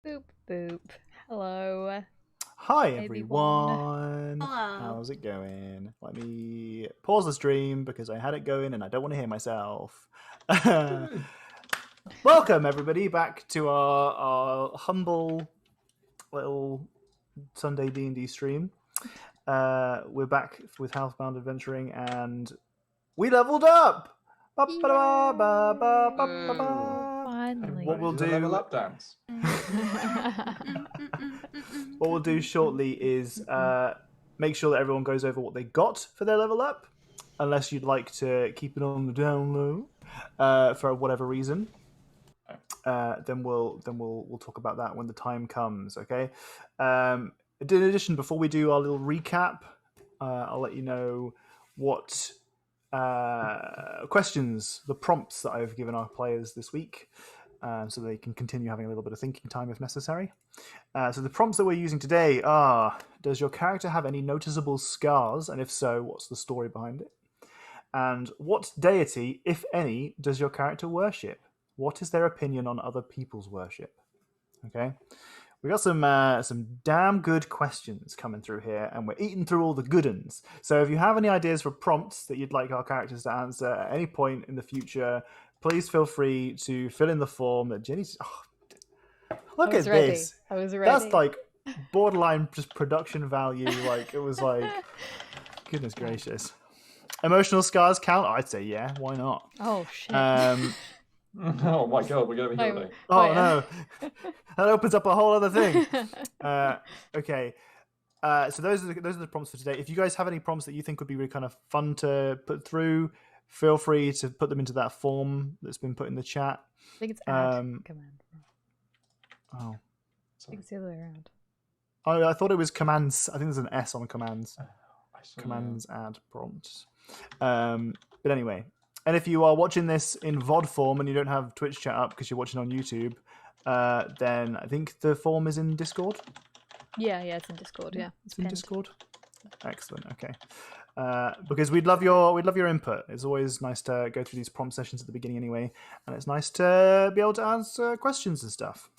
Boop, boop. Hello, Hi everyone. everyone. Hello. How's it going? Let me pause the stream because I had it going and I don't want to hear myself. Welcome everybody back to our humble little Sunday D&D stream. We're back with Housebound Adventuring and we leveled up. Finally. What we'll Do the level do up dance. What we'll do shortly is make sure that everyone goes over what they got for their level up, unless you'd like to keep it on the down low for whatever reason. Then we'll talk about that when the time comes. Okay. In addition, before we do our little recap, I'll let you know what questions, the prompts that I've given our players this week. So they can continue having a little bit of thinking time if necessary. So the prompts that we're using today are: does your character have any noticeable scars? And if so, what's the story behind it? And what deity, if any, does your character worship? What is their opinion on other people's worship? Okay. We got some damn good questions coming through here, and we're eating through all the good uns. So if you have any ideas for prompts that you'd like our characters to answer at any point in the future, please feel free to fill in the form that Jenny's. Oh, look at this. I was ready. That's like borderline just production value. Like it was like, goodness gracious. Emotional scars count? I'd say yeah. Why not? Oh shit. Oh my god, we're going to be Wait, healing. Oh no, that opens up a whole other thing. Okay. So those are the prompts for today. If you guys have any prompts that you think would be really kind of fun to put through, feel free to put them into that form that's been put in the chat. I think it's add command. Oh, I think it's the other way around. oh, I thought it was commands. I think there's an S on commands. Commands add prompts. But anyway, and if you are watching this in VOD form and you don't have Twitch chat up because you're watching on YouTube, then I think the form is in Discord. Yeah, it's in Discord. Yeah, It's in Discord. Excellent. Okay. Because we'd love your input. It's always nice to go through these prompt sessions at the beginning anyway, and it's nice to be able to answer questions and stuff.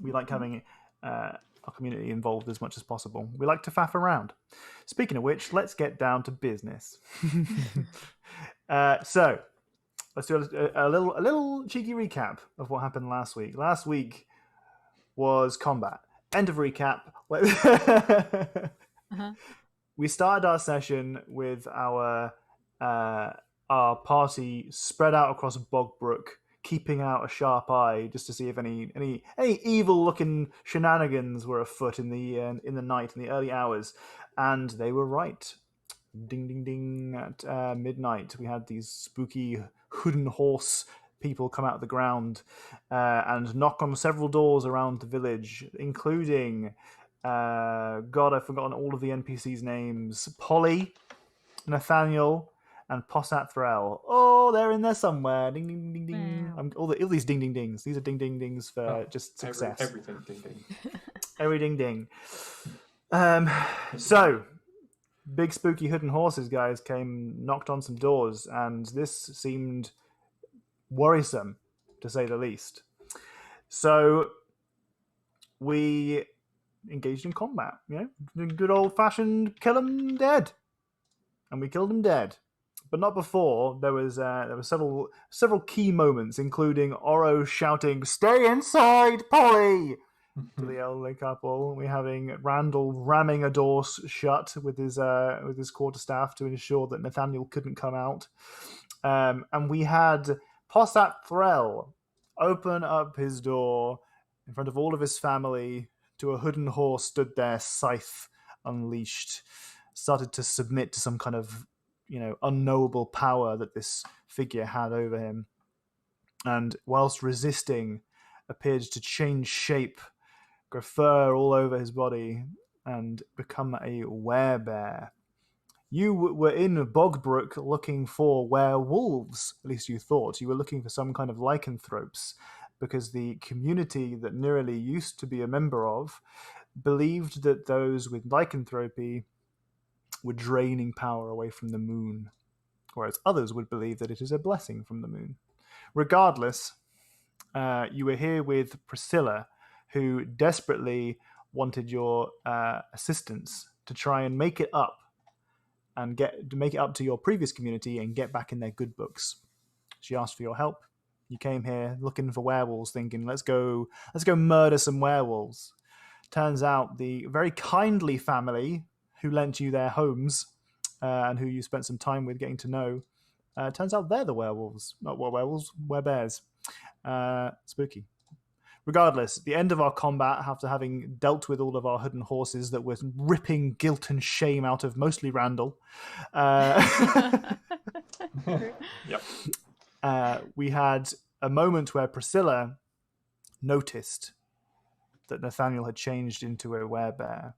We like having our community involved as much as possible. We like to faff around. Speaking of which, let's get down to business. So let's do a little cheeky recap of what happened last week. Last week was combat. End of recap. We started our session with our party spread out across Bogbrook, keeping out a sharp eye just to see if any evil-looking shenanigans were afoot in the night, in the early hours, and they were right. Ding, ding, ding! At midnight, we had these spooky wooden horse people come out of the ground and knock on several doors around the village, including God, I've forgotten all of the NPCs' names. Polly, Nathaniel, and Possat Thrall. Oh, they're in there somewhere. Ding, ding, ding, ding. Wow. All these ding, ding, dings. These are ding, ding, dings for just success. Everything ding ding. Every ding, ding. So, big spooky hood and horses guys came, knocked on some doors, and this seemed worrisome, to say the least. So, we engaged in combat, good old-fashioned kill 'em dead, and we killed them dead, but not before. There were several key moments, including Oro shouting, "Stay inside, Polly!" to the elderly couple. We having Randall ramming a door shut with his quarterstaff to ensure that Nathaniel couldn't come out, and we had Possat Thrall open up his door in front of all of his family to a hooded horse stood there, scythe unleashed, started to submit to some kind of, unknowable power that this figure had over him. And whilst resisting, appeared to change shape, grow fur all over his body, and become a werebear. You were in Bogbrook looking for werewolves, at least you thought. You were looking for some kind of lycanthropes, because the community that Nirali used to be a member of believed that those with lycanthropy were draining power away from the moon, whereas others would believe that it is a blessing from the moon. Regardless, you were here with Priscilla, who desperately wanted your assistance to try and make it up and make it up to your previous community and get back in their good books. She asked for your help. You came here looking for werewolves, thinking, let's go murder some werewolves. Turns out the very kindly family who lent you their homes and who you spent some time with getting to know, turns out they're the werewolves. Not werewolves, werebears. Spooky. Regardless, at the end of our combat, after having dealt with all of our hidden horses that were ripping guilt and shame out of mostly Randall, Yep. we had a moment where Priscilla noticed that Nathaniel had changed into a werebear.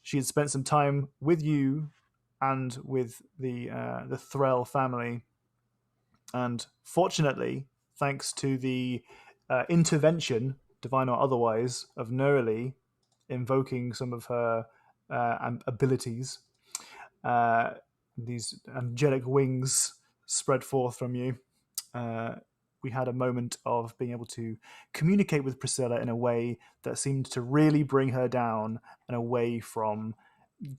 She had spent some time with you and with the Threll family, and fortunately, thanks to the intervention, divine or otherwise, of Neroli, invoking some of her abilities, these angelic wings spread forth from you. We had a moment of being able to communicate with Priscilla in a way that seemed to really bring her down and away from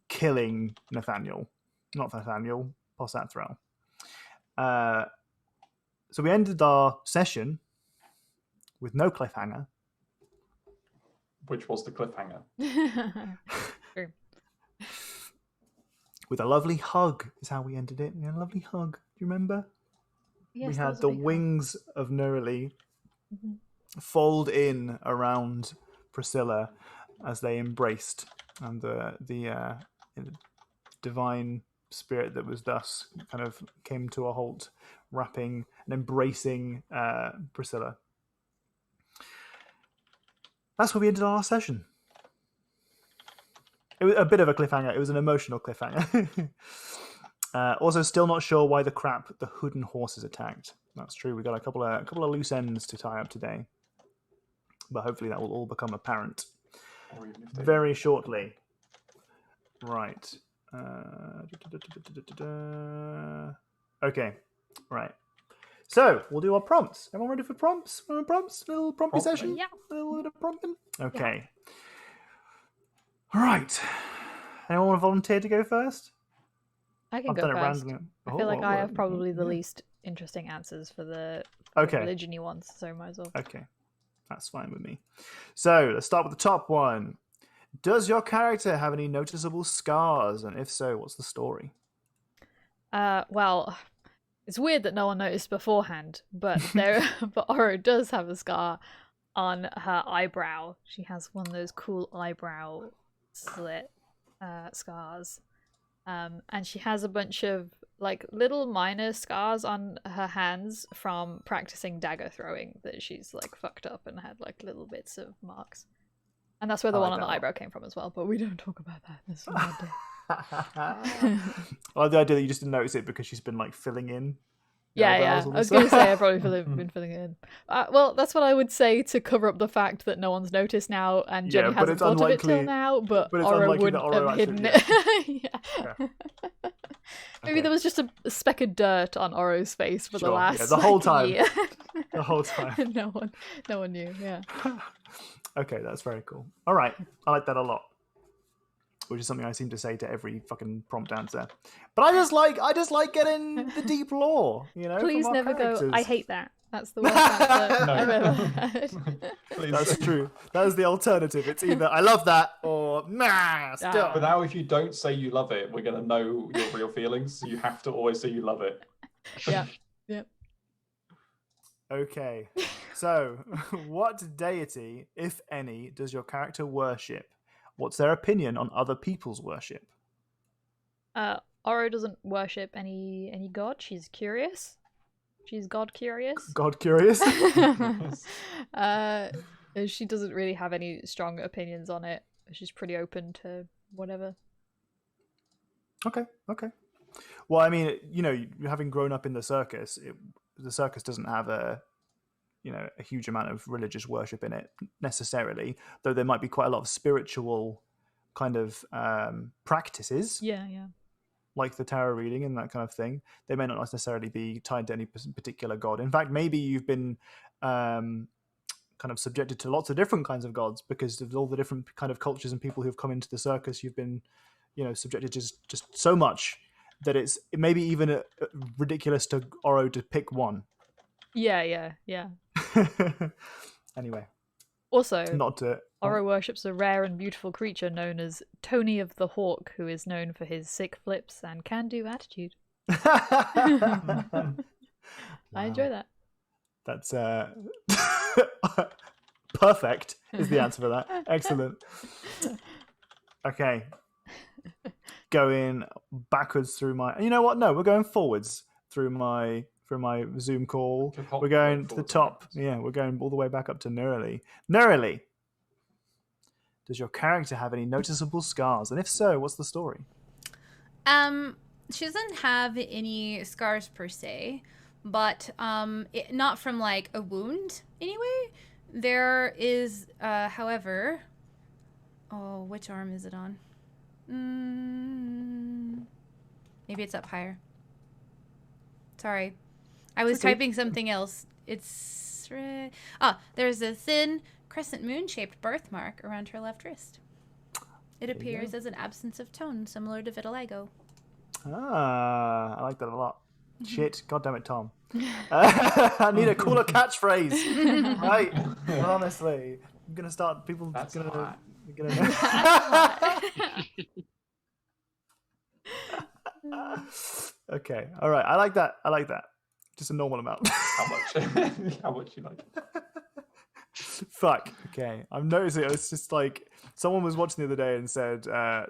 killing Nathaniel. Not Nathaniel, Possat Threll. So we ended our session with no cliffhanger. Which was the cliffhanger. True. With a lovely hug is how we ended it. A lovely hug. Do you remember? Yes, We that had was a the big hug. wings of Neroli fold in around Priscilla as they embraced, and the divine spirit that was thus kind of came to a halt, wrapping and embracing Priscilla. That's where we ended our session. It was a bit of a cliffhanger. It was an emotional cliffhanger. Also, still not sure why the hidden horses attacked. That's true. We got a couple of loose ends to tie up today, but hopefully that will all become apparent Or even if they... very shortly. Right. Okay. Right. So we'll do our prompts. Everyone ready for prompts? Prompts? Little prompty session? Yeah. A little bit of prompting? Okay. All right. Anyone want to volunteer to go first? I can I've go done it first. randomly. I feel like I have yeah. probably the least interesting answers for the Okay. religion-y ones, so might as well. Okay. That's fine with me. So let's start with the top one. Does your character have any noticeable scars? And if so, what's the story? Well, it's weird that no one noticed beforehand, but but Oro does have a scar on her eyebrow. She has one of those cool eyebrow slit scars. And she has a bunch of like little minor scars on her hands from practicing dagger throwing that she's like fucked up and had like little bits of marks. And that's where the one on the eyebrow came from as well, but we don't talk about that. That's another day. I like the idea that you just didn't notice it because she's been like filling in. Yeah. eyebrows I all was the going to time. say I've probably been filling it in. Well, that's what I would say to cover up the fact that no one's noticed now and Jenny Yeah, but hasn't it's thought of it till unlikely- now, but but it's Oro unlikely would that Oro have actually- hidden it. Yeah. Maybe Okay. there was just a speck of dirt on Oro's face for the Sure, yeah, last the whole like, time. year. The whole time. no one knew. Yeah. Okay, that's very cool. All right, I like that a lot. Which is something I seem to say to every fucking prompt answer. But I just like getting the deep lore, you know. Please from our never go. characters. I hate that. That's the worst answer No. I've ever had. Please. That's true. That is the alternative. It's either I love that or nah. Still. But now, if you don't say you love it, we're going to know your real feelings. So you have to always say you love it. Yeah. Yep. Okay. So, what deity, if any, does your character worship? What's their opinion on other people's worship? Oro doesn't worship any god. She's curious. She's god curious. God curious? She doesn't really have any strong opinions on it. She's pretty open to whatever. Okay. Well, I mean, you know, having grown up in the circus, the circus doesn't have a huge amount of religious worship in it necessarily, though there might be quite a lot of spiritual kind of practices. Yeah. Like the tarot reading and that kind of thing. They may not necessarily be tied to any particular god. In fact, maybe you've been kind of subjected to lots of different kinds of gods because of all the different kind of cultures and people who've come into the circus. You've been, subjected to just so much that it may be even ridiculous to Oro to pick one. Yeah. Anyway, Also, not to. Oro worships a rare and beautiful creature known as Tony of the Hawk, who is known for his sick flips and can-do attitude. I enjoy that. That's perfect is the answer for that. Excellent. Okay. Going backwards through my... You know what? No, we're going forwards through my Zoom call. We're going to the top. Yeah, we're going all the way back up to Nerily. Nerily, does your character have any noticeable scars? And if so, what's the story? She doesn't have any scars per se, but not from like a wound anyway. There is, however, which arm is it on? Maybe it's up higher. Sorry, I was typing something else. It's there's a thin crescent moon-shaped birthmark around her left wrist. It appears as an absence of tone, similar to vitiligo. I like that a lot. Shit, God damn it, Tom. I need a cooler catchphrase. Right, honestly, I'm gonna start. People That's gonna. hot. Okay, all right. I like that. Just a normal amount. How much? How much you like? Fuck. Okay, I'm noticing it's just like someone was watching the other day and said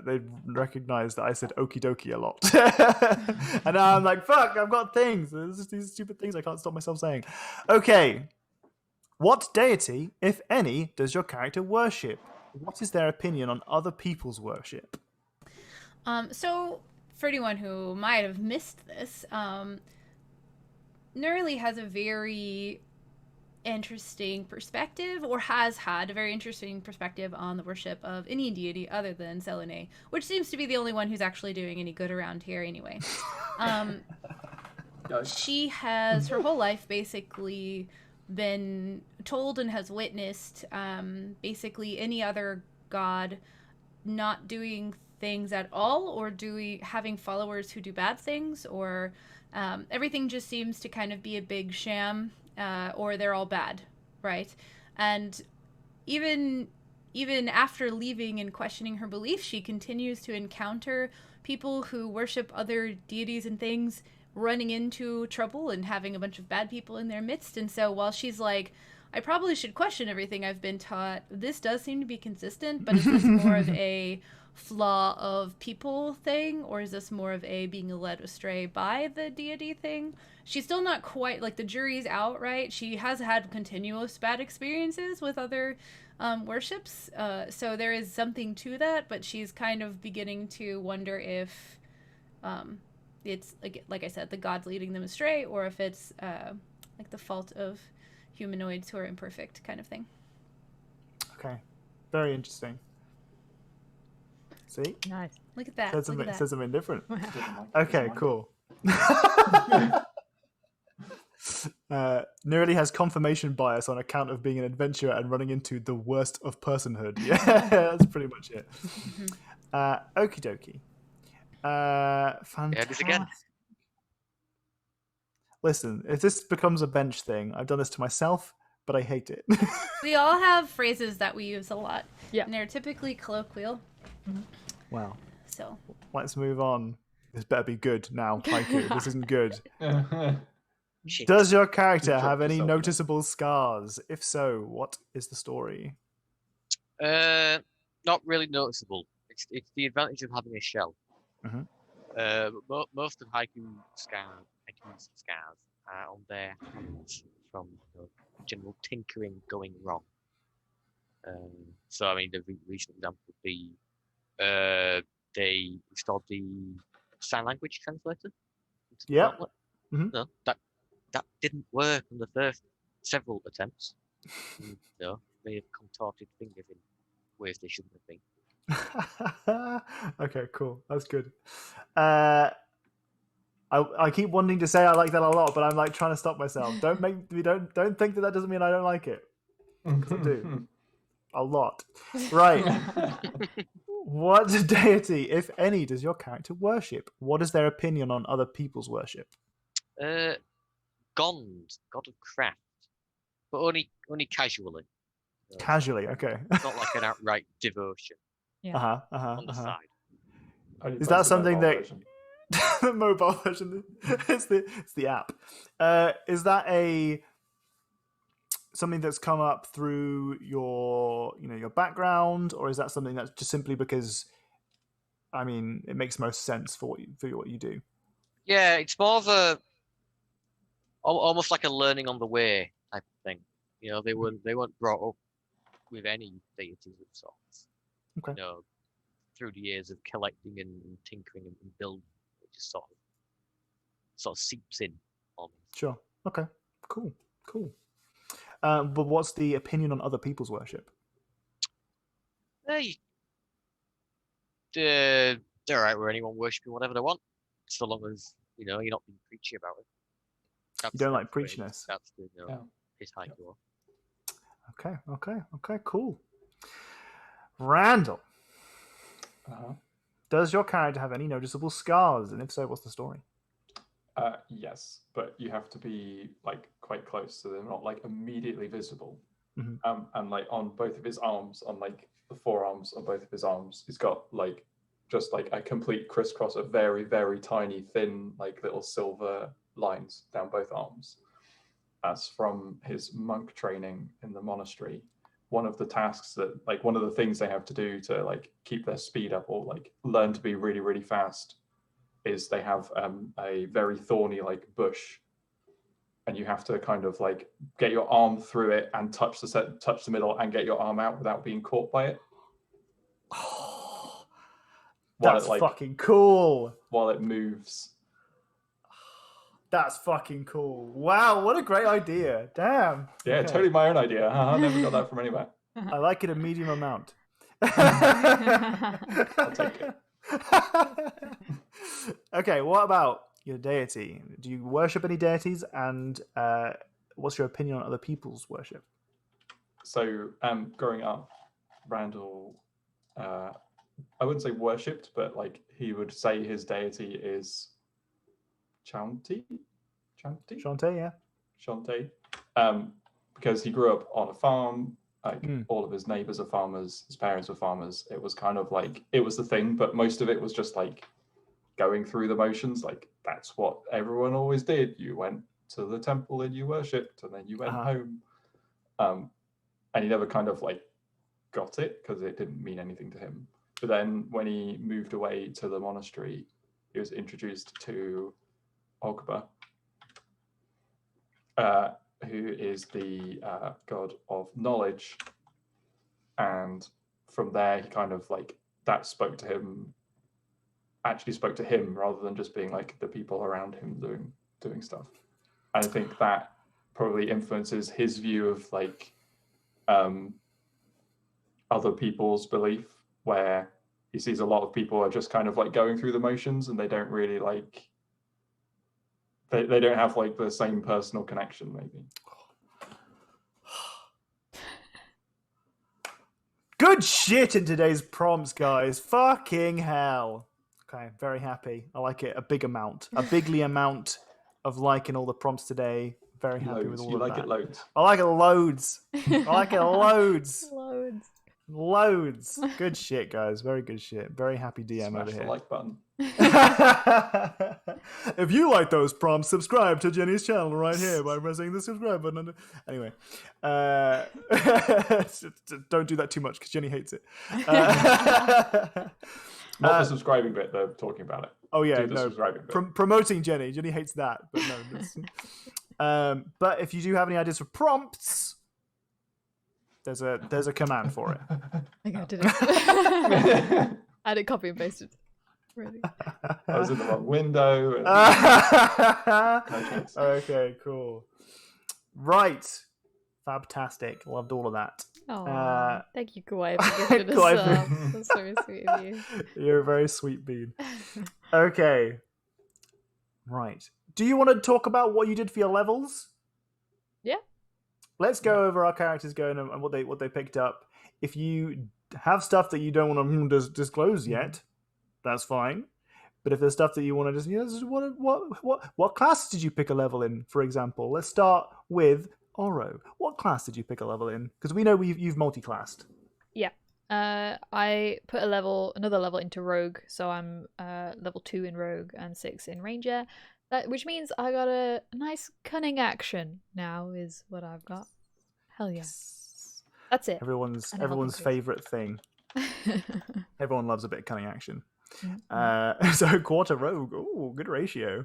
they recognized that I said okie dokie a lot, and now I'm like, fuck. I've got things. There's just these stupid things I can't stop myself saying. Okay, what deity, if any, does your character worship? What is their opinion on other people's worship? So for anyone who might have missed this, Nerly has a very interesting perspective, or has had a very interesting perspective on the worship of any deity other than Selene, which seems to be the only one who's actually doing any good around here anyway. She has her whole life basically been told and has witnessed basically any other god not doing things at all, or having followers who do bad things, or everything just seems to kind of be a big sham, or they're all bad, right? And even after leaving and questioning her beliefs, she continues to encounter people who worship other deities and things running into trouble and having a bunch of bad people in their midst. And so while she's like, I probably should question everything I've been taught, this does seem to be consistent, but is this more of a flaw of people thing, or is this more of a being led astray by the deity thing? She's still not quite, like, the jury's out, right? She has had continuous bad experiences with other worships, so there is something to that, but she's kind of beginning to wonder if it's, like I said, the gods leading them astray, or if it's like the fault of humanoids who are imperfect kind of thing. Okay, very interesting. See? Nice. Look at that. Said something different. Okay, cool. Nerily has confirmation bias on account of being an adventurer and running into the worst of personhood. Yeah, that's pretty much it. Okie dokie. Fantastic. Again. Listen, if this becomes a bench thing, I've done this to myself, but I hate it. We all have phrases that we use a lot. Yeah. And they're typically colloquial. Wow. So Let's move on. This better be good now, Haiku. This isn't good. Shit. Does your character Good job have any yourself. noticeable scars? If so, what is the story? Not really noticeable. It's the advantage of having a shell. Mhm. Most of Haiku's scars are on their hands from general tinkering going wrong. So I mean, the recent example would be they installed the sign language translator. into the Yep. gauntlet. Mhm. No, that didn't work on the first several attempts. They have contorted fingers in ways they shouldn't have been. Okay, cool. That's good. I keep wanting to say I like that a lot, but I'm like trying to stop myself. Don't think that doesn't mean I don't like it. 'Cause I do. A lot. Right. What deity, if any, does your character worship? What is their opinion on other people's worship? Gond, god of craft, but only casually. You know, Casually, okay. It's not like an outright devotion Uh-huh, on the side. Only Is plays that the something mobile that version. the mobile version? It's the app. Is that something that's come up through your background, or is that something that's just simply because it makes most sense for what you do? Yeah, it's more of a almost like a learning on the way type of thing. You know, they weren't brought up with any deities of sorts. Okay. You know, through the years of collecting and tinkering and building, it just sort of seeps in on me. Sure. Okay. Cool. But what's the opinion on other people's worship? They're alright with anyone worshipping whatever they want, so long as you're not being preachy about it. You don't like preachiness. That's the his high door. Okay. Cool. Randall, does your character have any noticeable scars? And if so, what's the story? Yes, but you have to be like quite close, so they're not like immediately visible. Mm-hmm. And like on both of his arms, on like the forearms on both of his arms, he's got like just like a complete crisscross of very, very tiny, thin, like little silver lines down both arms. As from his monk training in the monastery, one of the tasks that like one of the things they have to do to like keep their speed up or like learn to be really, really fast is they have a very thorny like bush, and you have to kind of like get your arm through it and touch the middle and get your arm out without being caught by it. Oh, While that's it, like, fucking cool. While it moves. That's fucking cool. Wow, what a great idea. Damn. Yeah, Okay. Totally my own idea. I never got that from anywhere. I like it a medium amount. I'll take it. Okay, what about your deity? Do you worship any deities, and what's your opinion on other people's worship? So, growing up, Randall, I wouldn't say worshipped, but like he would say his deity is Shanti, Shantae, yeah. Because he grew up on a farm. Like all of his neighbors are farmers, his parents were farmers. It was kind of like it was the thing, but most of it was just like going through the motions. Like that's what everyone always did. You went to the temple and you worshipped, and then you went home. And he never kind of like got it because it didn't mean anything to him. But then when he moved away to the monastery, he was introduced to Ogba, who is the god of knowledge. And from there, he kind of like that spoke to him rather than just being like the people around him doing stuff. And I think that probably influences his view of like other people's belief, where he sees a lot of people are just kind of like going through the motions and they don't really like they don't have like the same personal connection maybe. Good shit in today's prompts, guys. Fucking hell. Okay, very happy. I like it. A bigly amount of liking all the prompts today. Very happy with all of that. You like it loads? I like it loads. I like it loads. Loads. Good shit, guys. Very good shit. Very happy DM Smash over here. the like button. If you like those prompts, subscribe to Jenny's channel right here by pressing the subscribe button. Anyway, don't do that too much because Jenny hates it. Not the subscribing bit, they're talking about it. Oh yeah, do the subscribing bit. Promoting Jenny. Jenny hates that, but no. But if you do have any ideas for prompts, there's a command for it. I think I did it. I had it copy and pasted. Really. I was in the wrong window. Okay, cool. Right. Fantastic. Loved all of that. Oh, thank you, Kawaii, for gifting us. That's very sweet of you. You're a very sweet bean. Okay. Right. Do you want to talk about what you did for your levels? Yeah. let's go over our characters going and what they picked up. If you have stuff that you don't want to disclose yet, that's fine. But if there's stuff that you want to just, what classes did you pick a level in, for example? Let's start with Oro. What class did you pick a level in? Because we know you've multi-classed. Yeah. I put another level into Rogue, so I'm level 2 in Rogue and 6 in Ranger. Which means I got a nice cunning action now is what I've got. Hell yeah. That's it. Everyone's favorite thing. Everyone loves a bit of cunning action. So quarter Rogue. Ooh, good ratio.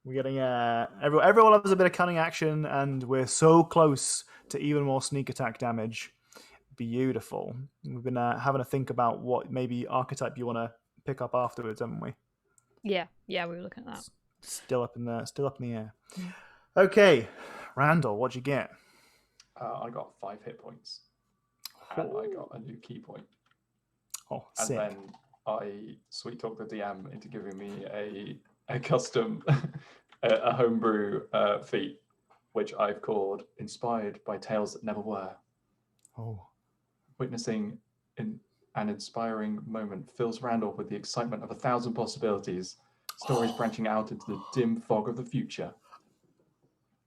We're getting everyone loves a bit of cunning action, and we're so close to even more sneak attack damage. Beautiful. We've been having a think about what maybe archetype you want to pick up afterwards, haven't we? Yeah, we were looking at that. Still up in the air. Okay, Randall, what'd you get? I got 5 hit points, and I got a new key point. Oh, and sick. Then I sweet talked the DM into giving me a custom, a homebrew feat, which I've called Inspired by Tales That Never Were. Oh. Witnessing an inspiring moment fills Randall with the excitement of 1,000 possibilities, stories branching out into the dim fog of the future.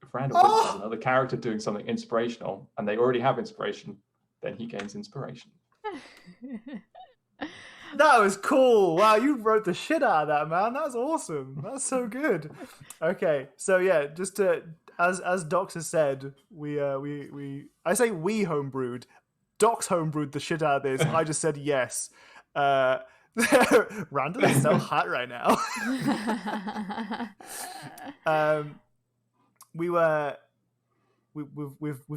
If Randall witnesses another character doing something inspirational, and they already have inspiration, then he gains inspiration. That was cool. Wow, you wrote the shit out of that, man. That's awesome. That's so good. Okay, so yeah, just to as Docs has said, I say we homebrewed. Docs homebrewed the shit out of this. I just said yes. Randall is so hot right now. We've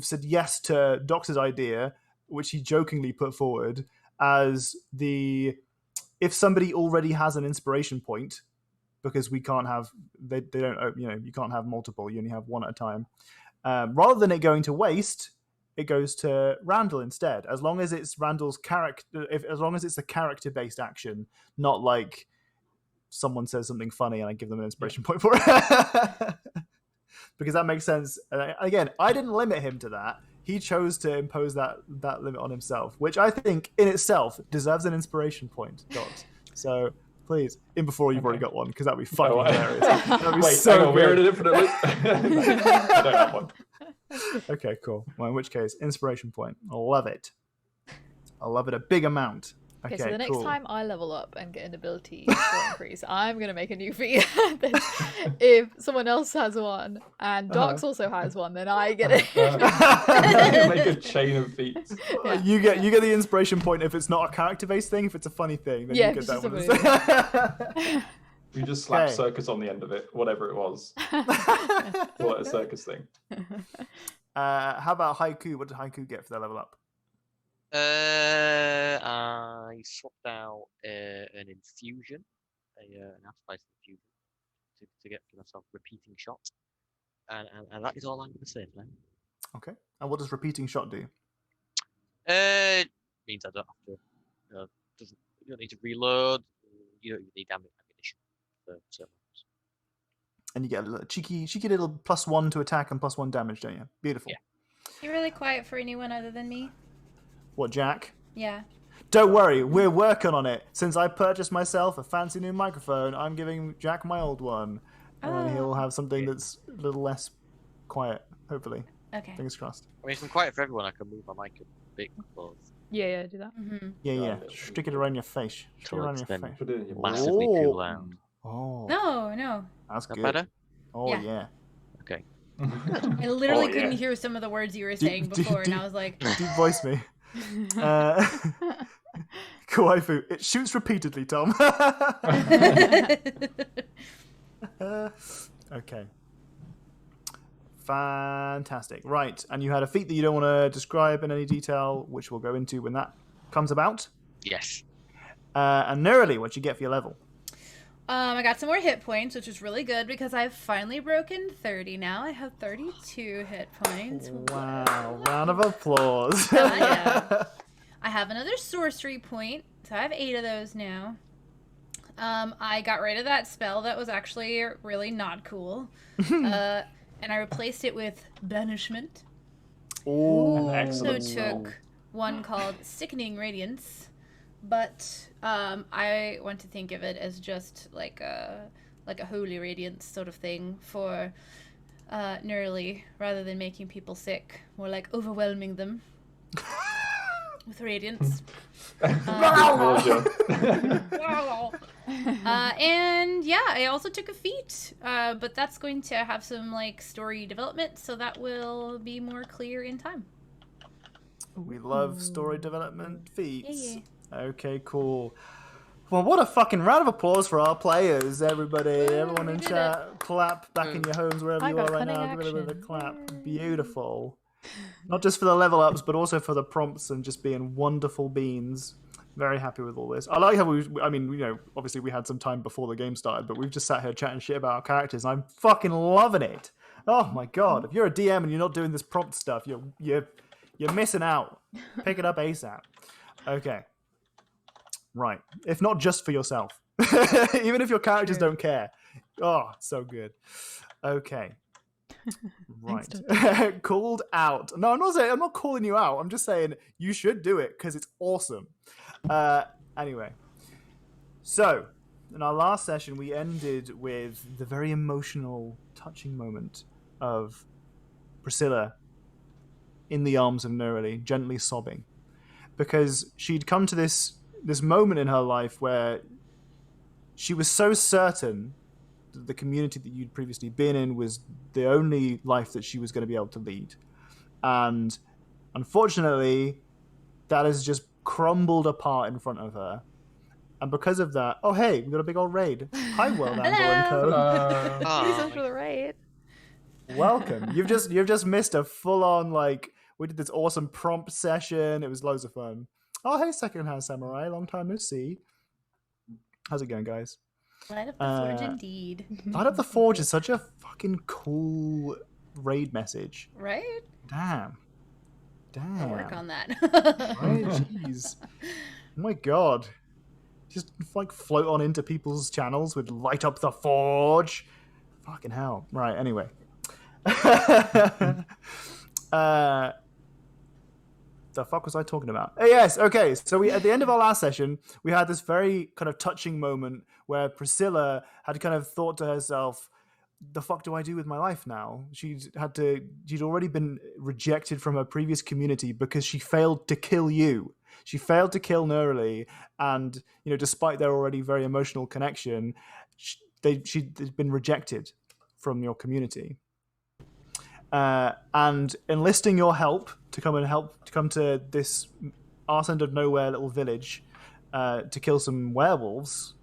said yes to Docs' idea, which he jokingly put forward as if somebody already has an inspiration point, because we can't have they don't, you can't have multiple, you only have one at a time. Rather than it going to waste, it goes to Randall instead, as long as it's Randall's character. As long as it's a character-based action, not like someone says something funny and I give them an inspiration point for it, because that makes sense. And again, I didn't limit him to that. He chose to impose that limit on himself, which I think in itself deserves an inspiration point, Docs. So please, in before you've already got one, because that'd be fucking hilarious. That'd be so good. We're in a different list. I don't have one. Okay, cool. Well, in which case, inspiration point. I love it. I love it a big amount. Okay, Okay, so the next cool. time I level up and get an ability increase, I'm going to make a new feat. If someone else has one and Docs also has one, then I get it. Make a chain of feats. Yeah. You get the inspiration point if it's not a character-based thing. If it's a funny thing, then you get that one. You just slap circus on the end of it, whatever it was. What a circus thing. How about Haiku? What did Haiku get for their level up? I swapped out an infusion, an alpha-spiced infusion, to get for myself repeating shot, and that is all I'm going to say now. Okay. And what does repeating shot do? Means I don't have to. You don't need to reload. You don't even need ammunition for certain rounds. And you get a little cheeky little +1 to attack and +1 damage, don't you? Beautiful. Yeah. You're really quiet for anyone other than me. What, Jack? Yeah. Don't worry, we're working on it. Since I purchased myself a fancy new microphone, I'm giving Jack my old one. And then he'll have something that's a little less quiet, hopefully. Okay. Fingers crossed. I mean, if I'm quiet for everyone, I can move my mic a bit close. Yeah, do that. Mm-hmm. Yeah. Stick it around your face. Stick it around your face. Put it in your Massively too loud. Oh. No. That's That good. better? Oh, yeah. Okay. I literally couldn't hear some of the words you were saying before, and I was like... Deep voice me. Kawaifu, it shoots repeatedly, Tom. Okay. Fantastic. Right, and you had a feat that you don't want to describe in any detail, which we'll go into when that comes about. Yes. And Nerily, what'd you get for your level? I got some more hit points, which is really good because I've finally broken 30 now. I have 32 hit points. Wow, round of applause. Yeah. I have another sorcery point, so I have 8 of those now. I got rid of that spell that was actually really not cool. And I replaced it with banishment. Oh, Also excellent smell. took one called Sickening Radiance, but I want to think of it as just like a holy radiance sort of thing for Neurally, rather than making people sick, more like overwhelming them with radiance. Good pleasure. And yeah, I also took a feat, but that's going to have some like story development, so that will be more clear in time. We love story development feats. Yeah. Okay, cool. Well, what a fucking round of applause for our players, everybody. Everyone we in did chat, clap back in your homes wherever I you got are right cunning now. Give it a bit of a action. clap. Yay. Beautiful. Not just for the level ups, but also for the prompts and just being wonderful beans. Very happy with all this. I like how obviously we had some time before the game started, but we've just sat here chatting shit about our characters, and I'm fucking loving it. Oh my god! If you're a DM and you're not doing this prompt stuff, you're missing out. Pick it up ASAP. Okay. Right. If not just for yourself. Even if your characters True. don't care. Oh, so good. Okay. Right. Thanks, Called out. No, I'm not calling you out. I'm just saying you should do it because it's awesome. Anyway. So, in our last session, we ended with the very emotional, touching moment of Priscilla in the arms of Neurali, gently sobbing. Because she'd come to this moment in her life where she was so certain that the community that you'd previously been in was the only life that she was going to be able to lead. And unfortunately, that has just crumbled apart in front of her. And because of that, oh hey, we've got a big old raid. Hi, World Anvil and Co. Reasons for the raid. Welcome. You've just missed a full-on, we did this awesome prompt session. It was loads of fun. Oh, hey, Secondhand Samurai. Long time no see. How's it going, guys? Light up the forge, indeed. Light Up the Forge is such a fucking cool raid message. Right? Damn. I'll work on that. Right? Jeez. Oh my god. Just float on into people's channels with Light Up the Forge. Fucking hell. Right, anyway. The fuck was I talking about? Yes, okay. So we at the end of our last session, we had this very kind of touching moment where Priscilla had kind of thought to herself, the fuck do I do with my life now? She'd already been rejected from her previous community because she failed to kill you. She failed to kill Neurali, and despite their already very emotional connection, she'd been rejected from your community. And enlisting your help to come to this arse end of nowhere little village to kill some werewolves.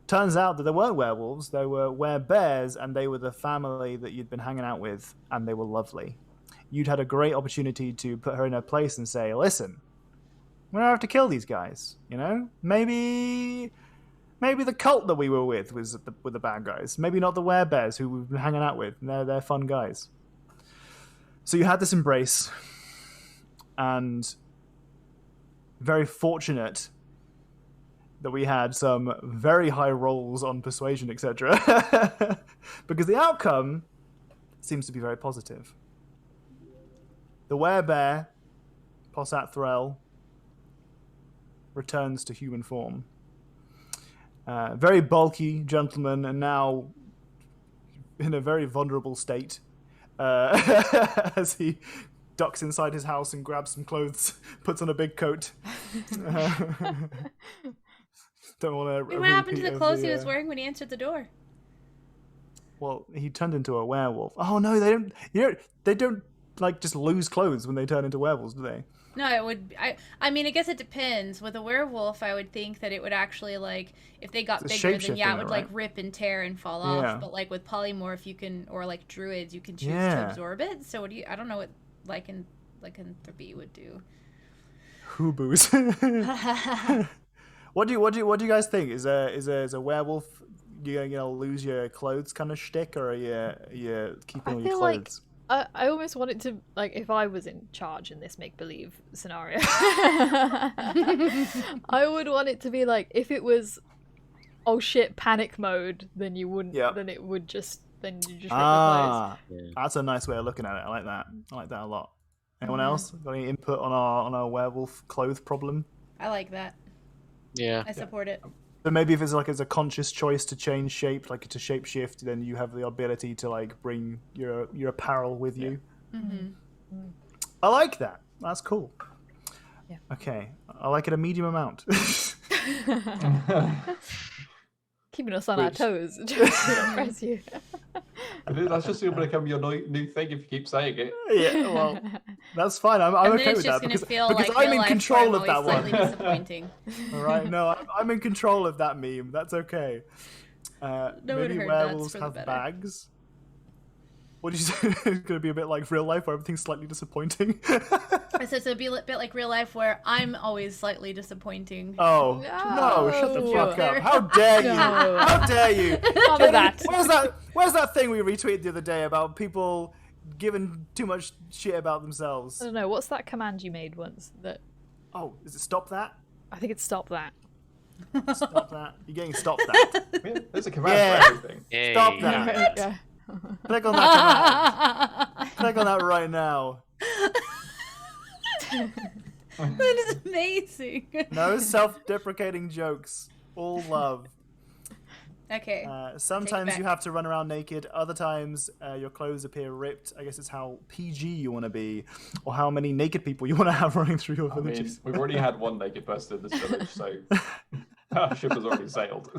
Turns out that they weren't werewolves, they were werebears, and they were the family that you'd been hanging out with, and they were lovely. You'd had a great opportunity to put her in her place and say, listen, we don't have to kill these guys, Maybe the cult that we were with was the bad guys. Maybe not the werebears who we've been hanging out with. They're fun guys. So you had this embrace, and very fortunate that we had some very high rolls on persuasion, etc. Because the outcome seems to be very positive. The werebear, Possat Threll, returns to human form. Very bulky gentleman, and now in a very vulnerable state. As he ducks inside his house and grabs some clothes, puts on a big coat. Don't want to. What happened to the clothes he was wearing when he answered the door? Well, he turned into a werewolf. Oh no, they don't. They don't just lose clothes when they turn into werewolves, do they? No, it would. I mean, I guess it depends. With a werewolf, I would think that it would actually if they got bigger, then it would right? rip and tear and fall off. But with polymorph, you can, or druids, you can choose to absorb it. So I don't know what lycanthropy would do. Hooboos. What do you guys think? Is a werewolf you're gonna lose your clothes kind of shtick, or are you keeping all your clothes? I almost want it to, if I was in charge in this make-believe scenario, I would want it to be if it was, oh shit, panic mode, then you wouldn't, then it would then you just rip the clothes. That's a nice way of looking at it. I like that a lot. Anyone else got any input on our werewolf clothes problem? I like that. Yeah. I support it. So maybe if it's a conscious choice to change shape, like to shape shift, then you have the ability to like bring your apparel with you. Mm-hmm. I like that. That's cool. Yeah. Okay, I like it a medium amount. Keeping us on our Which- toes, trying to impress you. That's just going to become your new thing if you keep saying it. Yeah, well, that's fine. I'm And then okay it's with just that gonna because feel like I'm real in life control where of that I'm always one. slightly disappointing. All right, no, I'm in control of that meme. That's okay. one Maybe heard that's werewolves for the have better. bags. What did you say? It's going to be a bit like real life where everything's slightly disappointing. I said so it'd be a bit like real life where I'm always slightly disappointing. Oh, no, shut the No. fuck up. How dare you? No. How dare you? Can't be that. Where's that thing we retweeted the other day about people giving too much shit about themselves? I don't know. What's that command you made once? That Oh, is it stop that? I think it's stop that. Stop that. You're getting stop that. Yeah, there's a command Yeah. for everything. Yay. Stop that. Yeah. Click on that command. Click on that right now. That is amazing. No self-deprecating jokes. All love. Okay. Sometimes back. you have to run around naked. Other times your clothes appear ripped. I guess it's how PG you want to be, or how many naked people you want to have running through your I mean, villages. we've already had one naked person in this village, so our ship has already sailed.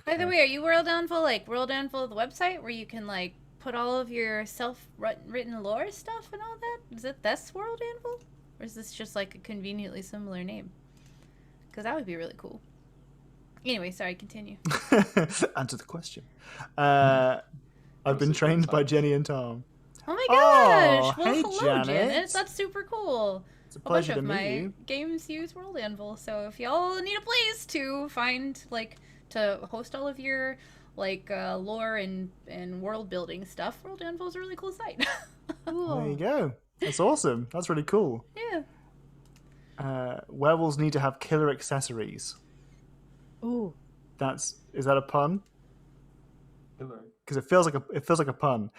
By the way, are you World Downfall the website where you can like put all of your self-written lore stuff and all that? Is it this World Downfall? Or is this just like a conveniently similar name? Because that would be really cool. Anyway, sorry, continue. Answer the question. I've been trained by Jenny and Tom. Oh my Oh, gosh! Well, hey, hello, Janet. Janet. That's super cool. It's a A bunch pleasure to of meet my you. games use World Anvil, so if y'all need a place to find, like, to host all of your, like, lore and world building stuff, World Anvil is a really cool site. There you go. That's awesome. That's really cool. Yeah. Werewolves need to have killer accessories. Ooh. Is that a pun? Hello. Because it feels like a pun.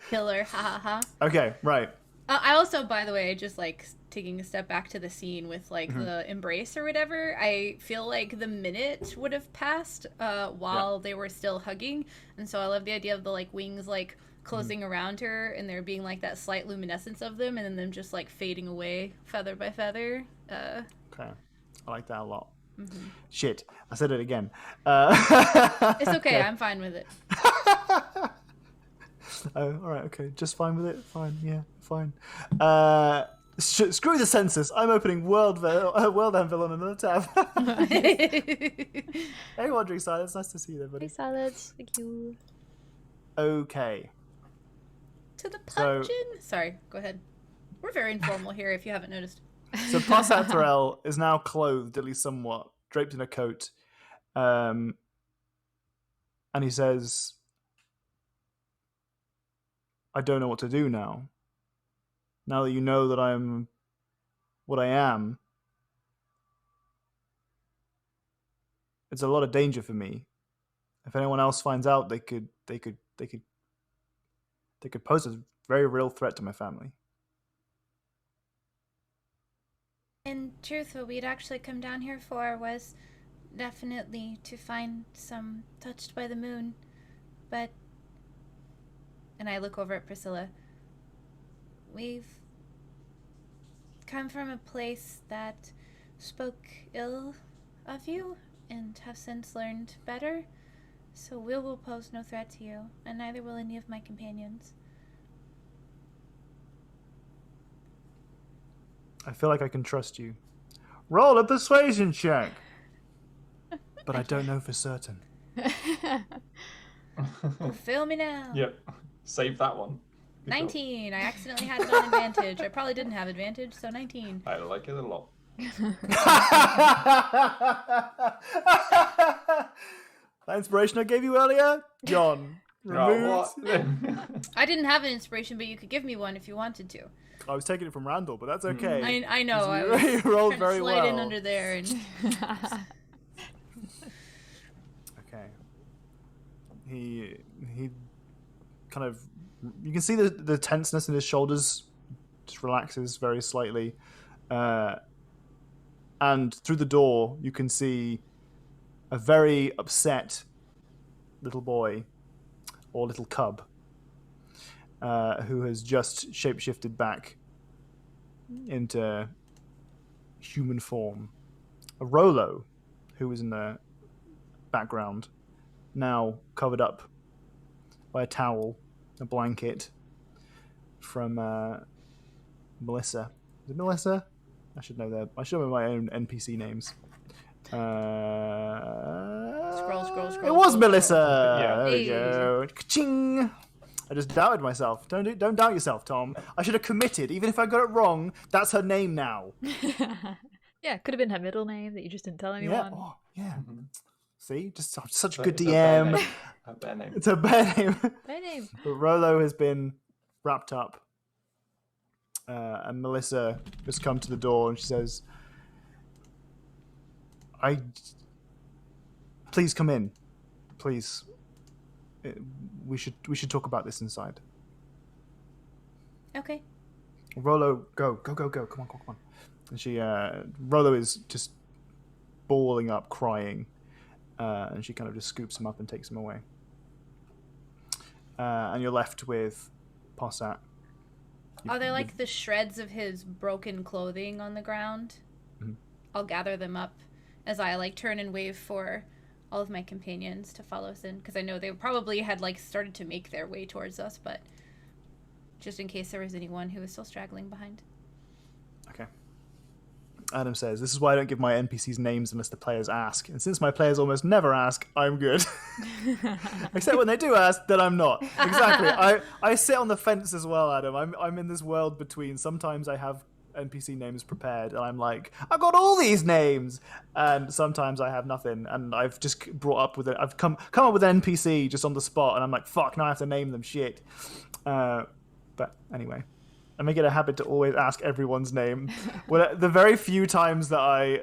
Killer, ha ha ha. Okay, right. I also, by the way, just like taking a step back to the scene with like the embrace or whatever, I feel like the minute would have passed while they were still hugging, and so I love the idea of the like wings like closing around her and there being like that slight luminescence of them, and then them just like fading away feather by feather. Okay, I like that a lot. Shit, I said it again. It's okay, I'm fine with it. Oh, all right, okay, just fine with it. Fine, yeah, fine. Screw the census. I'm opening World Anvil on another tab. Hey, Wandering Silence, nice to see you there, buddy. Hey, Silence. Thank you. Okay, To the So- puncheon. Sorry, go ahead. We're very informal here, if you haven't noticed. so Passatrel is now clothed, at least somewhat, draped in a coat, and he says, "I don't know what to do now. Now that you know that I'm what I am, it's a lot of danger for me. If anyone else finds out, they could pose a very real threat to my family." In truth, what we'd actually come down here for was definitely to find some touched by the moon. But, and I look over at Priscilla, we've come from a place that spoke ill of you and have since learned better. So we will pose no threat to you, and neither will any of my companions. I feel like I can trust you. Roll a persuasion check. But I don't know for certain. Fill me now. Yep. Save that one. Good job. 19. I accidentally had it on advantage. I probably didn't have advantage, so 19. I like it a lot. That inspiration I gave you earlier, John. Removed. Oh, what? I didn't have an inspiration, but you could give me one if you wanted to. I was taking it from Randall, but that's okay. I know. I You was rolled trying very to slide in well. under there. And Okay. He kind of you can see the tenseness in his shoulders just relaxes very slightly. And through the door, you can see a very upset little boy or little cub who has just shapeshifted back into human form. A Rolo, who was in the background, now covered up by a towel, a blanket from Melissa. Is it Melissa? I should know that. I should know my own NPC names. Scroll. It was scroll, Melissa. scroll. Yeah. There we Hey. go. Ka-ching. I just doubted myself. Don't doubt yourself, Tom. I should have committed. Even if I got it wrong, that's her name now. Yeah, it could have been her middle name that you just didn't tell anyone. Yeah. Oh, yeah. Mhm. See, just such a So good it's a bear DM. name. A bear name. It's a bear name. My name. But Rolo has been wrapped up, and Melissa has come to the door and she says, Please come in, please. We should talk about this inside." Okay. Rolo, go! Come on! And she, Rolo is just balling up, crying, and she kind of just scoops him up and takes him away. And you're left with Possat. Are there like the shreds of his broken clothing on the ground? Mhm. I'll gather them up as I like turn and wave for all of my companions to follow us in, because I know they probably had like started to make their way towards us, but just in case there was anyone who was still straggling behind. Okay. Adam says, "This is why I don't give my NPCs names unless the players ask. And since my players almost never ask, I'm good." Except when they do ask, then I'm not. Exactly. I sit on the fence as well, Adam. I'm in this world between. Sometimes I have NPC names prepared, and I'm like, I've got all these names. And sometimes I have nothing, and I've just brought up with it. I've come up with an NPC just on the spot, and I'm like, fuck, now I have to name them. Shit. But anyway. I make it a habit to always ask everyone's name. Well, the very few times that I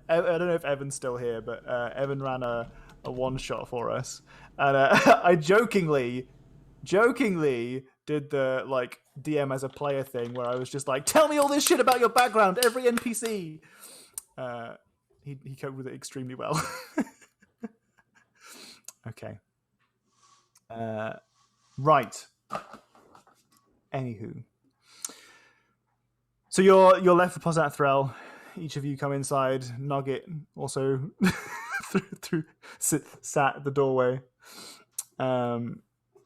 don't know if Evan's still here, but Evan ran a one-shot for us. And I jokingly did the like DM as a player thing where I was just like, tell me all this shit about your background, every NPC. He coped with it extremely well. Okay. Right. Anywho. So you're left with Posat Threll. Each of you come inside. Nugget also sat at the doorway. And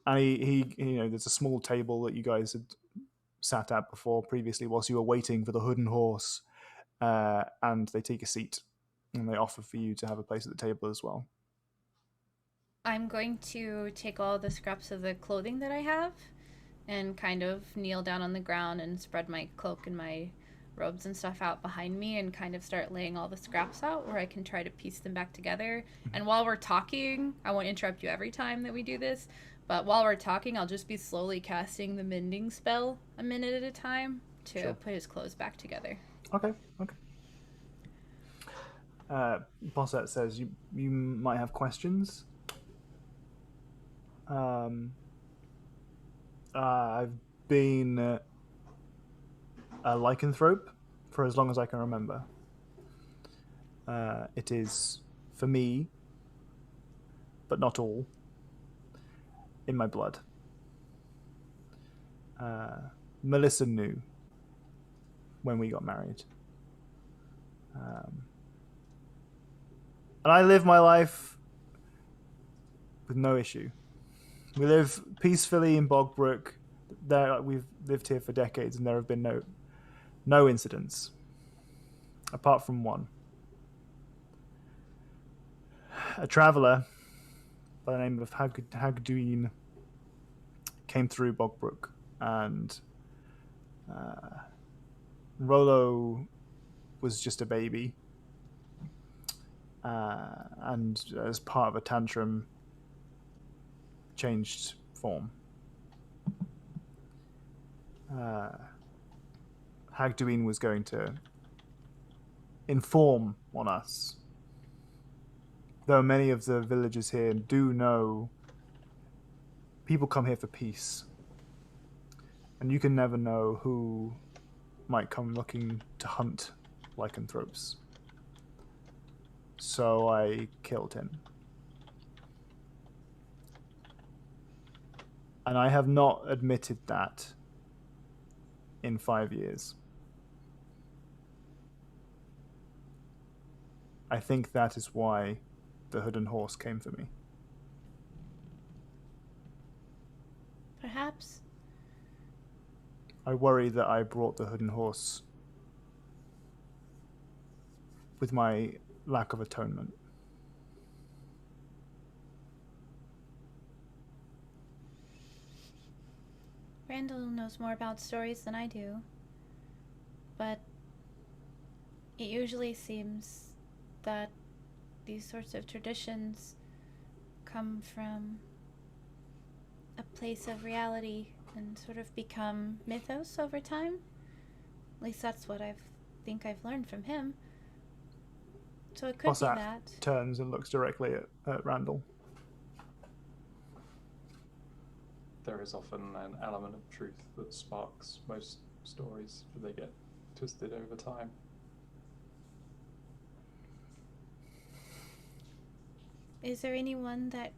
he there's a small table that you guys had sat at before previously whilst you were waiting for the Hood and Horse. And they take a seat and they offer for you to have a place at the table as well. I'm going to take all the scraps of the clothing that I have and kind of kneel down on the ground and spread my cloak and my robes and stuff out behind me and kind of start laying all the scraps out where I can try to piece them back together. And while we're talking, I won't interrupt you every time that we do this, but while we're talking, I'll just be slowly casting the mending spell a minute at a time to put his clothes back together. Okay. Posset says you might have questions. I've been a lycanthrope for as long as I can remember. It is, for me, but not all, in my blood. Melissa knew when we got married. And I live my life with no issue. We live peacefully in Bogbrook. We've lived here for decades, and there have been no incidents, apart from one. A traveller by the name of Hagduin came through Bogbrook, and Rolo was just a baby, and as part of a tantrum, changed form. Hagduin was going to inform on us. Though many of the villagers here do know people come here for peace. And you can never know who might come looking to hunt lycanthropes. So I killed him. And I have not admitted that in 5 years. I think that is why the Hood and Horse came for me. Perhaps. I worry that I brought the Hood and Horse with my lack of atonement. Randall knows more about stories than I do. But it usually seems that these sorts of traditions come from a place of reality and sort of become mythos over time. At least that's what think I've learned from him. So it could be Possat that. turns and looks directly at Randall. There is often an element of truth that sparks most stories, but they get twisted over time. Is there anyone that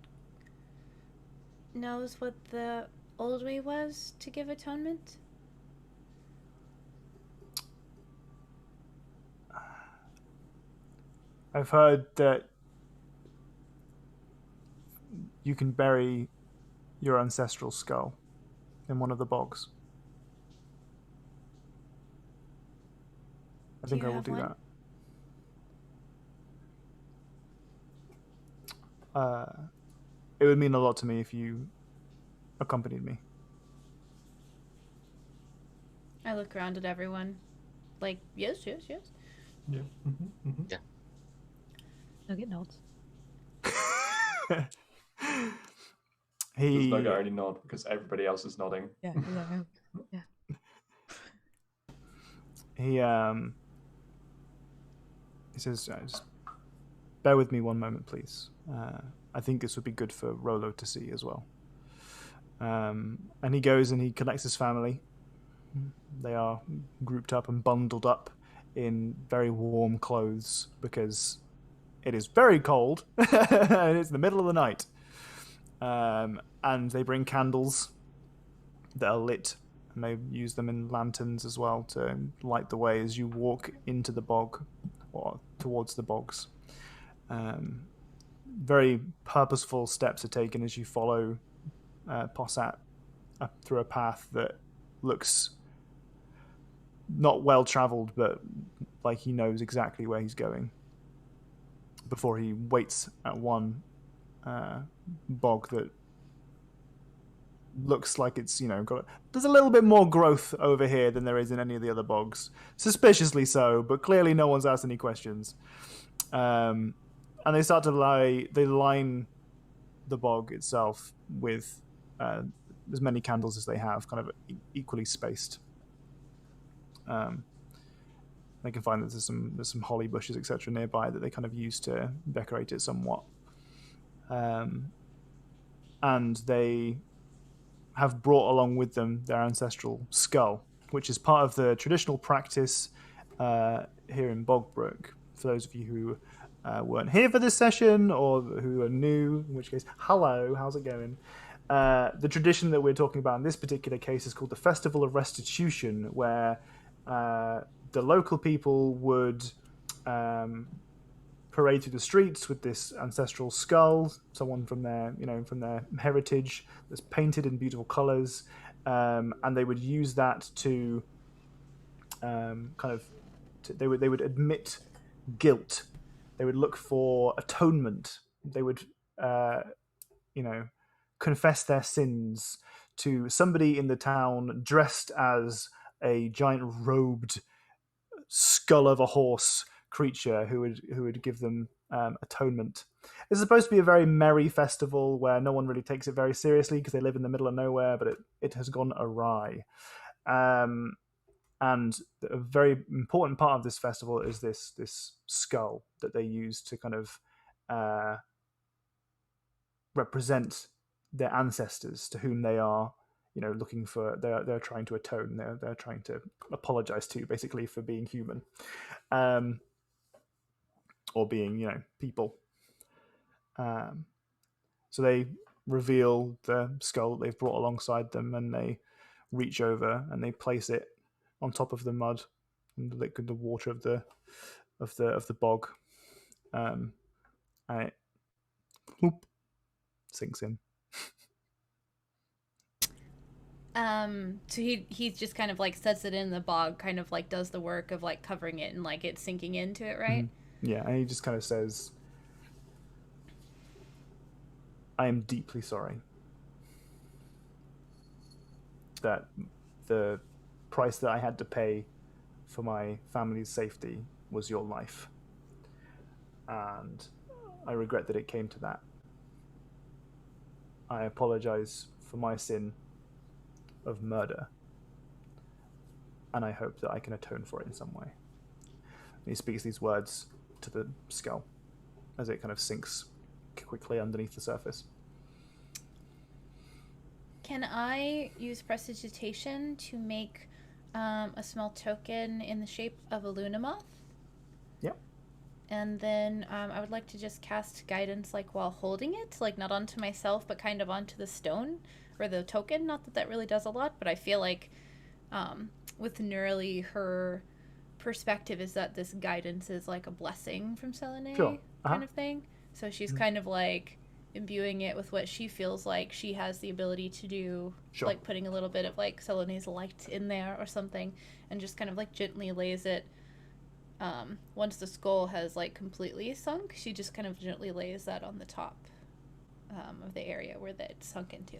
knows what the old way was to give atonement? I've heard that you can bury your ancestral skull in one of the bogs. I think I will do one? that. It would mean a lot to me if you accompanied me. I look around at everyone. Like, yes. Yeah. Yeah. I'll get nods. Does Nugget only nod because everybody else is nodding? Yeah. Yeah. He says, just bear with me one moment, please. I think this would be good for Rolo to see as well. And he goes and he collects his family. They are grouped up and bundled up in very warm clothes because it is very cold and it's the middle of the night. And they bring candles that are lit, and they use them in lanterns as well to light the way as you walk into the bog or towards the bogs. Very purposeful steps are taken as you follow Possat up through a path that looks not well traveled, but like he knows exactly where he's going before he waits at one bog that looks like it's, there's a little bit more growth over here than there is in any of the other bogs. Suspiciously so, but clearly no one's asked any questions. And they start to line the bog itself with as many candles as they have, kind of equally spaced. They can find that there's some holly bushes, etc., nearby that they kind of use to decorate it somewhat. And they have brought along with them their ancestral skull, which is part of the traditional practice here in Bogbrook. For those of you who weren't here for this session or who are new, in which case, hello, how's it going? The tradition that we're talking about in this particular case is called the Festival of Restitution, where the local people would parade through the streets with this ancestral skull, someone from their heritage that's painted in beautiful colors, and they would use that to they would admit guilt. They would look for atonement. They would confess their sins to somebody in the town dressed as a giant robed skull of a horse creature who would give them atonement. It's supposed to be a very merry festival where no one really takes it very seriously because they live in the middle of nowhere, but it has gone awry. And a very important part of this festival is this skull that they use to kind of represent their ancestors to whom they are, looking for they're trying to atone. They're trying to apologize to, basically, for being human, or being people. So they reveal the skull that they've brought alongside them, and they reach over and they place it on top of the mud and the water of the bog, and it whoop, sinks in. So he just kind of like sets it in the bog, kind of like does the work of like covering it and like it sinking into it, right? Mm-hmm. Yeah, and he just kind of says, I am deeply sorry that the price that I had to pay for my family's safety was your life. And I regret that it came to that. I apologize for my sin of murder. And I hope that I can atone for it in some way. And he speaks these words to the skull as it kind of sinks quickly underneath the surface. Can I use prestidigitation to make a small token in the shape of a Lunamoth? Yep. And then I would like to just cast guidance, like while holding it, like not onto myself, but kind of onto the stone or the token. Not that that really does a lot, but I feel like with Neurali, her perspective is that this guidance is like a blessing from Selene, Sure. kind of thing. So she's kind of like imbuing it with what she feels like she has the ability to do, Sure. like putting a little bit of like Selene's light in there or something, and just kind of like gently lays it. Once the skull has like completely sunk, she just kind of gently lays that on the top of the area where that sunk into.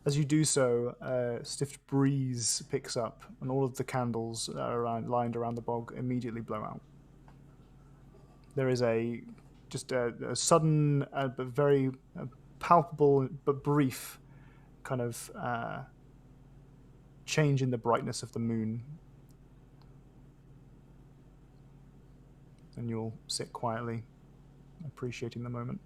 As you do so, a stiff breeze picks up, and all of the candles that are lined around the bog immediately blow out. There is a sudden but very palpable but brief kind of change in the brightness of the moon. And you'll sit quietly, appreciating the moment.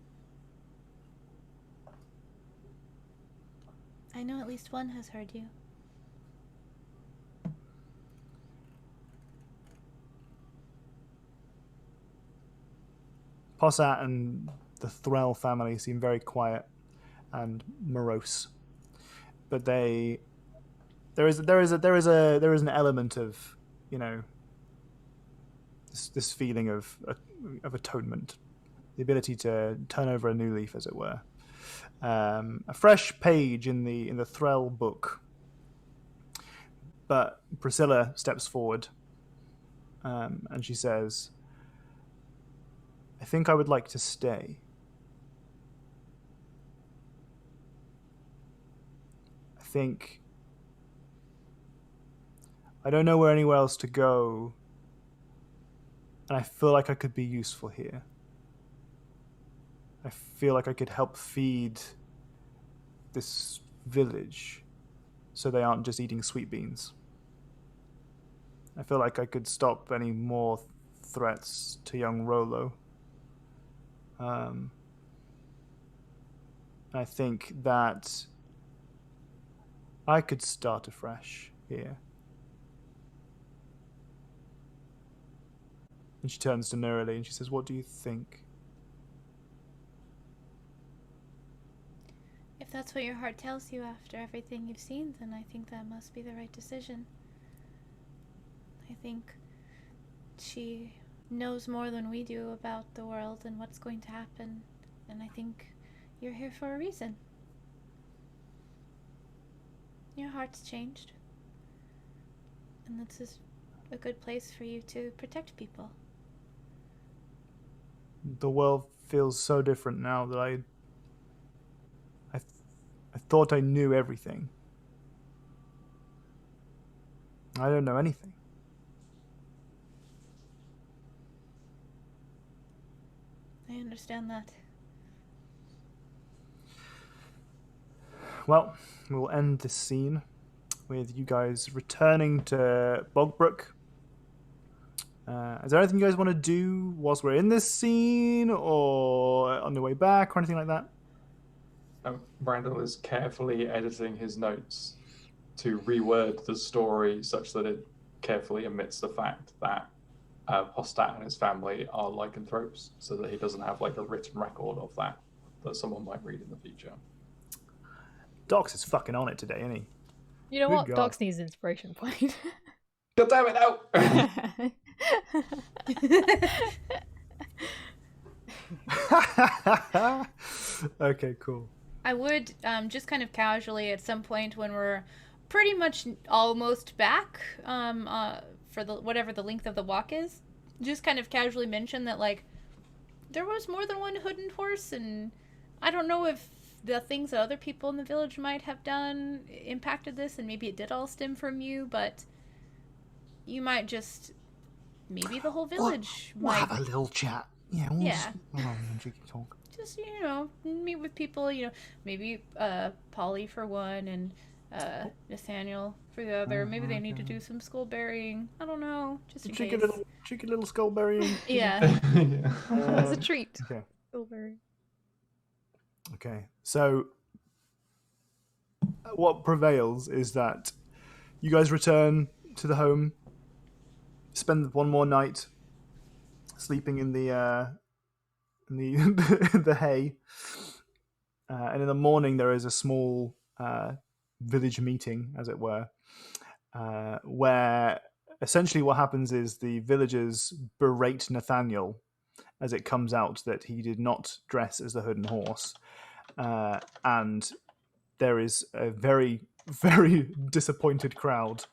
I know at least one has heard you. Possat and the Thrall family seem very quiet and morose, but there is an element of this feeling of atonement, the ability to turn over a new leaf, as it were. A fresh page in the Thrall book. But Priscilla steps forward, and she says, I think I would like to stay. I don't know where anywhere else to go, and I feel like I could be useful here. I feel like I could help feed this village so they aren't just eating sweet beans. I feel like I could stop any more threats to young Rolo. I think that I could start afresh here. And she turns to Neurali and she says, what do you think? If that's what your heart tells you after everything you've seen, then I think that must be the right decision. I think she knows more than we do about the world and what's going to happen, and I think you're here for a reason. Your heart's changed, and this is a good place for you to protect people. The world feels so different now that I thought I knew everything. I don't know anything. I understand that. Well, we'll end this scene with you guys returning to Bogbrook. Is there anything you guys want to do whilst we're in this scene, or on the way back, or anything like that? Randall is carefully editing his notes to reword the story such that it carefully omits the fact that Postat and his family are lycanthropes, so that he doesn't have like a written record of that someone might read in the future. Docs is fucking on it today, isn't he? You know Good what? God. Docs needs an inspiration point. God damn it, no! Okay, cool. I would just kind of casually at some point when we're pretty much almost back for the whatever the length of the walk is, just kind of casually mention that like there was more than one hooded horse, and I don't know if the things that other people in the village might have done impacted this, and maybe it did all stem from you, but you might just maybe the whole village We'll might have a little chat. Yeah. Talk. just meet with people, maybe Polly for one and Nathaniel for the other. Maybe they need to do some skull burying. I don't know, just in case. Cheeky little skull burying. Yeah. Yeah. As a treat. Okay. Silver. Okay, so what prevails is that you guys return to the home, spend one more night sleeping in the the hay, and in the morning there is a small village meeting, as it were, where essentially what happens is the villagers berate Nathaniel as it comes out that he did not dress as the Hood and Horse. And there is a very, very disappointed crowd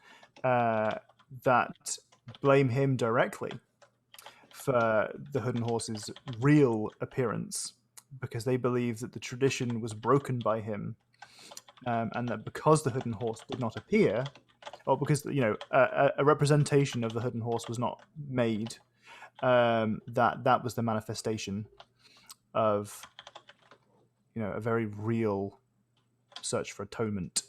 that blame him directly for the Hood and Horse's real appearance, because they believe that the tradition was broken by him, and that because the Hood and Horse did not appear, or because a representation of the Hood and Horse was not made, that was the manifestation of a very real search for atonement.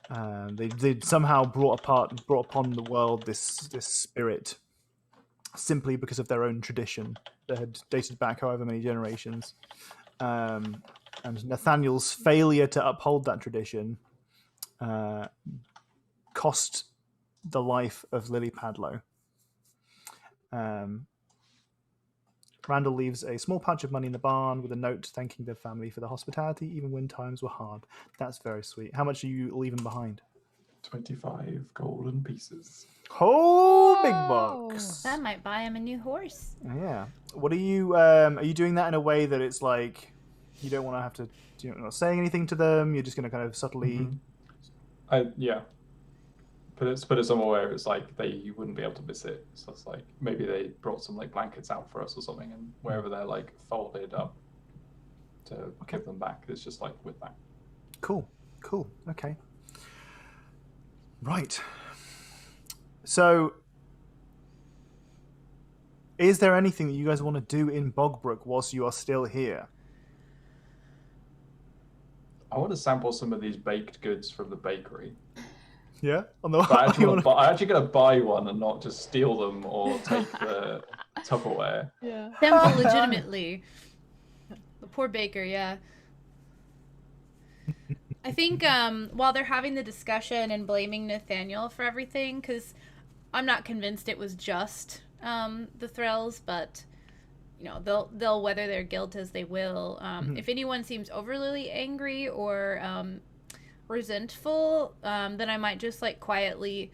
They somehow brought upon the world this spirit simply because of their own tradition that had dated back however many generations. And Nathaniel's failure to uphold that tradition cost the life of Lily Padlow. Randall leaves a small patch of money in the barn with a note thanking their family for the hospitality, even when times were hard. That's very sweet. How much are you leaving behind? 25 golden pieces. Oh, big Whoa. bucks. That might buy him a new horse. Yeah. What are you doing that in a way that it's like you don't want to have to, you're not saying anything to them, you're just going to kind of subtly... Yeah. But it's somewhere where it's like you wouldn't be able to miss it. So it's like maybe they brought some like blankets out for us or something, and wherever they're like folded up to give them back, it's just like with that. Cool. Okay. Right. So, is there anything that you guys want to do in Bogbrook whilst you are still here? I want to sample some of these baked goods from the bakery. Yeah? But I actually gonna buy one and not just steal them or take the Tupperware. Yeah. Sample legitimately. The poor baker, yeah. I think while they're having the discussion and blaming Nathaniel for everything, because I'm not convinced it was just the Thrells, but they'll weather their guilt as they will. If anyone seems overly angry or resentful, then I might just like quietly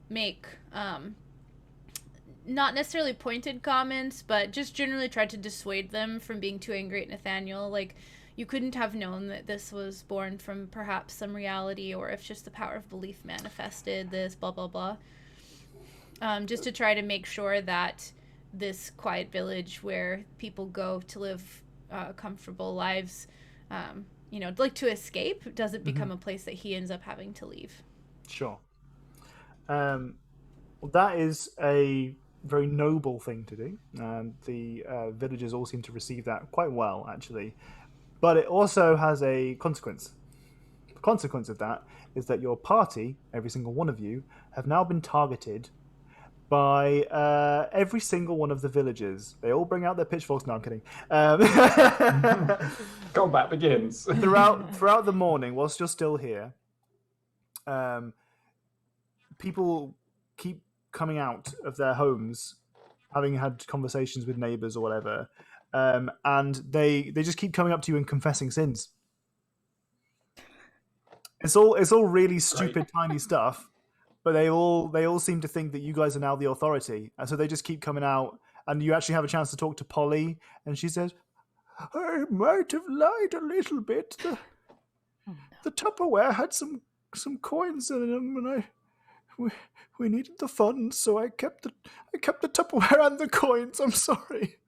make not necessarily pointed comments, but just generally try to dissuade them from being too angry at Nathaniel. Like, you couldn't have known that this was born from perhaps some reality, or if just the power of belief manifested this, blah blah blah. Just to try to make sure that this quiet village where people go to live comfortable lives, like to escape, doesn't become a place that he ends up having to leave. Sure. Well, that is a very noble thing to do. The villagers all seem to receive that quite well, actually. But it also has a consequence. The consequence of that is that your party, every single one of you, have now been targeted by every single one of the villagers. They all bring out their pitchforks. No, I'm kidding. Combat begins. throughout the morning, whilst you're still here, people keep coming out of their homes, having had conversations with neighbors or whatever, and they just keep coming up to you and confessing sins. It's all really stupid, tiny stuff, but they all seem to think that you guys are now the authority, and so they just keep coming out. And you actually have a chance to talk to Polly, and she says, "I might have lied a little bit. The Tupperware had some coins in them, and we needed the funds, so I kept the Tupperware and the coins. I'm sorry.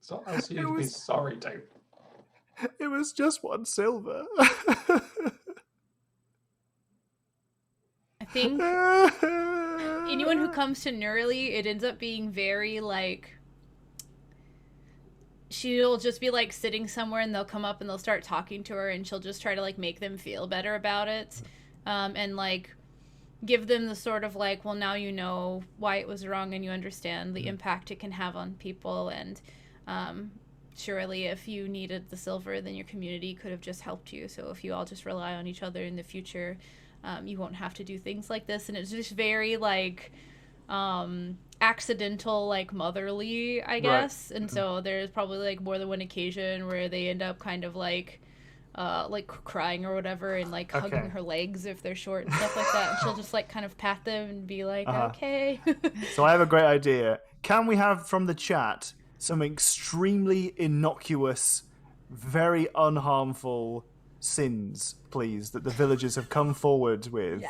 It's not else you'd be sorry, Dave. It was just 1 silver." I think anyone who comes to Nurly, it ends up being very like, she'll just be like sitting somewhere and they'll come up and they'll start talking to her and she'll just try to like make them feel better about it, and like give them the sort of like, well, now you know why it was wrong and you understand the impact it can have on people, and surely if you needed the silver, then your community could have just helped you. So if you all just rely on each other in the future, you won't have to do things like this. And it's just very like accidental, like motherly, I guess. Right. And so there's probably like more than one occasion where they end up kind of like crying or whatever, and like hugging her legs if they're short and stuff like that. And she'll just like kind of pat them and be like, okay. So I have a great idea. Can we have from the chat some extremely innocuous, very unharmful sins, please, that the villagers have come forward with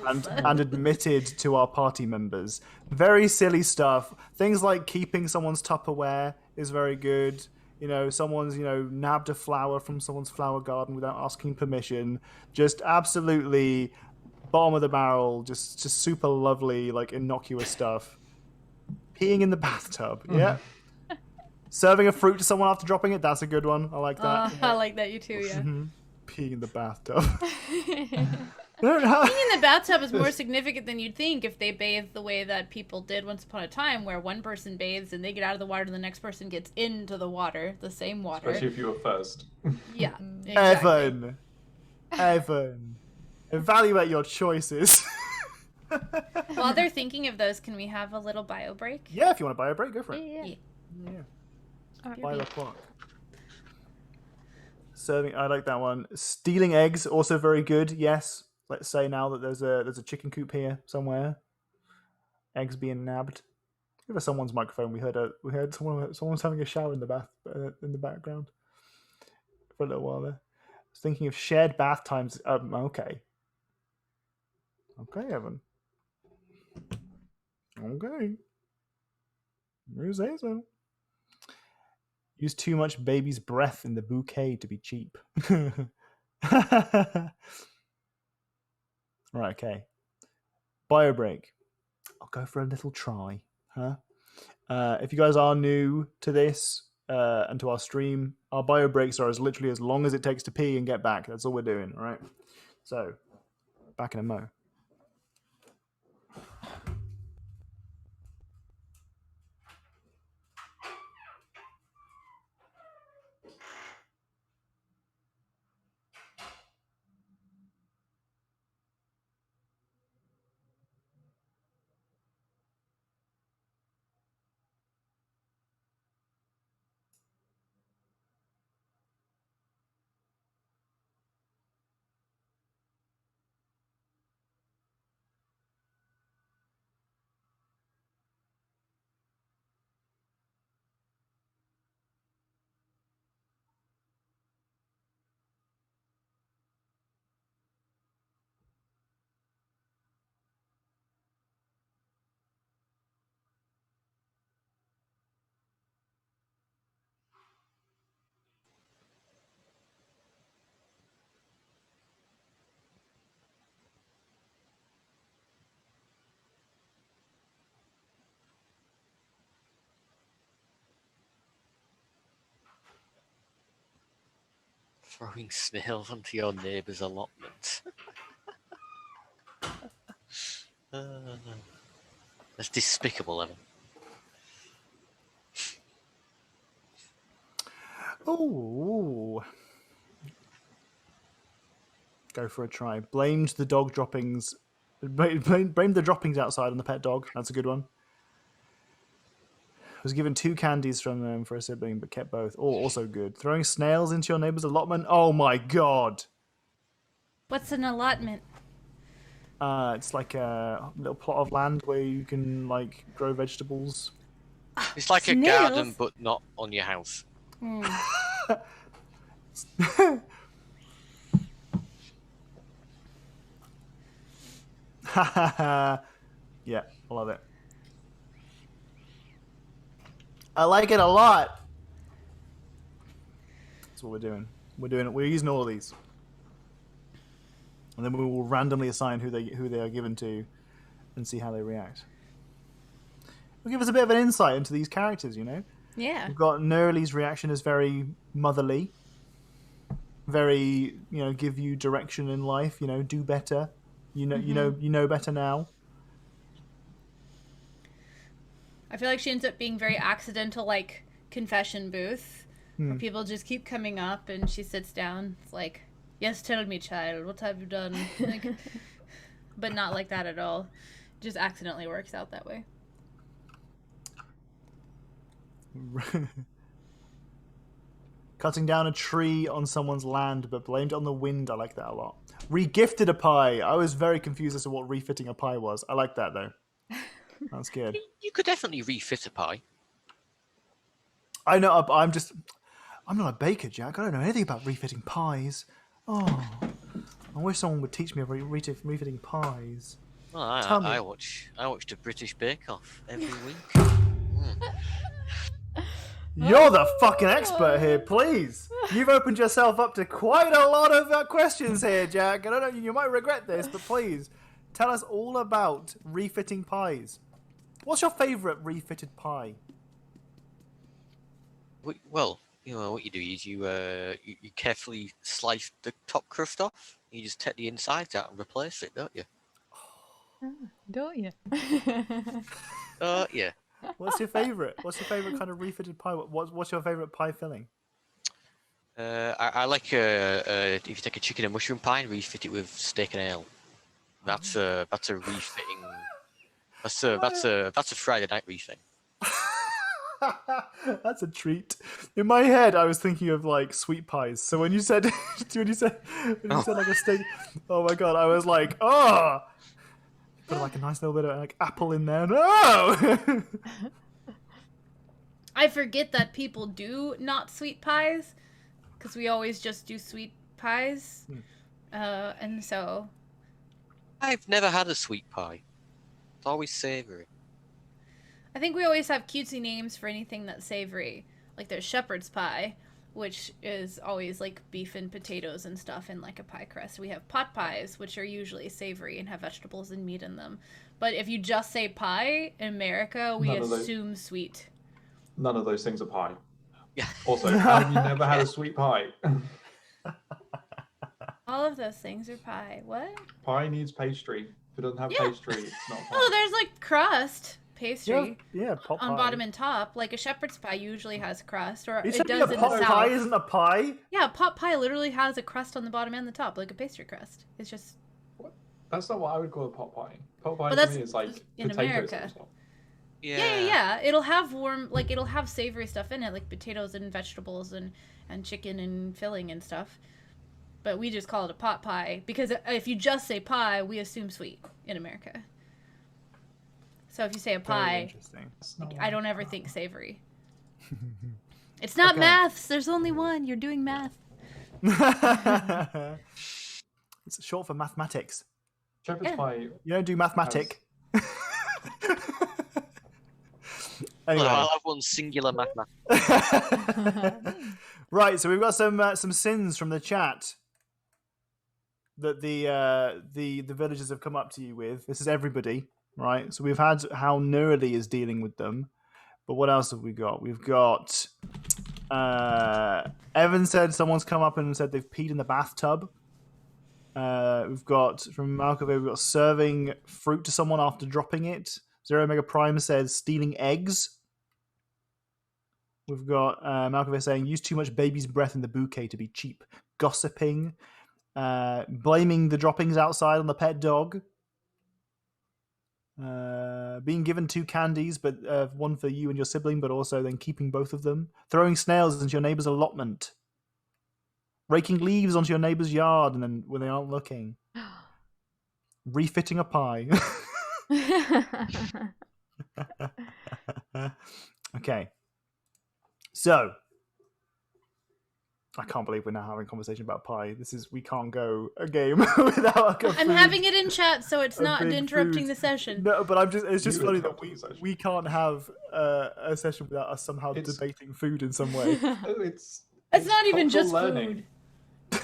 and admitted to our party members? Very silly stuff. Things like keeping someone's Tupperware is very good. You know, someone's, nabbed a flower from someone's flower garden without asking permission. Just absolutely bottom of the barrel, just super lovely, like innocuous stuff. Peeing in the bathtub, yeah. Serving a fruit to someone after dropping it, that's a good one. I like that. I like that, you too, yeah. Mm-hmm. Peeing in the bathtub. Peeing in the bathtub is more significant than you'd think if they bathed the way that people did once upon a time, where one person bathes and they get out of the water and the next person gets into the water, the same water. Especially if you were first. Yeah, exactly. Evan, evaluate your choices. While they're thinking of those, can we have a little bio break? Yeah, if you want a bio break, go for it. Yeah. By the clock. Serving, I like that one. Stealing eggs, also very good. Yes, let's say now that there's a chicken coop here somewhere. Eggs being nabbed. Over someone's microphone, we heard someone was having a shower in the background for a little while there. I was thinking of shared bath times. Okay, Evan. Okay, you say so. Use too much baby's breath in the bouquet to be cheap. Right, okay. Bio break. I'll go for a little try. If you guys are new to this and to our stream, our bio breaks are literally as long as it takes to pee and get back. That's all we're doing, all right? So, back in a mo. Throwing snails onto your neighbour's allotment. That's despicable, Evan. Oh. Go for a try. Blamed the dog droppings. Blamed the droppings outside on the pet dog. That's a good one. Was given 2 candies from them for a sibling, but kept both. Oh, also good. Throwing snails into your neighbor's allotment. Oh my god. What's an allotment? It's like a little plot of land where you can like grow vegetables. It's like a Snails? garden, but not on your house. Yeah, I love it. I like it a lot. That's what we're doing. We're using all of these, and then we will randomly assign who they are given to, and see how they react. It'll give us a bit of an insight into these characters. You know, Yeah. we've got Nerly's reaction is very motherly, very give you direction in life. Do better. You know better now. I feel like she ends up being very accidental, like confession booth, where people just keep coming up, and she sits down. It's like, "Yes, tell me, child, what have you done?" Like, but not like that at all. Just accidentally works out that way. Cutting down a tree on someone's land, but blamed on the wind. I like that a lot. Regifted a pie. I was very confused as to what refitting a pie was. I like that though. That's good. You could definitely refit a pie. I know. I'm not a baker, Jack. I don't know anything about refitting pies. Oh, I wish someone would teach me about refitting pies. Well, I watched a British Bake Off every week. You're the fucking expert here, please. You've opened yourself up to quite a lot of questions here, Jack. I don't know. You might regret this, but please tell us all about refitting pies. What's your favourite refitted pie? Well, what you do is you carefully slice the top crust off. You just take the insides out and replace it, don't you? Don't you? Yeah. What's your favourite? What's your favourite kind of refitted pie? What's your favourite pie filling? I like if you take a chicken and mushroom pie and refit it with steak and ale. That's a refitting. That's a Friday night refitting. That's a treat. In my head, I was thinking of like sweet pies. So when you said like a steak, oh my god, I was like, oh, put like a nice little bit of like apple in there. No. I forget that people do not sweet pies, because we always just do sweet pies, and so. I've never had a sweet pie. It's always savoury. I think we always have cutesy names for anything that's savory. Like there's shepherd's pie, which is always like beef and potatoes and stuff in like a pie crust. We have pot pies, which are usually savory and have vegetables and meat in them. But if you just say pie in America, we assume sweet. None of those things are pie. Yeah. Also, have you never had a sweet pie? All of those things are pie. What? Pie needs pastry. If it doesn't have pastry, it's not pie. Oh, there's like crust. Pastry pot pie. on bottom and top, like a shepherd's pie usually has crust, or You it said does a in pot the pie south. isn't a pie? Yeah, pot pie literally has a crust on the bottom and the top, like a pastry crust. It's just. That's not what I would call a pot pie. Pot pie But to that's me is like in potatoes America. and stuff. Yeah. It'll have it'll have savory stuff in it, like potatoes and vegetables and chicken and filling and stuff. But we just call it a pot pie because if you just say pie, we assume sweet in America. So if you say a pie, I don't ever think savory. It's not maths. There's only one. You're doing math. It's short for mathematics. Shepherd's pie. You don't do mathematic. Anyway. I'll have one singular mathematics. Right, so we've got some sins from the chat that the villagers have come up to you with. This is everybody, right? So we've had how Nerly is dealing with them, but what else have we got? We've got Evan said someone's come up and said they've peed in the bathtub. We've got from Malkovich, we've got serving fruit to someone after dropping it. Zero Omega Prime says stealing eggs. We've got Malkovich saying use too much baby's breath in the bouquet to be cheap. Gossiping. Blaming the droppings outside on the pet dog. Being given 2 candies, but one for you and your sibling, but also then keeping both of them. Throwing snails into your neighbor's allotment. Raking leaves onto your neighbor's yard and then when they aren't looking. Refitting a pie. Okay. So, I can't believe we're now having a conversation about pie. We can't go a game without I'm having it in chat, so it's not interrupting the session. No, but it's just You funny that interrupted the session. we can't have a session without us somehow debating food in some way. It's not even just cultural learning. food.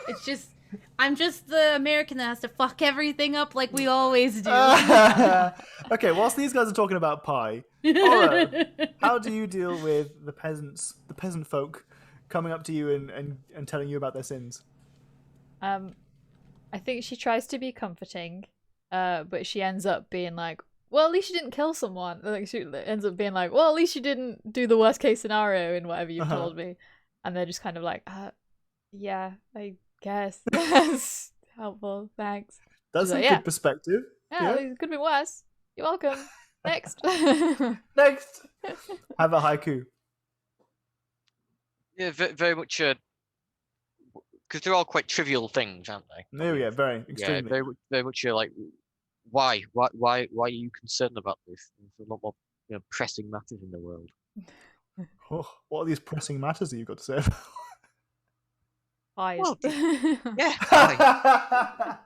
It's just I'm just the American that has to fuck everything up like we always do. Okay, whilst these guys are talking about pie, Oro, how do you deal with the peasant folk coming up to you and telling you about their sins? I think she tries to be comforting, but she ends up being like, well, at least you didn't kill someone. Like, she ends up being like, well, at least you didn't do the worst case scenario in whatever you've told me. And they're just kind of like, yeah, I guess. That's helpful, thanks. That's a good perspective. Yeah, it could be worse. You're welcome. Next. Next. Have a haiku. Yeah, very much. Because they're all quite trivial things, aren't they? There we go. Very extremely. Yeah, very much. Like, why are you concerned about this? There's a lot more pressing matters in the world. Oh, what are these pressing matters that you've got to say about? Pies. Well, yeah. Pie.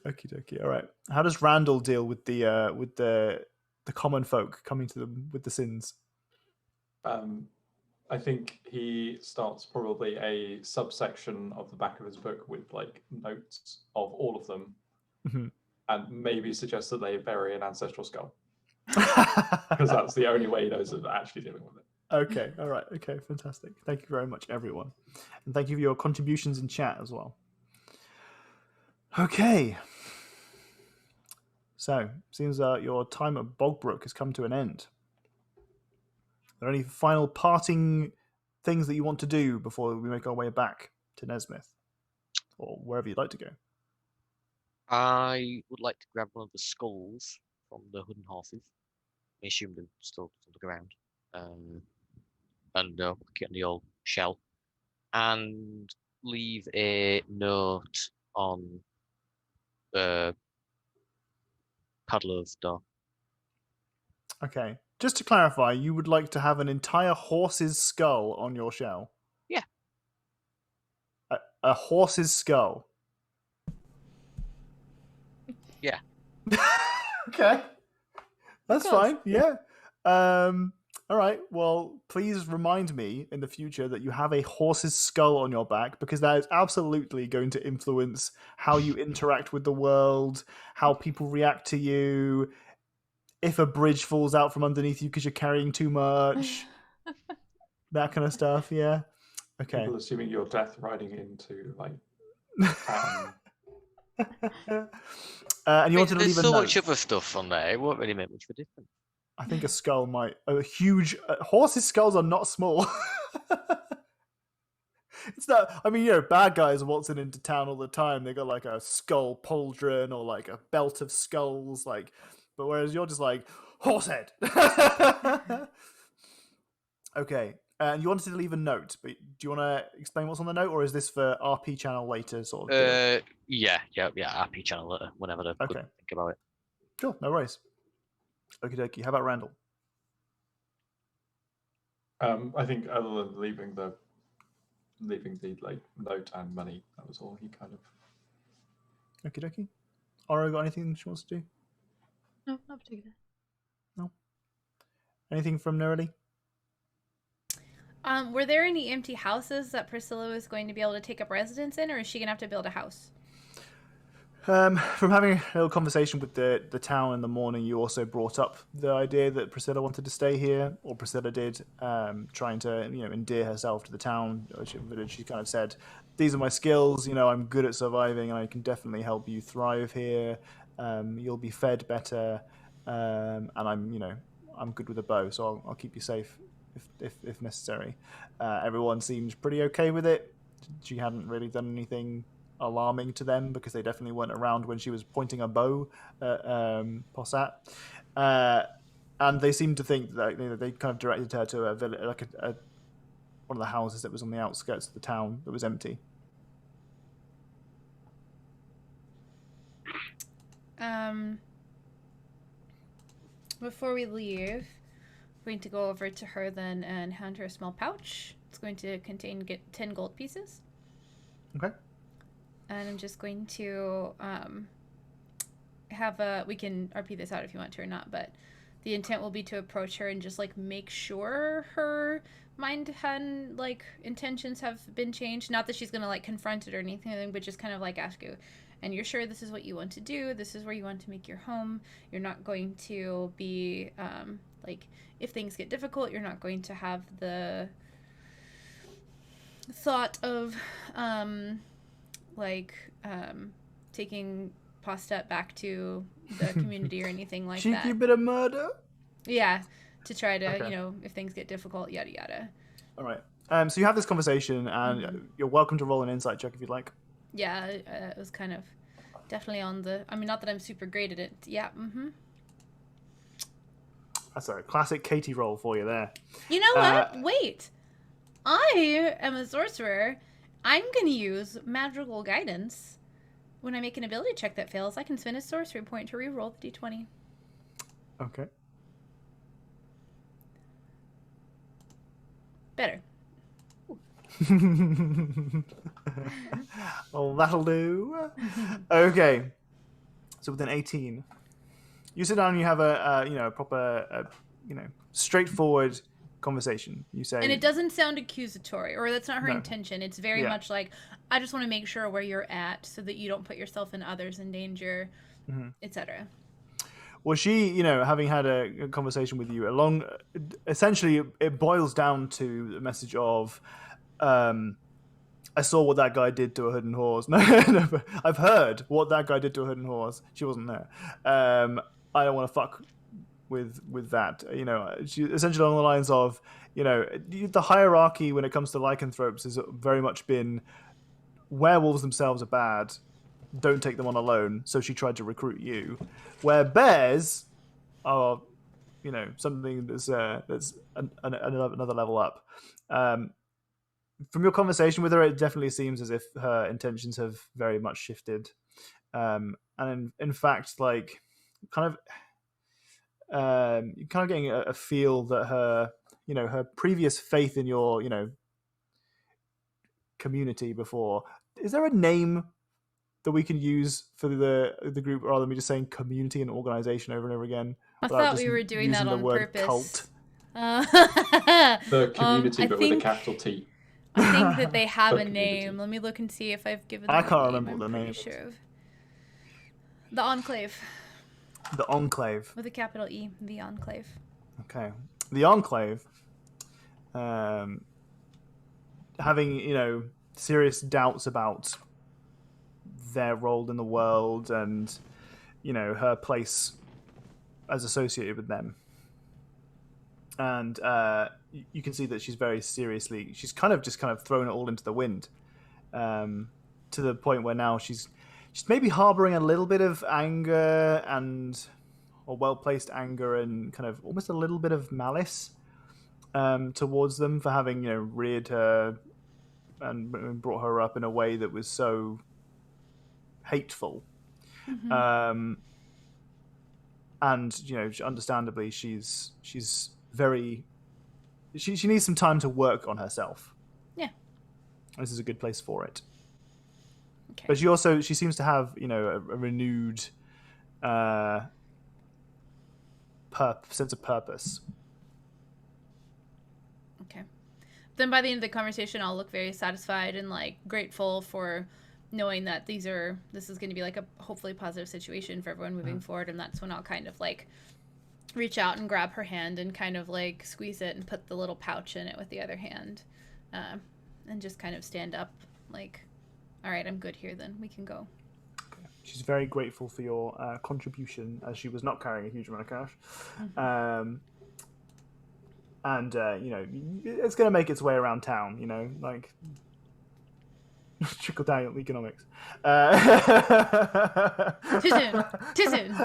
Okie dokie. All right. How does Randall deal with the common folk coming to them with the sins? I think he starts probably a subsection of the back of his book with like notes of all of them, and maybe suggests that they bury an ancestral skull because that's the only way he knows of actually dealing with it. Okay. All right. Okay. Fantastic. Thank you very much, everyone, and thank you for your contributions in chat as well. Okay. So, seems your time at Bogbrook has come to an end. Are there any final parting things that you want to do before we make our way back to Nesmith? Or wherever you'd like to go? I would like to grab one of the skulls from the wooden horses. I assume they're still on the ground. And put it in the old shell. And leave a note on the paddler's door. Okay. Just to clarify, you would like to have an entire horse's skull on your shell? Yeah. A horse's skull? Yeah. Okay. That's fine. Yeah. All right. Well, please remind me in the future that you have a horse's skull on your back, because that is absolutely going to influence how you interact with the world, how people react to you, if a bridge falls out from underneath you because you're carrying too much, that kind of stuff. Yeah. Okay. People assuming you're death riding into like. And you wanted to leave there's a so note. much other stuff on there. It won't really make much of a difference. I think a skull might. A huge horses' skulls are not small. It's not. I mean, bad guys are waltzing into town all the time. They got like a skull pauldron or like a belt of skulls, like. But whereas you're just like horse head. Okay, and you wanted to leave a note, but do you want to explain what's on the note, or is this for RP channel later, sort of? Yeah. RP channel later, whenever they're good to think about it. Sure, no worries. Okie dokie. How about Randall? I think other than leaving the like note and money, that was all he kind of. Okie dokie. Oro got anything she wants to do? No, not particular. No. Anything from Nerily? Were there any empty houses that Priscilla was going to be able to take up residence in, or is she going to have to build a house? From having a little conversation with the town in the morning, you also brought up the idea that Priscilla wanted to stay here, or Priscilla did, trying to endear herself to the town. She kind of said, "These are my skills. I'm good at surviving, and I can definitely help you thrive here. You'll be fed better, and I'm good with a bow, so I'll keep you safe if necessary. Everyone seems pretty okay with it. She hadn't really done anything alarming to them because they definitely weren't around when she was pointing a bow at Possat. And they seemed to think that they kind of directed her to a village, like one of the houses that was on the outskirts of the town that was empty. Before we leave, we're going to go over to her then and hand her a small pouch. It's going to contain 10 gold pieces. Okay. And I'm just going to we can RP this out if you want to or not, but the intent will be to approach her and just like make sure her mind and like intentions have been changed. Not that she's gonna like confront it or anything, but just kind of like ask you, and you're sure this is what you want to do, this is where you want to make your home. You're not going to be like, if things get difficult, you're not going to have the thought of taking Postet back to the community or anything like that. Cheeky bit of murder. Yeah, to try to, Okay. if things get difficult, yada yada. All right. So you have this conversation, and you're welcome to roll an insight check if you'd like. Yeah, it was kind of definitely on the. I mean, not that I'm super great at it. Yeah. That's a classic Katie roll for you there. You know what? Wait. I am a sorcerer. I'm gonna use magical guidance. When I make an ability check that fails, I can spend a sorcery point to re-roll the d20. Okay. Better. Well, that'll do. Okay. So with an 18, you sit down and you have a proper straightforward conversation. You say, And it doesn't sound accusatory, or that's not her No. intention. It's very much like, I just want to make sure where you're at so that you don't put yourself and others in danger, etc. well, she, having had a conversation with you essentially it boils down to the message of, I saw what that guy did to a hood and horse. No, but I've heard what that guy did to a hood and horse. She wasn't there. I don't want to fuck with that. She essentially along the lines of, the hierarchy when it comes to lycanthropes has very much been werewolves themselves are bad. Don't take them on alone. So she tried to recruit you. Where bears are, something that's another level up. From your conversation with her, it definitely seems as if her intentions have very much shifted. And in fact, like, you're kind of getting a feel that her previous faith in your, community before. Is there a name that we can use for the group rather than me just saying community and organization over and over again? I thought we were doing that on purpose. Cult? The community, but with a capital T. I think that they have a Community. name. Let me look and see if I've given them I a can't name. remember what the I'm name pretty is. sure of. The Enclave. The Enclave. With a capital E. The Enclave. Okay. The Enclave, having, serious doubts about their role in the world and, her place as associated with them. And you can see that she's very seriously, she's kind of thrown it all into the wind, to the point where now she's maybe harboring a little bit of anger or well-placed anger and kind of almost a little bit of malice towards them for having, reared her and brought her up in a way that was so hateful. And, understandably, she needs some time to work on herself. Yeah. This is a good place for it. Okay. But she seems to have, a renewed sense of purpose. Okay. Then by the end of the conversation, I'll look very satisfied and like grateful for knowing that this is going to be like a hopefully positive situation for everyone moving forward. And that's when I'll kind of like reach out and grab her hand and kind of like squeeze it and put the little pouch in it with the other hand, and just kind of stand up like, all right, I'm good here then, we can go. She's very grateful for your contribution, as she was not carrying a huge amount of cash. And you know, it's going to make its way around town. You know, like trickle down economics. Too soon.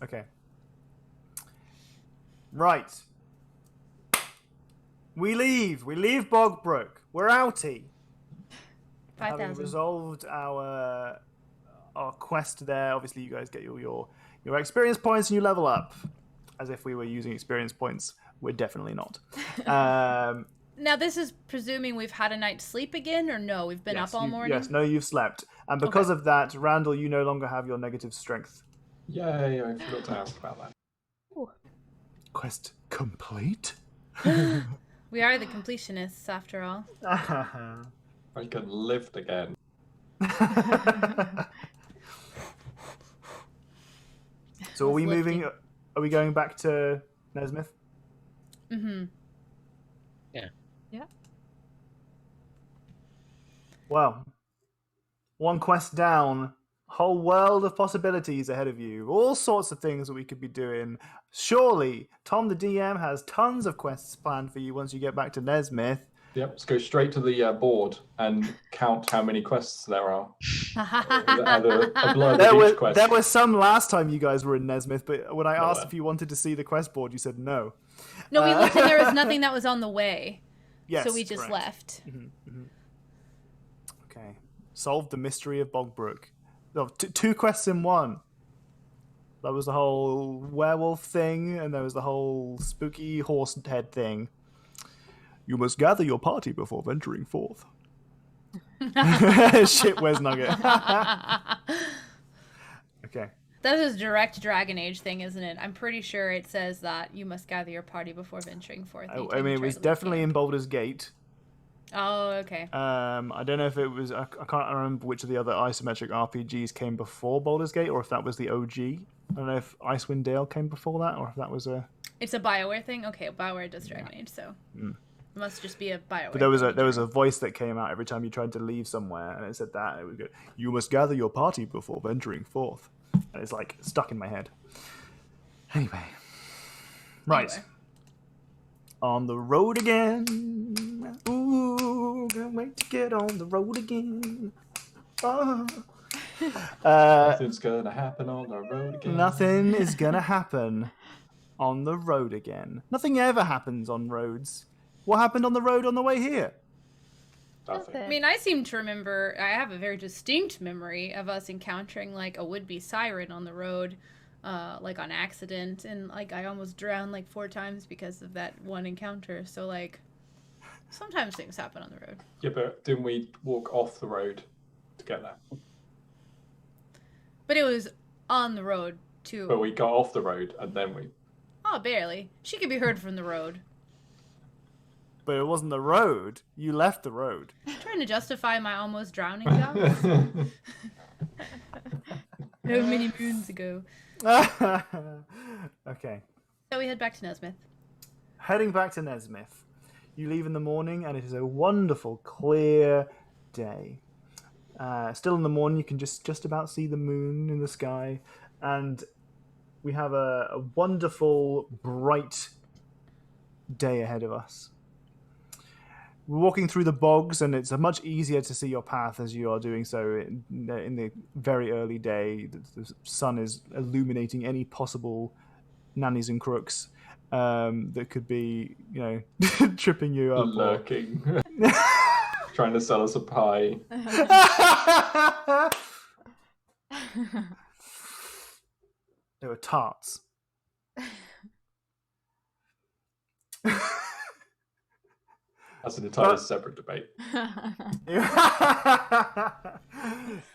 Okay. Right. We leave Bogbrook. We're outie. Having 5,000. resolved our quest there, obviously you guys get your experience points and you level up. As if we were using experience points. We're definitely not. Now, this is presuming we've had a night's sleep again, or no? We've been up all morning? Yes, no, you've slept. And because of that, Randall, you no longer have your negative strength. Yay, I forgot to ask about that. Ooh. Quest complete? We are the completionists, after all. I can lift again. So are we moving? Are we going back to Nesmith? Mm-hmm. Yeah. Yeah. Well, one quest down, whole world of possibilities ahead of you. All sorts of things that we could be doing. Surely, Tom the DM has tons of quests planned for you once you get back to Nesmith. Yep, let's go straight to the board and count how many quests there are. Add a blurb of each quest. There were some last time you guys were in Nesmith, but when I asked Nowhere. if you wanted to see the quest board, you said no. No, we looked and there was nothing that was on the way. Yes, So we just correct. left. Okay. Solved the mystery of Bogbrook. Oh, two quests in one. That was the whole werewolf thing, and there was the whole spooky horse head thing. You must gather your party before venturing forth. Shit, where's Nugget? Okay. That is a direct Dragon Age thing, isn't it? I'm pretty sure it says that you must gather your party before venturing forth. I mean, it was definitely in Baldur's Gate. Oh, okay. I don't know if it was... I can't remember which of the other isometric RPGs came before Baldur's Gate, or if that was the OG. I don't know if Icewind Dale came before that, or if that was a... It's a BioWare thing? Okay, BioWare does Dragon Age, so... It must just be a BioWare. But there was a voice that came out every time you tried to leave somewhere, and it said that. It would go, you must gather your party before venturing forth. And it's like stuck in my head. Anyway. Right. Anyway. On the road again. Ooh, can't wait to get on the road again. Oh. Nothing's gonna happen on the road again. Nothing is gonna happen on the road again. Nothing ever happens on roads. What happened on the road on the way here? Nothing. I mean, I seem to remember, I have a very distinct memory of us encountering, like, a would-be siren on the road, like, on accident, and, like, I almost drowned, like, 4 times because of that one encounter, so, like, sometimes things happen on the road. Yeah, but didn't we walk off the road to get there? But it was on the road, too. But we got off the road and then we... Oh, barely. She could be heard from the road. But it wasn't the road. You left the road. Trying to justify my almost drowning jokes. So many moons ago. Okay. So we head back to Nesmith. Heading back to Nesmith. You leave in the morning, and it is a wonderful, clear day. Still in the morning, you can just about see the moon in the sky, and we have a wonderful, bright day ahead of us. We're walking through the bogs, and it's much easier to see your path as you are doing so in the very early day. The sun is illuminating any possible nannies and crooks that could be, tripping you up. Lurking. Trying to sell us a pie. There were tarts. That's an entirely separate debate.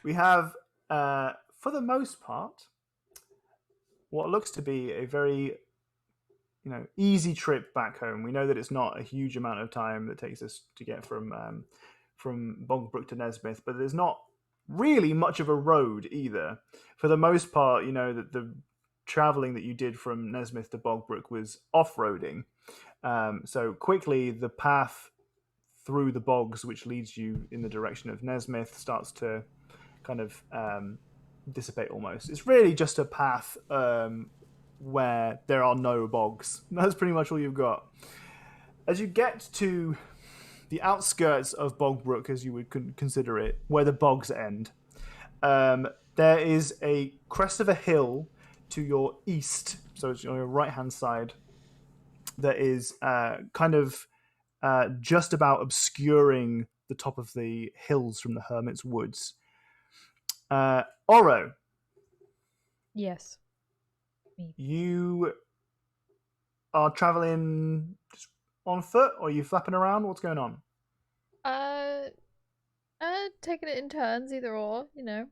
We have, for the most part, what looks to be a very, easy trip back home. We know that it's not a huge amount of time that takes us to get from Bogbrook to Nesmith, but there's not really much of a road either. For the most part, that the traveling that you did from Nesmith to Bogbrook was off-roading. So quickly, the path through the bogs, which leads you in the direction of Nesmith, starts to kind of dissipate almost. It's really just a path where there are no bogs. That's pretty much all you've got. As you get to the outskirts of Bogbrook, as you would consider it, where the bogs end, there is a crest of a hill to your east, so it's on your right-hand side, that is kind of just about obscuring the top of the hills from the Hermit's Woods. Oro, Yes. you are traveling just on foot, or are you flapping around? What's going on? Taking it in turns, either or, you know.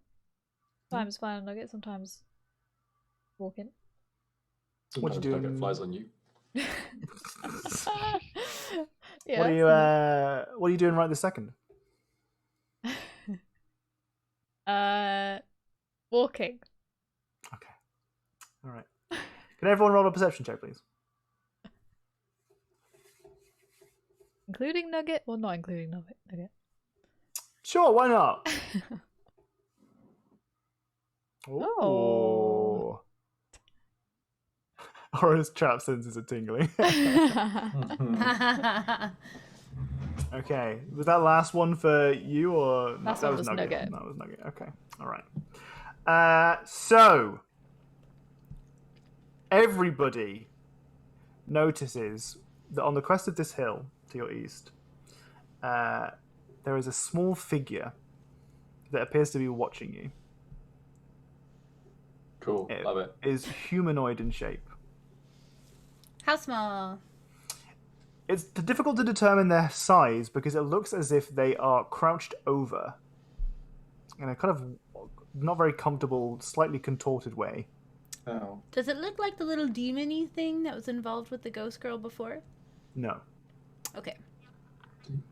Sometimes flying a nugget, sometimes walking. What you Sometimes doing? Nugget flies on you. Yeah. What are you doing right this second? Walking. Okay. All right. Can everyone roll a perception check, please? Including Nugget or not including Nugget? Sure, why not? Oh. Oro's trap senses are tingling. Okay. Was that last one for you or Last that one was was Nugget? Nugget. That was Nugget. Okay. All right. So everybody notices that on the crest of this hill to your east, there is a small figure that appears to be watching you. Cool, love it. It is humanoid in shape. How small? It's difficult to determine their size because it looks as if they are crouched over in a kind of not very comfortable, slightly contorted way. Oh. Does it look like the little demon-y thing that was involved with the ghost girl before? No. Okay.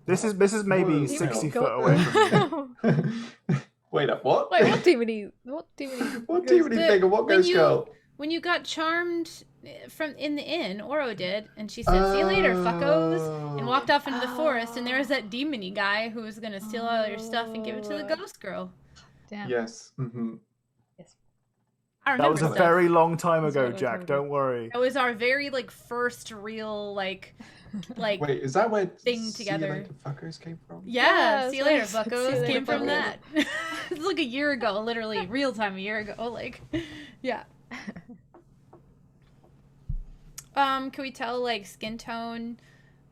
This is maybe Whoa, 60 hang on. foot away from you. Wait up, what? Wait, what demon? What demon? What demon The- thing and what when ghost you- girl? When you got charmed in the inn, Oro did, and she said, "See you later, fuckos," and walked off into the forest. And there was that demon-y guy who was gonna steal all your stuff and give it to the ghost girl. Damn. Yes. Mm-hmm. I That remember was a stuff. very long time That's ago, what I Jack. told Don't worry. That was our very first real like Wait, is that where thing See You together. Later Fuckers came from? Yeah, Yeah, see you that's later, what I said. See fuckos. you Came later, from fuckos. that. It's like a year ago, literally, real time, a year ago. Like, yeah. Can we tell like skin tone,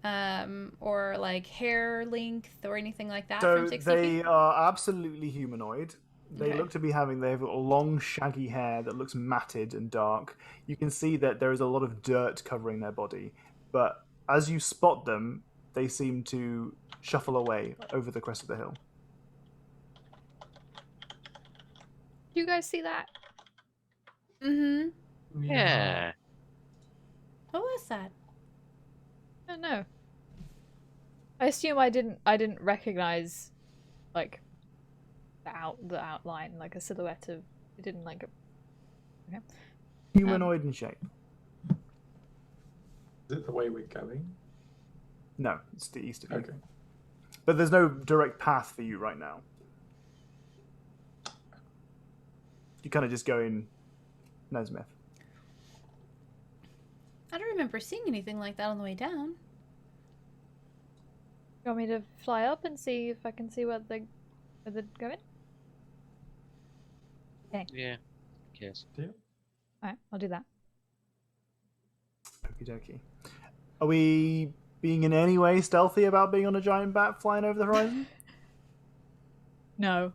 or like hair length or anything like that So from 60 they feet? are absolutely humanoid. They Okay. look to be they have a long shaggy hair that looks matted and dark. You can see that there is a lot of dirt covering their body, but as you spot them, they seem to shuffle away over the crest of the hill. Do you guys see that? Mm-hmm. Yeah. What was that? I don't know. I assume I didn't recognize like the outline, like a silhouette of it didn't like okay. Humanoid in shape. Is it the way we're going? No, it's to the east of you. Okay. But there's no direct path for you right now. You kind of just go in Nesmith. I don't remember seeing anything like that on the way down. You want me to fly up and see if I can see where they're going? Yeah. Yes. Alright, I'll do that. Okie dokie. Are we being in any way stealthy about being on a giant bat flying over the horizon? No.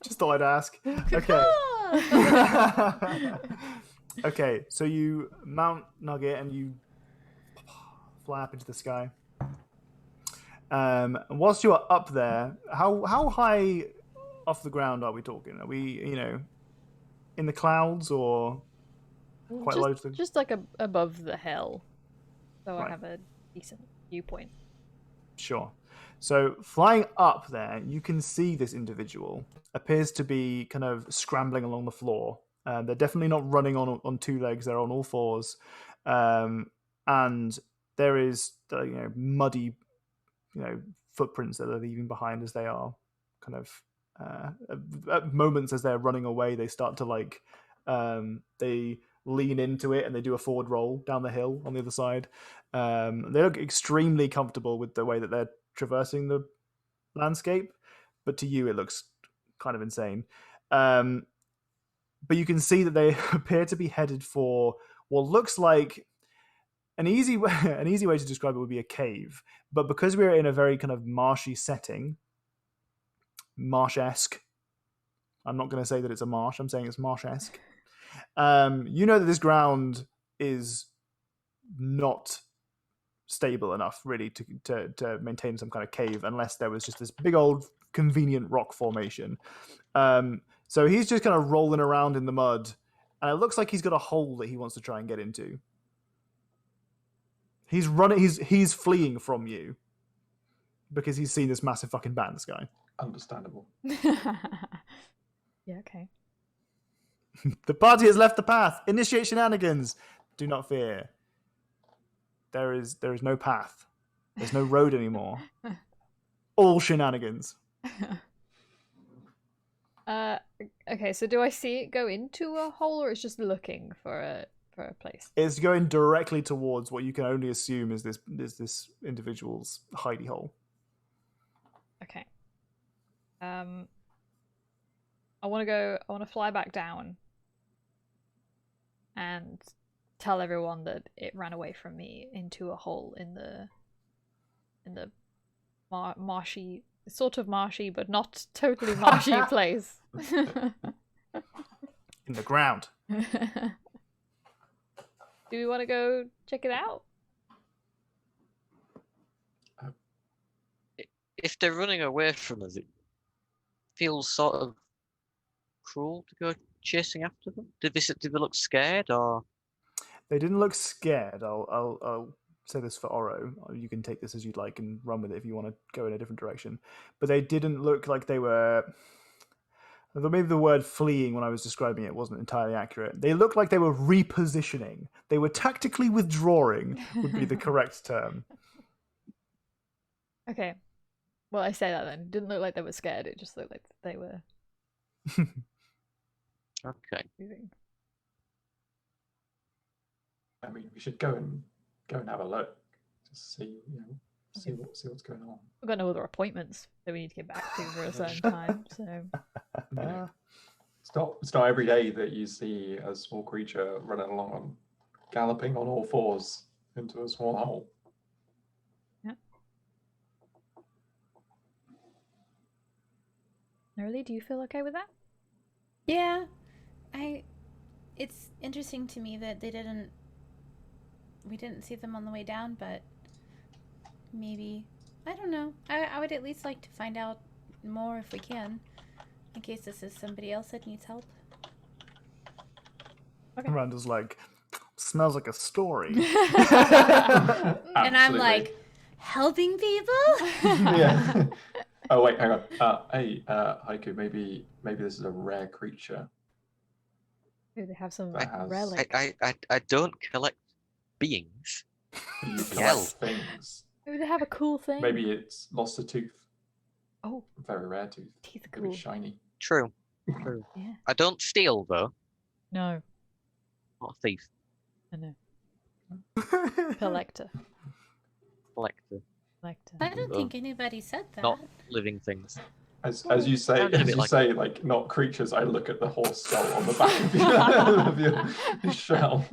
Just thought I'd ask. Okay. Okay, so you mount Nugget and you fly up into the sky. And whilst you are up there, how high off the ground are we talking? Are we, in the clouds or quite low to the... Just like above the hill. So I Right. have a decent viewpoint. Sure. So flying up there, you can see this individual appears to be kind of scrambling along the floor. They're definitely not running on two legs; they're on all fours, and there is muddy, footprints that they're leaving behind as they are kind of at moments as they're running away, they start to like they lean into it and they do a forward roll down the hill on the other side. They look extremely comfortable with the way that they're traversing the landscape, but to you it looks kind of insane. But you can see that they appear to be headed for what looks like an easy way to describe it would be a cave. But because we're in a very kind of marshy setting, marsh-esque, I'm not going to say that it's a marsh, I'm saying it's marsh-esque. You know that this ground is not stable enough really to maintain some kind of cave unless there was just this big old convenient rock formation. So he's just kind of rolling around in the mud, and it looks like he's got a hole that he wants to try and get into. He's running. He's fleeing from you because he's seen this massive fucking bat in the sky. Understandable. Yeah, okay. The party has left the path. Initiate shenanigans. Do not fear. There is no path. There's no road anymore. All shenanigans. Okay, so do I see it go into a hole, or it's just looking for a place? It's going directly towards what you can only assume is this individual's hidey hole. Okay. I want to fly back down and tell everyone that it ran away from me into a hole in the marshy, sort of marshy, but not totally marshy place. In the ground. Do we want to go check it out? If they're running away from us, it feels sort of cruel to go chasing after them. Did they look scared, or? They didn't look scared. I'll say this for Oro. You can take this as you'd like and run with it if you want to go in a different direction. But they didn't look like they were... Maybe the word fleeing when I was describing it wasn't entirely accurate. They looked like they were repositioning. They were tactically withdrawing, would be the correct term. Okay. Well, I say that then. It didn't look like they were scared. It just looked like they were... Okay. moving. I mean, we should go and have a look to see, see what's going on. We've got no other appointments that we need to get back to for a certain time, so... It's not every day that you see a small creature running along galloping on all fours into a small hole. Yeah. Nerly, do you feel okay with that? Yeah, it's interesting to me that we didn't see them on the way down, but maybe, I don't know. I would at least like to find out more if we can, in case this is somebody else that needs help. Okay. Randall's like, smells like a story. And I'm like, helping people? Yeah. Oh wait, hang on. Hey, Haiku, maybe this is a rare creature. Maybe they have some That has- relic. I don't collect beings. You collect Hell. things. Maybe they have a cool thing. Maybe it's lost a tooth. Oh, A very rare tooth. teeth are Could be cool. shiny. True. True. Yeah. I don't steal though. No, Not a thief. I know. Collector. Collector. Collector. I don't think anybody said that. Not living things. As you say, Sounded a bit like not creatures. I look at the horse skull on the back of your shell.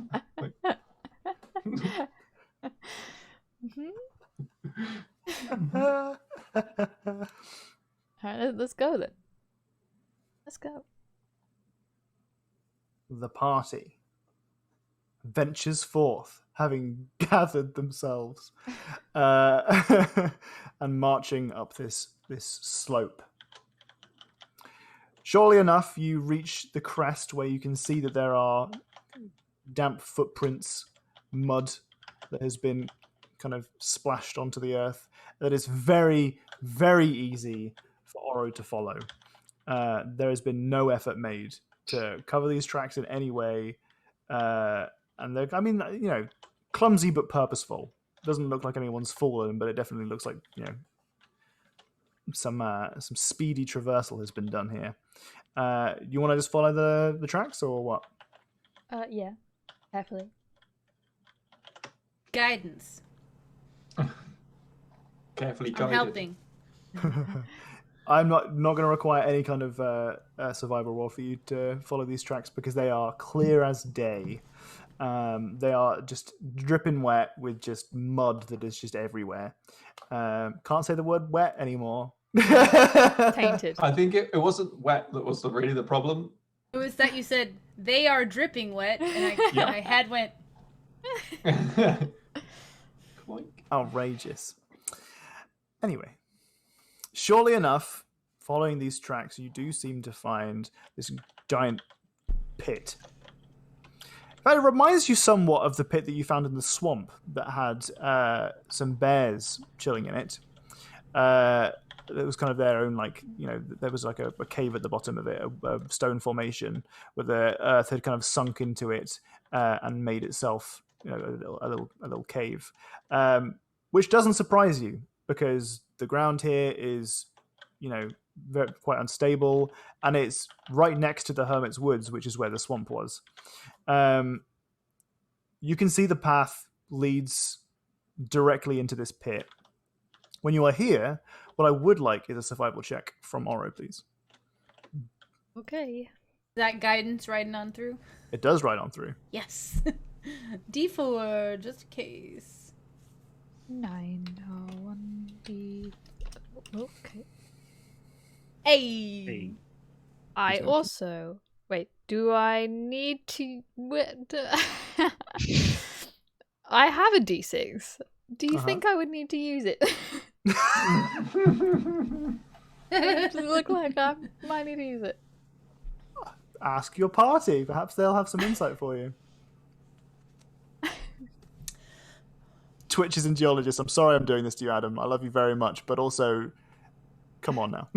All right, let's go then. Let's go. The party ventures forth, having gathered themselves, and marching up this slope. Surely enough, you reach the crest where you can see that there are damp footprints, mud that has been kind of splashed onto the earth. That is very, very easy for Oro to follow. There has been no effort made to cover these tracks in any way. And they're, I mean, clumsy but purposeful. Doesn't look like anyone's fallen, but it definitely looks like, some speedy traversal has been done here. You want to just follow the tracks or what? Yeah, carefully. Guidance. Carefully I'm guided. helping. I'm not going to require any kind of survival roll for you to follow these tracks because they are clear as day. They are just dripping wet with just mud that is just everywhere. Can't say the word wet anymore. Tainted. I think it wasn't wet that was really the problem. It was that you said they are dripping wet, and Yeah. my head went. Cloink. Outrageous. Anyway, surely enough, following these tracks, you do seem to find this giant pit. In fact, it reminds you somewhat of the pit that you found in the swamp that had some bears chilling in it. It was kind of their own, like, you know, there was like a cave at the bottom of it, a stone formation where the earth had kind of sunk into it and made itself, you know, a little cave, which doesn't surprise you because the ground here is, you know, quite unstable, and it's right next to the Hermit's Woods, which is where the swamp was. You can see the path leads directly into this pit. When you are here, what I would like is a survival check from Oro, please. Okay. That guidance riding on through? It does ride on through. Yes. D4, just in case. 9, 1, D. Okay. Hey! I Okay. also. Wait, do I need to. I have a D6. Do you think I would need to use it? Does it look like I might need to use it? Ask your party. Perhaps they'll have some insight for you. Twitches and geologists. I'm sorry I'm doing this to you, Adam. I love you very much, but also, come on now.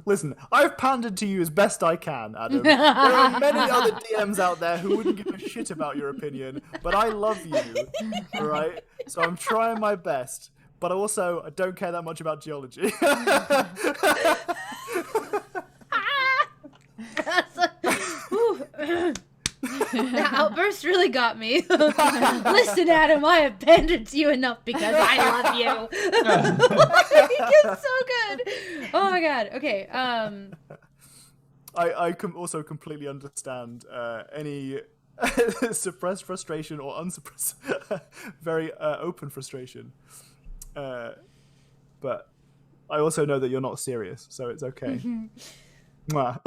Listen, I've pandered to you as best I can, Adam. There are many other DMs out there who wouldn't give a shit about your opinion, but I love you, all right? So I'm trying my best, but also I don't care that much about geology. That outburst really got me. Listen, Adam, I have pandered to you enough because I love you. It's so good. Oh my god. Okay. I can also completely understand any suppressed frustration or unsuppressed, very open frustration. But I also know that you're not serious, so it's okay. Mwah.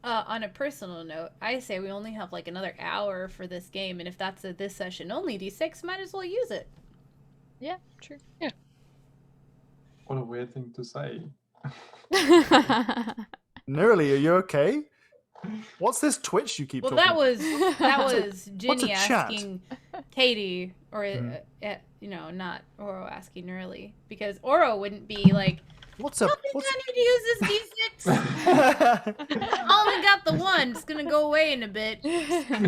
On a personal note, I say we only have like another hour for this game, and if that's this session only, D6, might as well use it. Yeah, true. What a weird thing to say. Nerily, are you okay? What's this Twitch you keep Well, talking that was Ginny a chat? asking Katie, or you know, not Oro asking Nerly, because Oro wouldn't be like, What's up? I think I need to use this D6. I only got the one. It's gonna go away in a bit.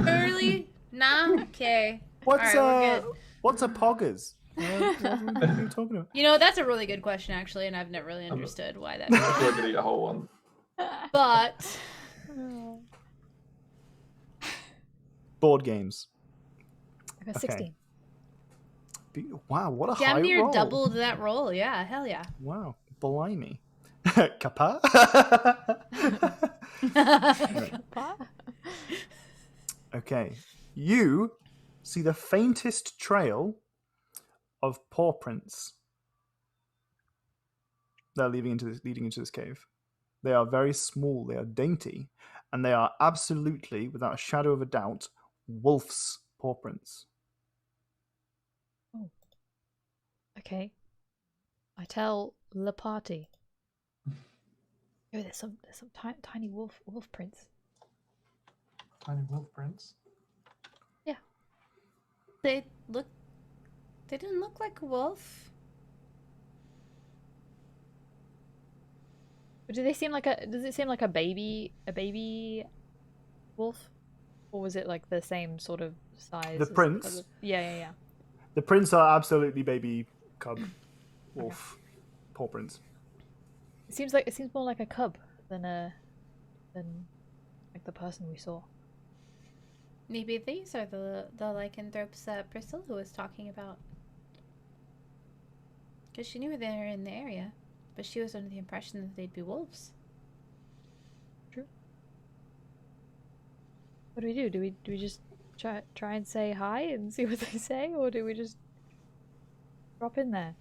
Early? Nah? Okay. What's All right, we're good. what's a poggers? What are you talking about? You know, that's a really good question, actually, and I've never really understood why that I'm sure I could eat a whole one. But Board games. I got Okay. 16. Wow, what a damn high near roll. doubled that roll. Yeah, hell yeah. Wow, blimey. Kappa? Okay, you see the faintest trail of paw prints. They're leading into this cave. They are very small, they are dainty, and they are absolutely, without a shadow of a doubt, wolf's paw prints. Okay. I tell the party. Oh, there's some tiny wolf prints. Tiny wolf prints. They didn't look like a wolf. But does it seem like a baby wolf? Or was it like the same sort of size? The as prints? Yeah. The prints are absolutely baby cub wolf paw prints. It seems more like a cub than like the person we saw. Maybe these are the lycanthropes that Priscilla was talking about. Because she knew they were in the area, but she was under the impression that they'd be wolves. True. What do we do? Do we just try and say hi and see what they say, or do we just drop in there?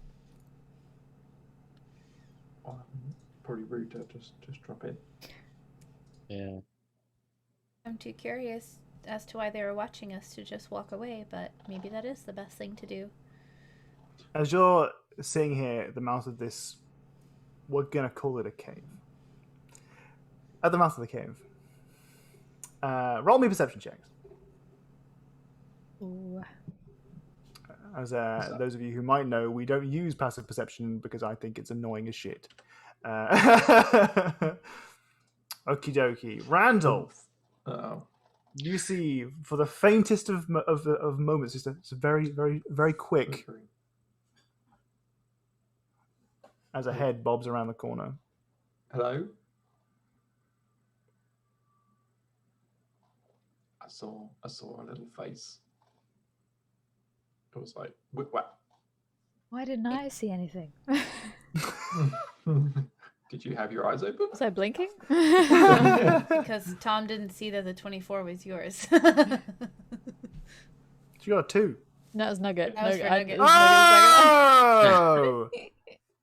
Probably rude to just drop in. Yeah. I'm too curious as to why they were watching us to just walk away, but maybe that is the best thing to do. As you're sitting here at the mouth of this, we're gonna call it a cave. At the mouth of the cave, roll me perception checks. Ooh. As those of you who might know, we don't use passive perception because I think it's annoying as shit. Okie dokie. Randall, Oh. you see, for the faintest of moments, just it's a very, very, very quick, as a head bobs around the corner. Hello? I saw a little face. It was like whip whap. Why didn't I see anything? Did you have your eyes open? Was I blinking? Because Tom didn't see that the 24 was yours. She got a 2. No, it was Nugget. That was for Nugget. Oh!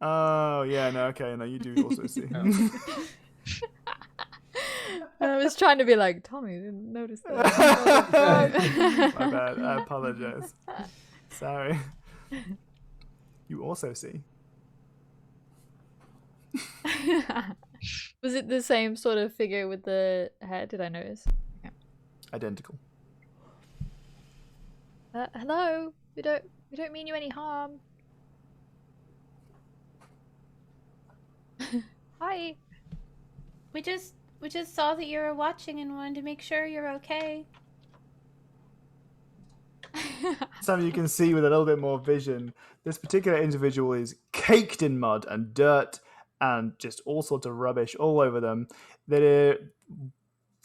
Oh, yeah, no, okay, no, you do also see. I was trying to be like, Tommy, didn't notice that. My bad, I apologize. Sorry. You also see. Was it the same sort of figure with the hair? Did I notice? Okay. Identical. Hello. We don't mean you any harm. Hi. We just saw that you were watching and wanted to make sure you're okay. Something you can see with a little bit more vision. This particular individual is caked in mud and dirt and just all sorts of rubbish all over them. There are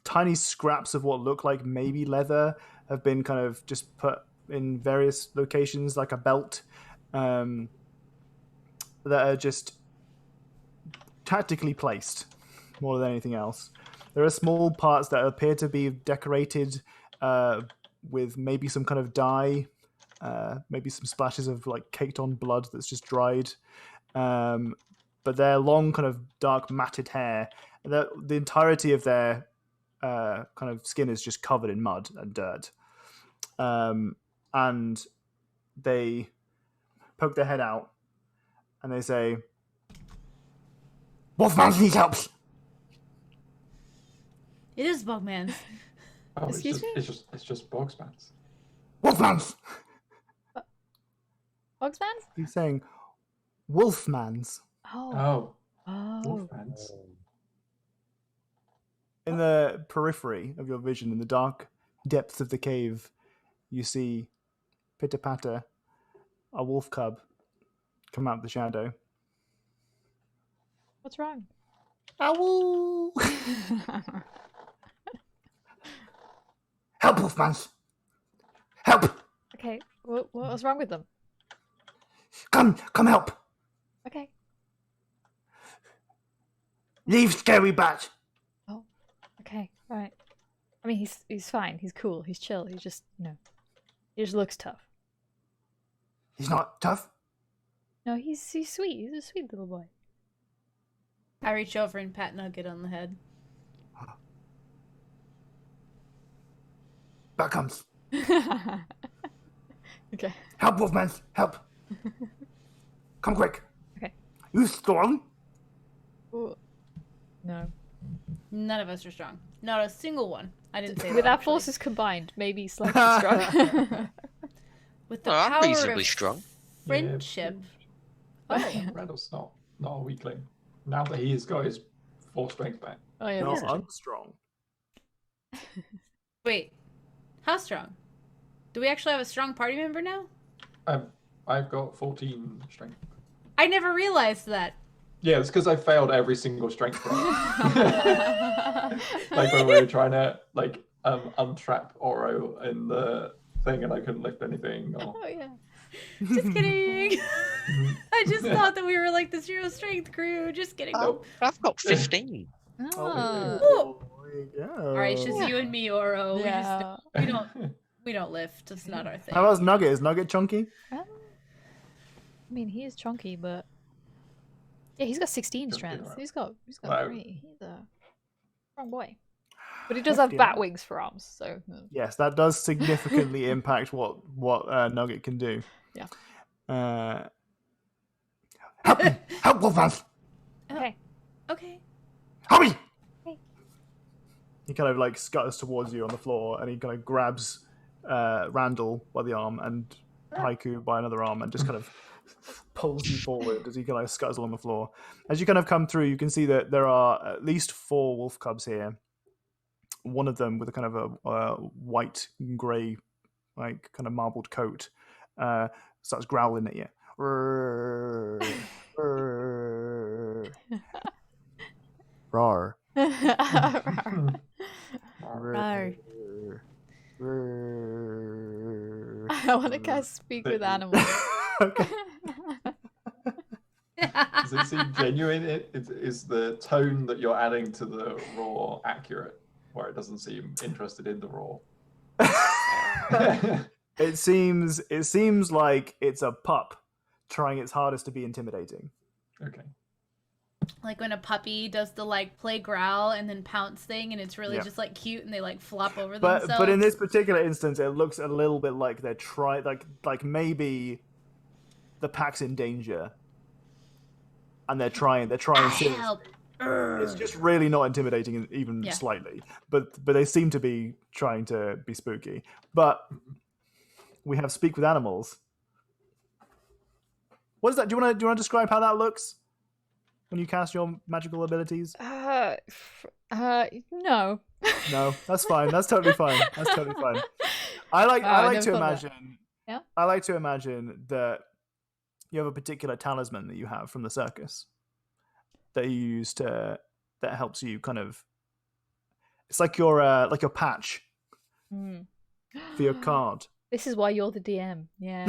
tiny scraps of what look like maybe leather have been kind of just put in various locations, like a belt, that are just tactically placed more than anything else. There are small parts that appear to be decorated with maybe some kind of dye, maybe some splashes of like caked on blood that's just dried. But their long kind of dark matted hair, the entirety of their kind of skin is just covered in mud and dirt. And they poke their head out and they say, "Wolfman needs help." It is Bugman's. Oh, Excuse me? It's just Bogsman's. Wolfman's. Bogsman's? He's saying Wolfman's. Oh. Oh, Wolfman's. In the periphery of your vision, in the dark depths of the cave, you see Pitter Patter, a wolf cub, come out of the shadow. What's wrong? Ow! Help, Wolfmans! Help! Okay, what was wrong with them? Come help! Okay. Leave scary bat! Oh, okay, right. I mean, he's fine. He's cool. He's chill. He's just, he just looks tough. He's not tough? No, he's sweet. He's a sweet little boy. I reach over and pat Nugget on the head. Back comes. Okay. Help, Wolfmans! Help! Come quick! Okay. You strong? Ooh. No. None of us are strong. Not a single one. I didn't say that. With our actually. forces combined, maybe slightly strong. With the I'm power reasonably of strong. friendship. Randall's not a weakling. Now that he has got his full strength back. Oh yeah, No, that's true. I'm strong. Wait, how strong? Do we actually have a strong party member now? I've got 14 strength. I never realized that. Yeah, it's because I failed every single strength roll. Like when we were trying to untrap Oro in the thing, and I couldn't lift anything. Or... Oh yeah. Just kidding. I just thought that we were like the 0 strength crew. Just kidding. Oh, I've got 15. Oh. There you go. All right, it's just you and me, Oro. Yeah. We don't lift. It's not our thing. How about Nugget? Is Nugget chunky? I mean, he is chunky, but yeah, he's got 16 Chunky, strength. right. He's got Wow. 3. He's a strong boy. But he does have Hefty, bat man. wings for arms, so Yes, that does significantly impact what Nugget can do. Yeah. Help me! Help, Wolfman! okay. Okay. Help me! Hey. He kind of like scutters towards you on the floor, and he kind of grabs Randall by the arm and Haiku by another arm, and just kind of pulls you forward as he kind of scutters along the floor. As you kind of come through, you can see that there are at least 4 wolf cubs here. One of them with a kind of a white and grey, like kind of marbled coat, starts growling at you. Roar. Roar. Rawr. I want to cast speak with animals. Okay. Does it seem genuine? Is the tone that you're adding to the roar accurate, where it doesn't seem interested in the roar? It seems like it's a pup trying its hardest to be intimidating. Okay. Like when a puppy does the like play growl and then pounce thing, and it's really Yeah. just like cute, and they like flop over But themselves. but in this particular instance, it looks a little bit like they're like maybe the pack's in danger, and they're trying seriously. help. It's just really not intimidating even Yeah. slightly. But they seem to be trying to be spooky. But we have speak with animals. What is that? Do you want to describe how that looks when you cast your magical abilities? No. No, that's fine. That's totally fine. That's totally fine. I like never to thought that. imagine. Yeah? I like to imagine that you have a particular talisman that you have from the circus that you use that helps you kind of. It's like your patch Mm. for your card. This is why you're the DM. Yeah.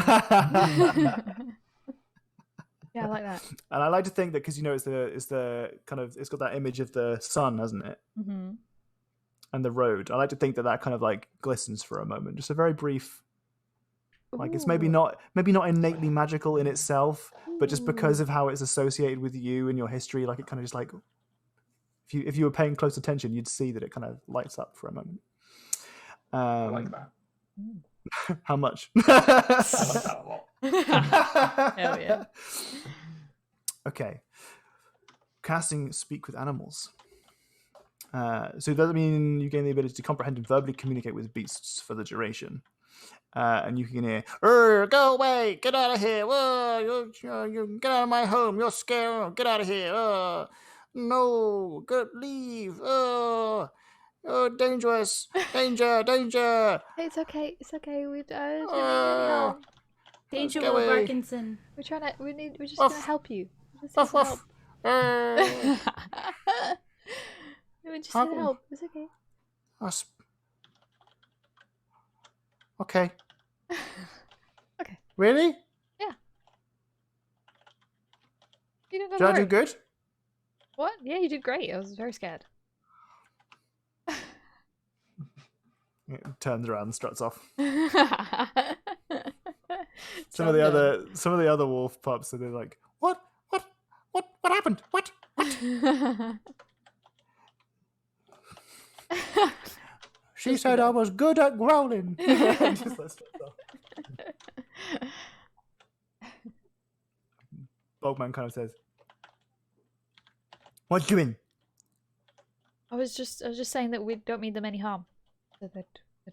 Yeah, I like that. And I like to think that because it's the kind of it's got that image of the sun, hasn't it, Hmm. and the road. I like to think that kind of like glistens for a moment, just a very brief. Like it's maybe not innately magical in itself, but just because of how it's associated with you and your history, like it kind of just like if you were paying close attention, you'd see that it kind of lights up for a moment. I like that. How much? I like that a lot. Hell yeah. Okay. Casting Speak with Animals. So does that mean you gain the ability to comprehend and verbally communicate with beasts for the duration? And you can hear, go away, get out of here, you get out of my home, you're scared, get out of here, no, leave, dangerous, danger. It's okay. It's okay. We don't Uh, Danger, Go Will away. Parkinson. We're trying to. We're just Off. gonna help you. We're just Ruff, here to ruff. help. We're just here to How- help. It's okay. Okay. Okay. Really? You don't Did gotta I do worry. good? What? Yeah, you did great. I was very scared. It turns around and struts off. Some Some of the other wolf pups, so they're like, what happened? What? She said I was good at growling. Just like struts off. Bogman kind of says, "What you doing?" I was just saying that we don't mean them any harm. So they'd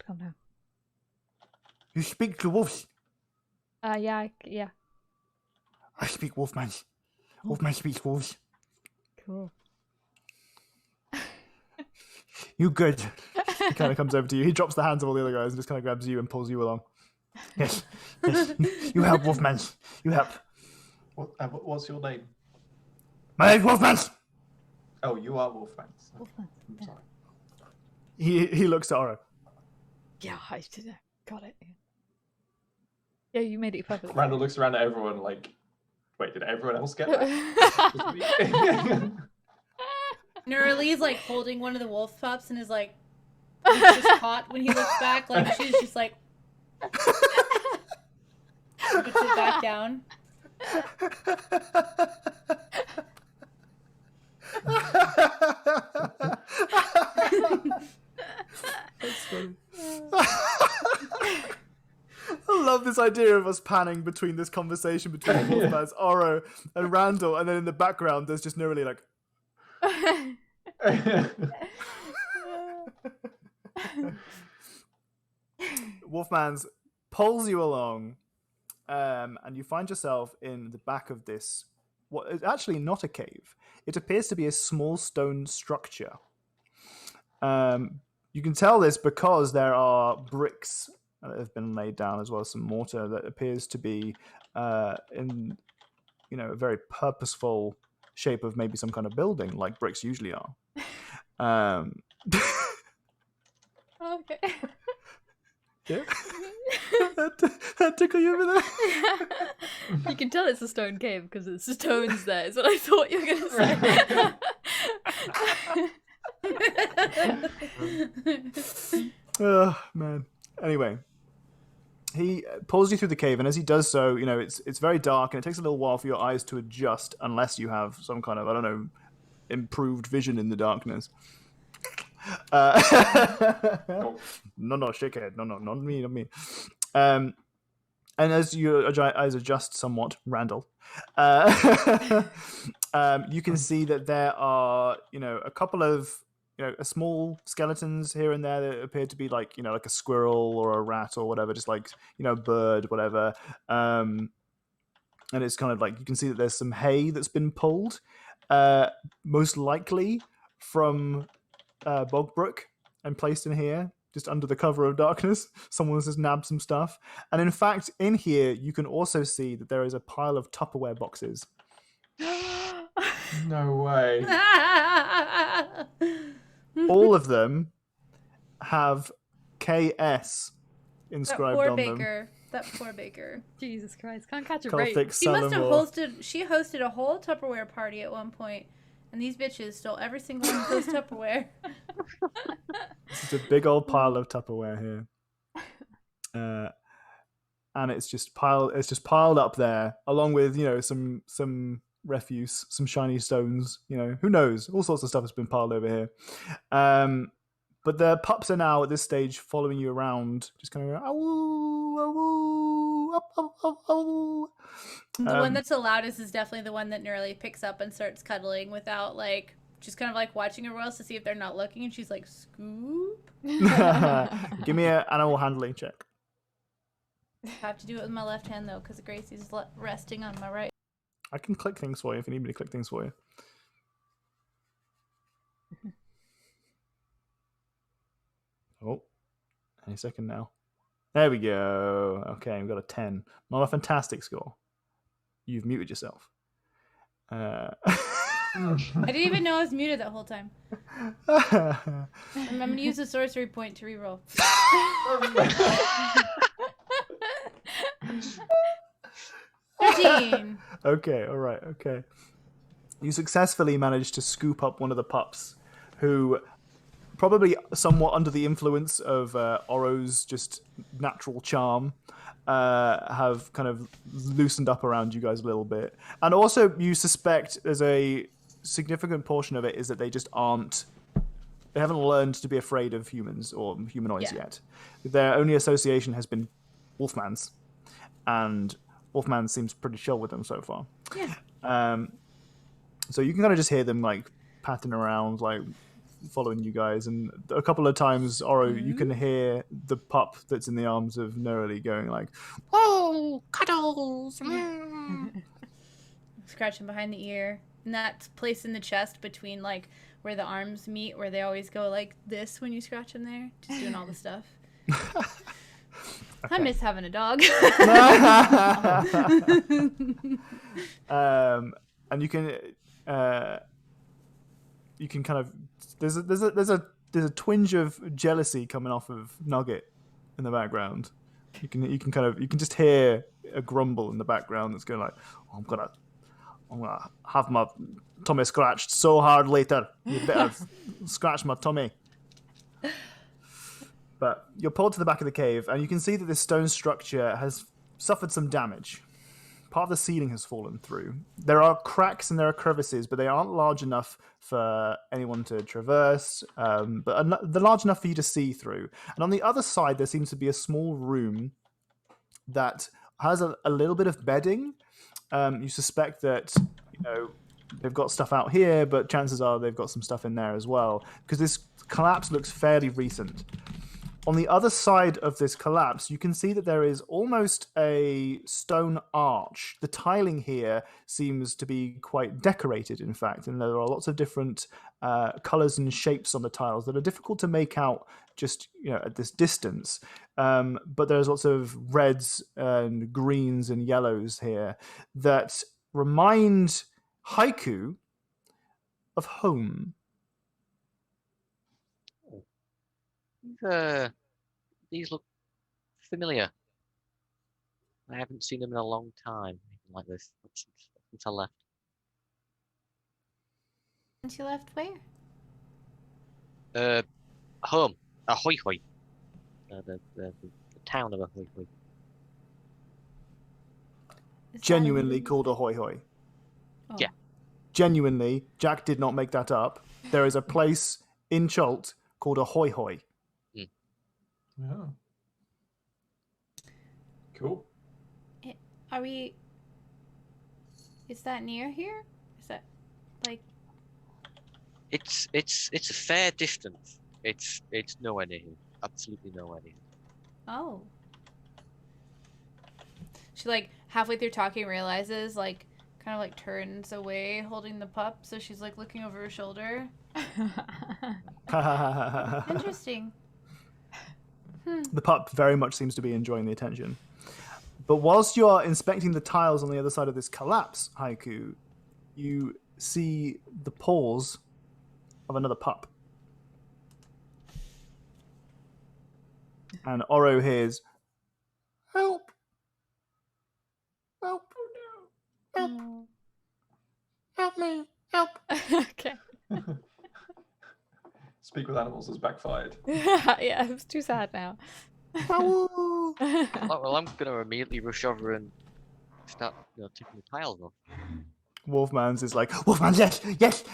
come down. You speak to wolves. Yeah. I speak wolfman. Wolfman speaks wolves. Cool. You good? He kind of comes over to you. He drops the hands of all the other guys and just kind of grabs you and pulls you along. Yes. You help, Wolfmans. You help. What's your name? My name's Wolfmans. Oh, you are Wolfman. Wolfman, I'm yeah. sorry. He looks at Oro. Yeah, I did it. Got it. Yeah, you made it perfect. Randall looks around at everyone like, wait, did everyone else get that? Neurali's like holding one of the wolf pups and is like, he's just caught when he looks back. Like she's just like, puts it back down. That's funny. I love this idea of us panning between this conversation between Wolfman's Oro and Randall, and then in the background there's just Neurali like. Wolfman's pulls you along, and you find yourself in the back of this. What is actually not a cave. It appears to be a small stone structure. You can tell this because there are bricks that have been laid down, as well as some mortar that appears to be in, a very purposeful shape of maybe some kind of building, like bricks usually are. Okay. Yeah. that tickle you over there? You can tell it's a stone cave because it's stones there, is what I thought you were going to say. Oh, man. Anyway, he pulls you through the cave, and as he does so, it's very dark, and it takes a little while for your eyes to adjust, unless you have some kind of, I don't know, improved vision in the darkness. No, shakehead. No, not me. And as your eyes adjust somewhat, Randall, you can see that there are, a couple of, small skeletons here and there that appear to be like a squirrel or a rat or whatever, just like, bird, whatever. And it's kind of like, you can see that there's some hay that's been pulled, most likely from Bogbrook, and placed in here just under the cover of darkness. Someone's just nabbed some stuff, and in fact in here you can also see that there is a pile of Tupperware boxes. No way. All of them have KS inscribed on them. That poor baker. Jesus Christ, can't catch a break. Celtic She must have Sullenmore. she hosted a whole Tupperware party at one point, and these bitches stole every single one of those Tupperware. It's a big old pile of Tupperware here, and it's just piled up there, along with some refuse, some shiny stones. Who knows? All sorts of stuff has been piled over here. But the pups are now at this stage following you around, just kind of going, "Awoo, awoo, up, up, up, awoo." The one that's the loudest is definitely the one that Nearly picks up and starts cuddling without just kind of watching everyone else to see if they're not looking, and she's like, "Scoop." Give me an animal handling check. I have to do it with my left hand though, because Gracie's resting on my right. I can click things for you if you need me to click things for you. Oh, any second now. There we go. Okay, we've got a 10. Not a fantastic score. You've muted yourself. I didn't even know I was muted that whole time. I'm going to use the sorcery point to reroll. Okay, all right, okay. You successfully managed to scoop up one of the pups, who, probably somewhat under the influence of Oro's just natural charm, have kind of loosened up around you guys a little bit. And also, you suspect there's a significant portion of it is that they just aren't. They haven't learned to be afraid of humans or humanoids yet. Their only association has been Wolfman's, and Wolfman seems pretty chill with them so far. Yeah. So you can kind of just hear them patting around, following you guys, and a couple of times, Oro, you can hear the pup that's in the arms of Neurali going "Whoa, cuddles!" Scratching behind the ear, and that's placed in the chest between where the arms meet, where they always go like this when you scratch them there, just doing all the stuff. I miss having a dog. And you can kind of there's a twinge of jealousy coming off of Nugget in the background. You can just hear a grumble in the background that's going like, oh, I'm gonna have my tummy scratched so hard later. You better scratch my tummy. But you're pulled to the back of the cave, and you can see that this stone structure has suffered some damage. Part of the ceiling has fallen through. There are cracks and there are crevices, but they aren't large enough for anyone to traverse, but they're large enough for you to see through. And on the other side, there seems to be a small room that has a little bit of bedding. You suspect that, they've got stuff out here, but chances are they've got some stuff in there as well, because this collapse looks fairly recent. On the other side of this collapse, you can see that there is almost a stone arch. The tiling here seems to be quite decorated, in fact, and there are lots of different colors and shapes on the tiles that are difficult to make out just at this distance. But there's lots of reds and greens and yellows here that remind Haiku of home. These look familiar. I haven't seen them in a long time, anything like this, since I left. Since you left where? Home. Ahoy hoy. The town of Ahoy hoy. Genuinely called Ahoy hoy. Oh. Yeah. Genuinely, Jack did not make that up. There is a place in Chult called Ahoy hoy. Yeah. Cool. Are we... Is that near here? Is that, like... It's a fair distance. It's nowhere near here. Absolutely nowhere near. Oh. She, like, halfway through talking realizes, like, kind of, like, turns away holding the pup, so she's, like, looking over her shoulder. Interesting. The pup very much seems to be enjoying the attention. But whilst you are inspecting the tiles on the other side of this collapse, Haiku, you see the paws of another pup. And Oro hears, "Help! Help! Help! Help me! Help!" Okay. Speak with animals has backfired. Yeah, it was too sad now. Ow. Well, I'm gonna immediately rush over and start, taking the tiles off. Wolfman's is like, "Wolfman, yes,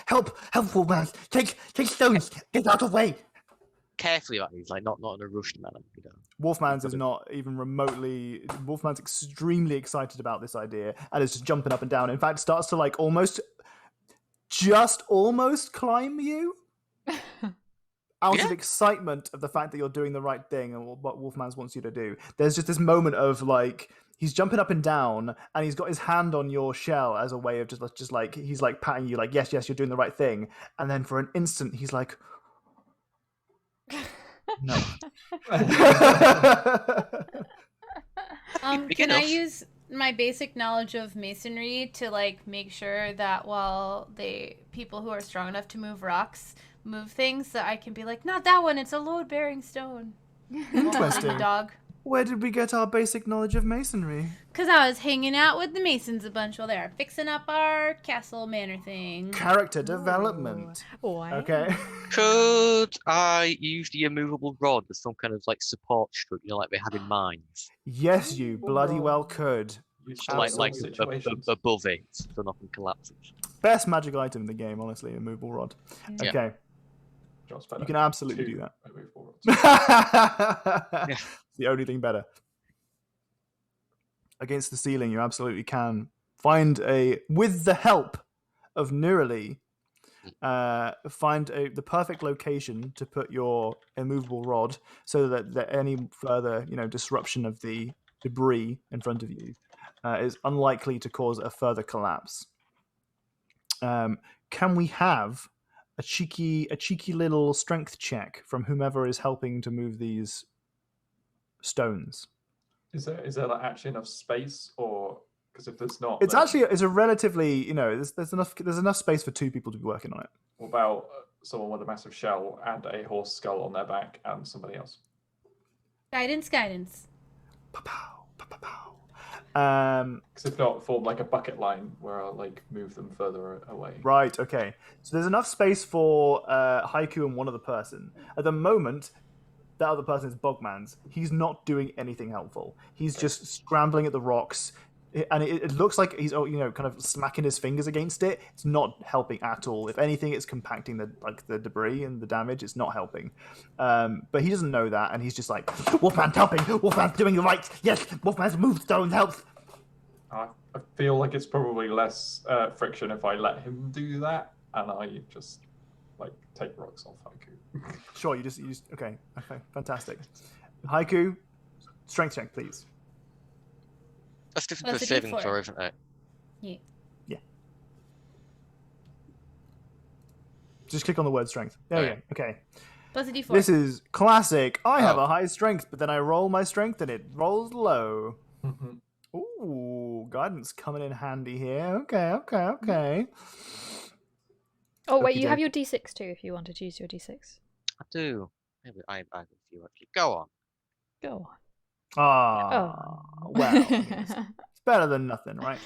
help, Wolfman, take stones, get out of the way." Carefully about these, like not in a rushed manner. Wolfman's is not even remotely. Wolfman's extremely excited about this idea and is just jumping up and down. In fact, starts to like almost climb you out of excitement of the fact that you're doing the right thing and what Wolfman's wants you to do. There's just this moment of like he's jumping up and down and he's got his hand on your shell as a way of just like he's like patting you like yes, you're doing the right thing. And then for an instant he's like, no. Can I use my basic knowledge of masonry to like make sure that while people who are strong enough to move rocks move things, that I can be like, not that one, it's a load-bearing stone. Interesting. Dog. Where did we get our basic knowledge of masonry? Because I was hanging out with the masons a bunch while they were fixing up our castle manor thing. Character development. Wow. Okay. Could I use the immovable rod as some kind of like support structure, like they have in mines? Yes, you bloody well could. So, like Situations. above it, so nothing collapses. Best magic item in the game, honestly, immovable rod. Yeah. Okay. John's better. You can absolutely do that. Immovable rods. It's the only thing better. Against the ceiling, you absolutely can find with the help of Nurali, find the perfect location to put your immovable rod so that any further, disruption of the debris in front of you is unlikely to cause a further collapse. Can we have a cheeky little strength check from whomever is helping to move these stones? Is there like actually enough space, or because if there's not, It's then actually it's a relatively there's enough space for 2 people to be working on it. what about someone with a massive shell and a horse skull on their back and somebody else? Guidance. Pa-pow, pa-pow. Because if not, form like a bucket line where I'll like move them further away. Right, okay. So there's enough space for Haiku and one other person. At the moment, that other person is Bogman's. He's not doing anything helpful. He's just scrambling at the rocks, and it looks like he's kind of smacking his fingers against it. It's not helping at all. If anything, it's compacting the debris and the damage. It's not helping. But he doesn't know that, and he's just like, Wolfman's helping. Wolfman's doing the right. Yes, Wolfman's moved stone helps. I feel like it's probably less friction if I let him do that, and I just like take rocks off Haiku. Sure, you just okay, fantastic. Haiku, strength check, please. That's different That's to a a saving D4. throw, isn't it? Yeah. Just click on the word strength. There we Okay. go. Okay. Plus a D4. This is classic. I have Oh. a high strength, but then I roll my strength and it rolls low. Mhm. Ooh, guidance coming in handy here. Okay. Oh wait, you Okey-doke. have your D6 too if you want to use your D6. I do. Maybe I have a few actually. Go on. Go on. Ah, well, I mean, it's better than nothing, right?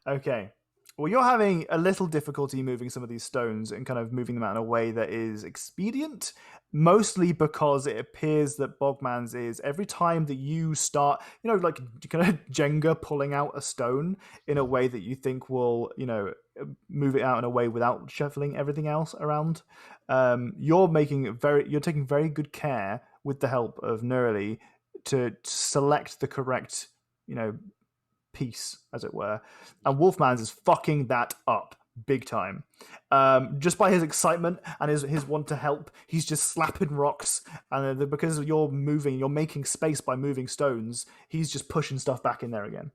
Okay. Well, you're having a little difficulty moving some of these stones and kind of moving them out in a way that is expedient, mostly because it appears that Bogman's is every time that you start, like kind of Jenga pulling out a stone in a way that you think will, move it out in a way without shuffling everything else around. You're taking very good care with the help of Nerly to select the correct, piece, as it were. And Wolfman's is fucking that up big time. Just by his excitement and his want to help, he's just slapping rocks. And then because you're making space by moving stones, he's just pushing stuff back in there again.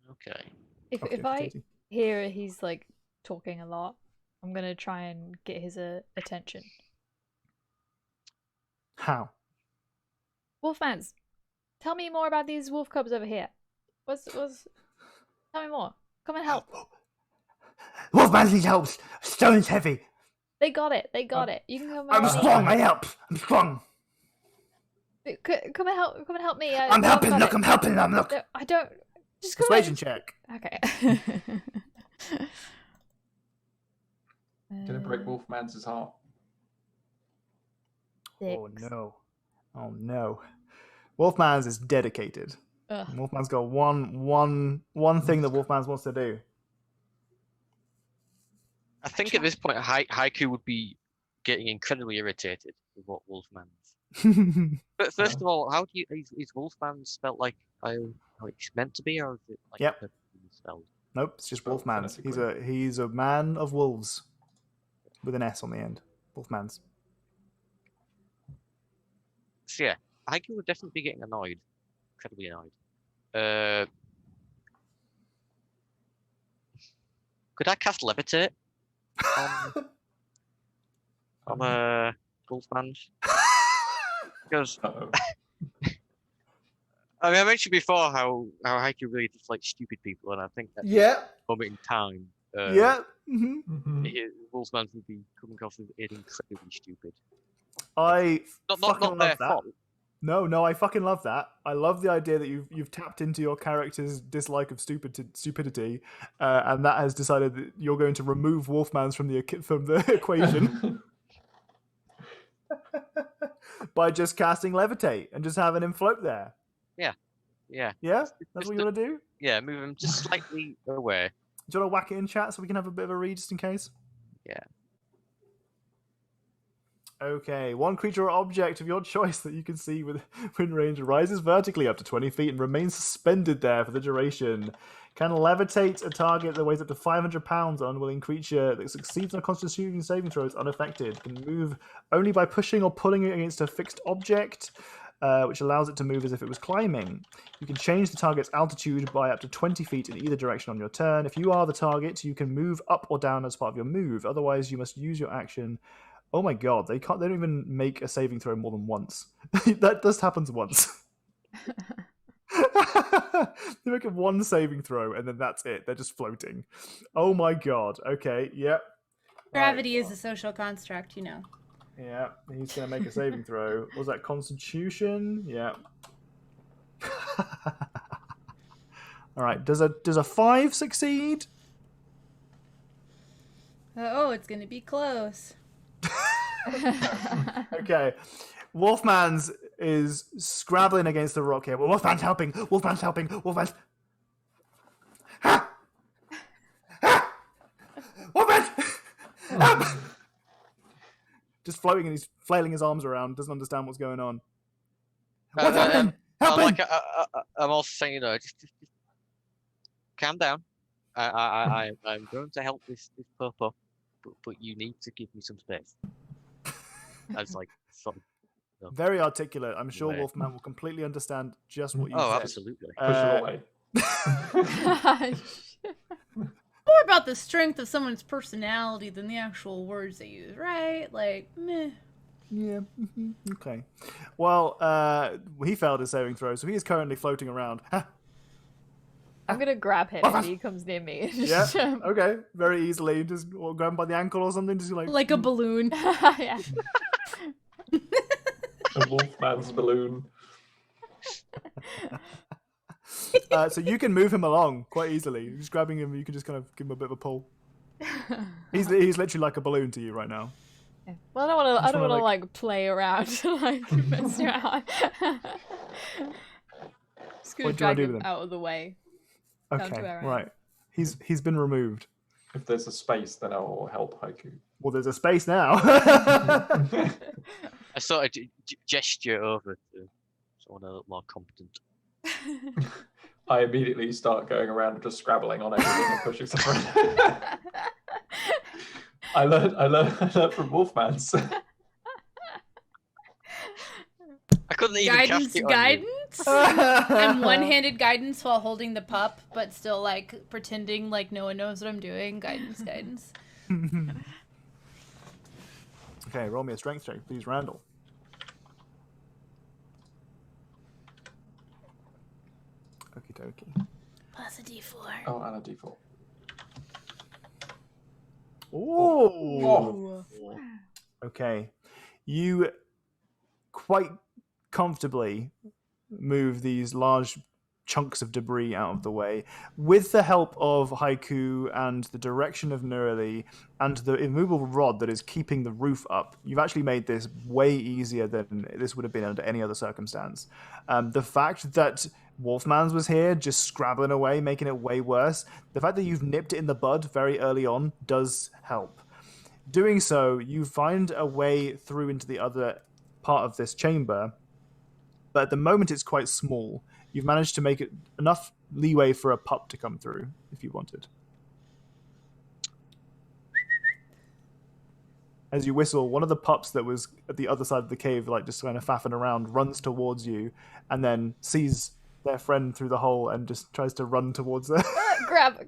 Okay. If I hear he's like talking a lot, I'm gonna try and get his attention. How? Wolfmans, tell me more about these wolf cubs over here. Tell me more. Come and help. Wolfman's needs help. Stone's heavy. They got it. You can come. I'm strong. I help. I'm strong. Come and help. Come and help me. I'm helping. Look, I'm helping them. Look. No, I don't. Just come Persuasion check. Okay. Gonna break Wolfman's heart. Oh no. Wolfman's is dedicated. Ugh. Wolfman's got one thing that Wolfman's wants to do. I think at this point, Haiku would be getting incredibly irritated with what Wolfman's. But first of all, how do you is Wolfman spelled like how it's meant to be, or is it like Yep. perfectly spelled? Nope, it's just Spelled Wolfman's. phonetically. He's a man of wolves with an S on the end. Wolfman's. So yeah, Haiku would definitely be getting annoyed, incredibly annoyed. Could I cast Levitate on Wolfman's? Because Uh-oh. I mean, I mentioned before how Haiku really just likes stupid people, and I think that Yeah. moment in time, Yeah. Mm-hmm. Mhm. Wolfman would be coming off as incredibly stupid. I Not fucking their love that. fault. No, I fucking love that. I love the idea that you've tapped into your character's dislike of stupidity, and that has decided that you're going to remove Wolfman's from the equation by just casting Levitate and just having him float there. Yeah, Yeah, that's what you want to do. yeah, move him just slightly away. Do you want to whack it in chat so we can have a bit of a read just in case? Yeah. Okay, one creature or object of your choice that you can see within range rises vertically up to 20 feet and remains suspended there for the duration. Can levitate a target that weighs up to 500 pounds, an unwilling creature that succeeds on a constitution saving throw is unaffected. Can move only by pushing or pulling it against a fixed object, which allows it to move as if it was climbing. You can change the target's altitude by up to 20 feet in either direction on your turn. If you are the target, you can move up or down as part of your move. Otherwise, you must use your action. Oh my god, they don't even make a saving throw more than once. That just happens once. They make it one saving throw, and then that's it. They're just floating. Oh my god. Okay. Yep. Gravity is a social construct, you know. Yeah. He's gonna make a saving throw. Was that Constitution? Yeah. All right. Does a 5 succeed? Oh, it's gonna be close. Okay. Wolfman's is scrabbling against the rock here. Well, Wolfman's helping. Wolfman's helping. Wolfman's. Ha! Ha! Wolfman! Help! Just floating, and he's flailing his arms around. Doesn't understand what's going on. What's happening? Help him! I'm also saying, just calm down. I'm going to help this purple, but you need to give me some space. I was like, sort of. Very articulate. I'm sure Wait. Wolfman will completely understand just what you Oh, said. absolutely. Push it away. More about the strength of someone's personality than the actual words they use, right? Like, meh. Yeah. Okay. Well, he failed his saving throw, so he is currently floating around. I'm gonna grab him if he comes near me. Yeah. Okay. Very easily, just grab him by the ankle or something. Just Like a balloon. Yeah. A Wolfman's balloon. So you can move him along quite easily. Just grabbing him, you can just kind of give him a bit of a pull. He's literally like a balloon to you right now. Yeah. Well, I don't want to like- like play around, like mess around. Just gonna What do you wanna drag do him with him? out of the way. Down to Okay. where I am. Right. He's been removed. If there's a space, then I'll help Haiku. Well, there's a space now. I sort of gesture over to someone a little more competent. I immediately start going around and just scrabbling on everything and pushing stuff around. I learned from Wolfman's. I couldn't even cast it on you. Guidance? I'm one-handed guidance while holding the pup, but still, like, pretending like no one knows what I'm doing. Guidance. Okay, roll me a strength check, please, Randall. Okie dokie. Plus a d4. Oh, and a default. Oh. Ooh. Okay. You quite comfortably move these large chunks of debris out of the way with the help of Haiku and the direction of Nurali and the immovable rod that is keeping the roof up. You've actually made this way easier than this would have been under any other circumstance. The fact that Wolfman's was here just scrabbling away, making it way worse, the fact that you've nipped it in the bud very early on does help. Doing so, you find a way through into the other part of this chamber, but at the moment it's quite small. You've managed to make it enough leeway for a pup to come through, if you wanted. As you whistle, one of the pups that was at the other side of the cave, like just kind of faffing around, runs towards you, and then sees their friend through the hole and just tries to run towards her. Grab.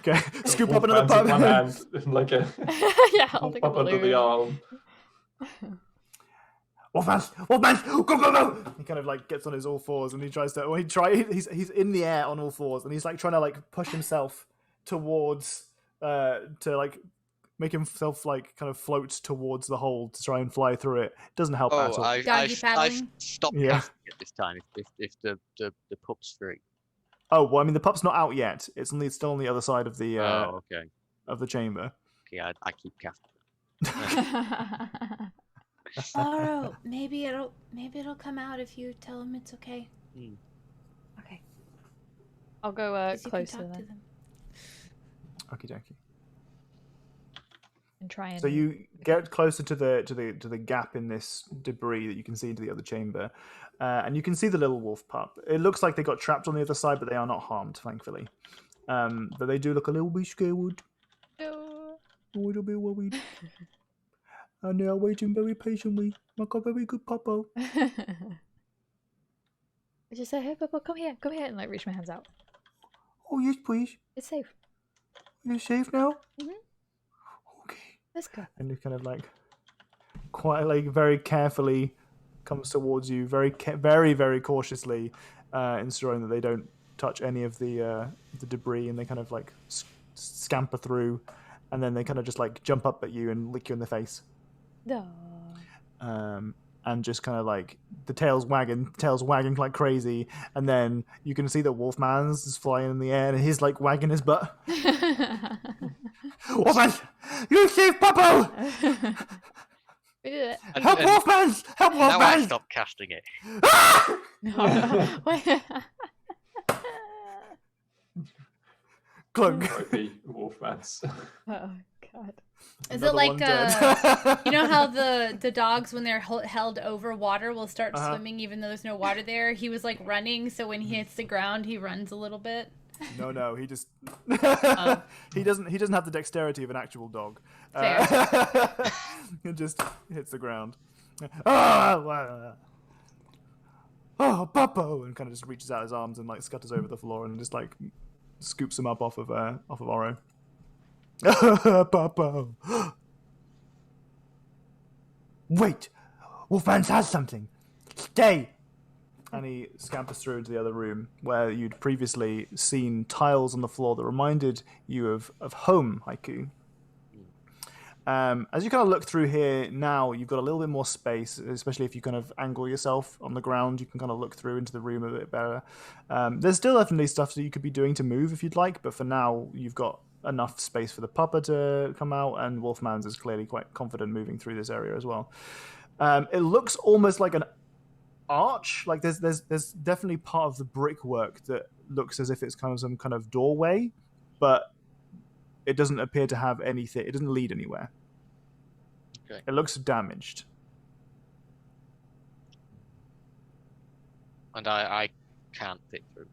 Okay, scoop up another Wolfman's in one pup. hand, and like a Yeah, I'll take a pup under the balloon. arm. Wolfman, go! He kind of like gets on his all fours and he tries to. Well, he's in the air on all fours and he's like trying to like push himself towards to like make himself like kind of float towards the hole to try and fly through it. Doesn't help at all. I've paddling? stopped Yeah. casting it this time. If the pup's free. Oh well, I mean the pup's not out yet. It's still on the other side of the Okay. of the chamber. Okay, I keep casting. Oro, maybe it'll come out if you tell him it's okay. Okay. I'll go 'Cause you can closer talk to then them. Okie dokie. and try and. So you get closer to the gap in this debris that you can see into the other chamber, and you can see the little wolf pup. It looks like they got trapped on the other side, but they are not harmed, thankfully. But they do look a little bit scared, No. a little bit worried, and they are waiting very patiently, like a very good puppo. I just say, hey, Papa, come here, and like reach my hands out. Oh yes, please. It's safe. You're safe now. Mhm. Okay. Let's go. And you kind of like, quite like very carefully comes towards you very, very cautiously, ensuring that they don't touch any of the debris, and they kind of like scamper through, and then they kind of just like jump up at you and lick you in the face. No. And just kind of like the tail's wagging like crazy, and then you can see that Wolfman's is flying in the air, and he's like wagging his butt. Wolfman, you saved Puppo! We did it. Help Wolfman! Help Wolfman! Now I stop casting it. No. Wait. Clunk. Might be Wolfman's. Oh god. Is Another it like one dead. you know how the dogs when they're held over water will start Uh-huh. swimming even though there's no water there? He was like running, so when he hits the ground, he runs a little bit. No, he just Oh. he doesn't have the dexterity of an actual dog. Fair. It just hits the ground. Oh, Puppo! And kind of just reaches out his arms and like scutters over the floor and just like scoops him up off of Oro. Puppo! Wait! Wolfman has something! Stay! And he scampers through into the other room where you'd previously seen tiles on the floor that reminded you of home, Haiku. As you kind of look through here now, you've got a little bit more space, especially if you kind of angle yourself on the ground. You can kind of look through into the room a bit better. There's still definitely stuff that you could be doing to move if you'd like, but for now, you've got enough space for the pupper to come out, and Wolfman's is clearly quite confident moving through this area as well. It looks almost like an arch. Like there's definitely part of the brickwork that looks as if it's kind of some kind of doorway, but it doesn't appear to have anything. It doesn't lead anywhere. Okay. It looks damaged. And I can't fit through.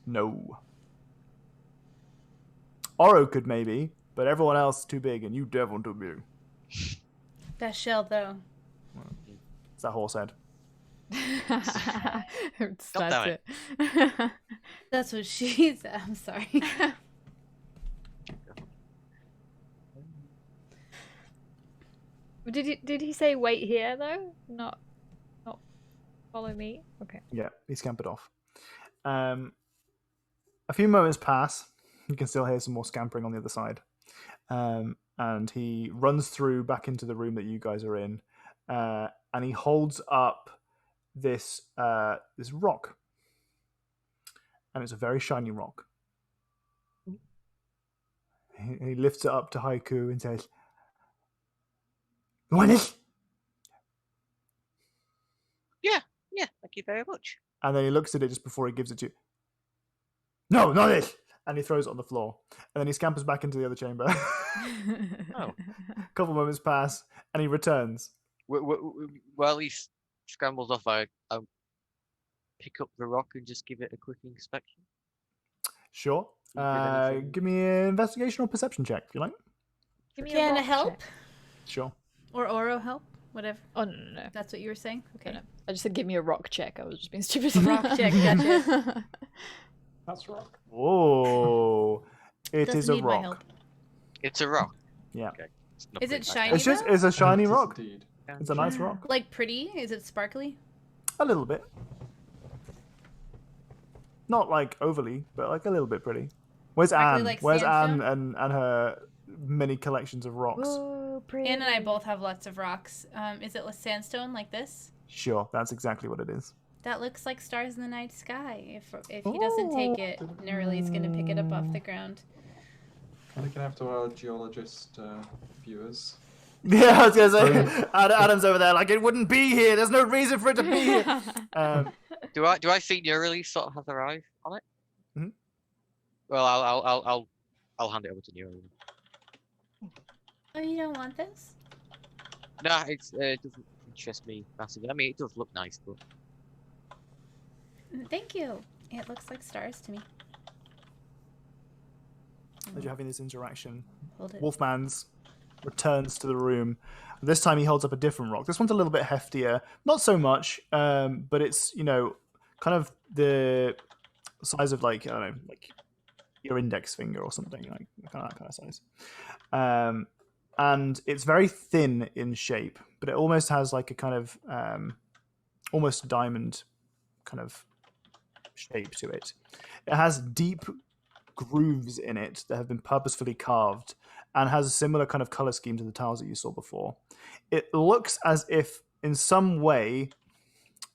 No. Oro could maybe, but everyone else is too big, and you definitely too big. That shell though. It's that horse head. That's damn it. That's what she said. I'm sorry. Did he say wait here though? Not follow me? Okay. Yeah, he scampered off. A few moments pass. You can still hear some more scampering on the other side. And he runs through back into the room that you guys are in. And he holds up this rock. And it's a very shiny rock. He lifts it up to Haiku and says, "You want this?" Yeah, thank you very much. And then he looks at it just before he gives it to you. "No, not this!" And he throws it on the floor. And then he scampers back into the other chamber. Oh. A couple moments pass, and he returns. While he scrambles off, I pick up the rock and just give it a quick inspection. Sure. You did anything? Give me an investigation or perception check, if you like. Give me a Can I rock help? check. Sure. Or Oro help? Whatever. Oh no. That's what you were saying? Okay. No. I just said give me a rock check. I was just being stupid. Rock check, gotcha. That's rock. Whoa. It Doesn't is a need my rock. help. It's a rock. Yeah. Okay. It's Is nothing it like shiny? that. It's a shiny It is rock. indeed. It's a nice rock. Like pretty? Is it sparkly? A little bit. Not like overly, but like a little bit pretty. Where's Sparkly Anne? like Where's Anne sandstone? and her many collections of rocks? Whoa, pretty. Anne and I both have lots of rocks. Is it with sandstone like this? Sure, that's exactly what it is. That looks like stars in the night sky. If he doesn't take it, Nerly's gonna pick it up off the ground. Kind of gonna have to our geologist viewers. Yeah, I was gonna say Adam's over there like it wouldn't be here. There's no reason for it to be here. Do I think Neurally sort of has arrived on it? Mhm. Well, I'll hand it over to Neurally. Oh, you don't want this? Nah, it doesn't interest me massively. I mean, it does look nice, but Thank you. It looks like stars to me. As you're having this interaction, Hold it. Wolfman's returns to the room. This time he holds up a different rock. This one's a little bit heftier, not so much, but it's kind of the size of like I don't know, like your index finger or something, like that kind of size. and it's very thin in shape, but it almost has like a kind of almost diamond kind of shape to it. It has deep grooves in it that have been purposefully carved and has a similar kind of color scheme to the tiles that you saw before. It looks as if in some way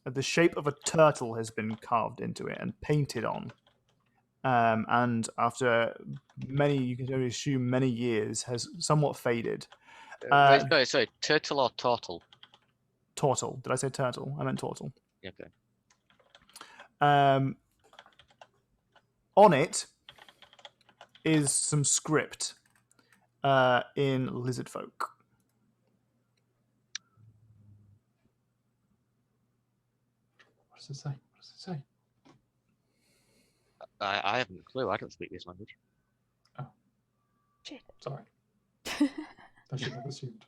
the shape of a turtle has been carved into it and painted on. And after many, you can only assume many years, has somewhat faded. Sorry, turtle or turtle? Tortle. Did I say turtle? I meant tortle. Yeah, okay. On it is some script in lizard folk. What does it say? What does it say? I haven't a clue. I don't speak this language. Oh. Shit. Sorry. I should have assumed.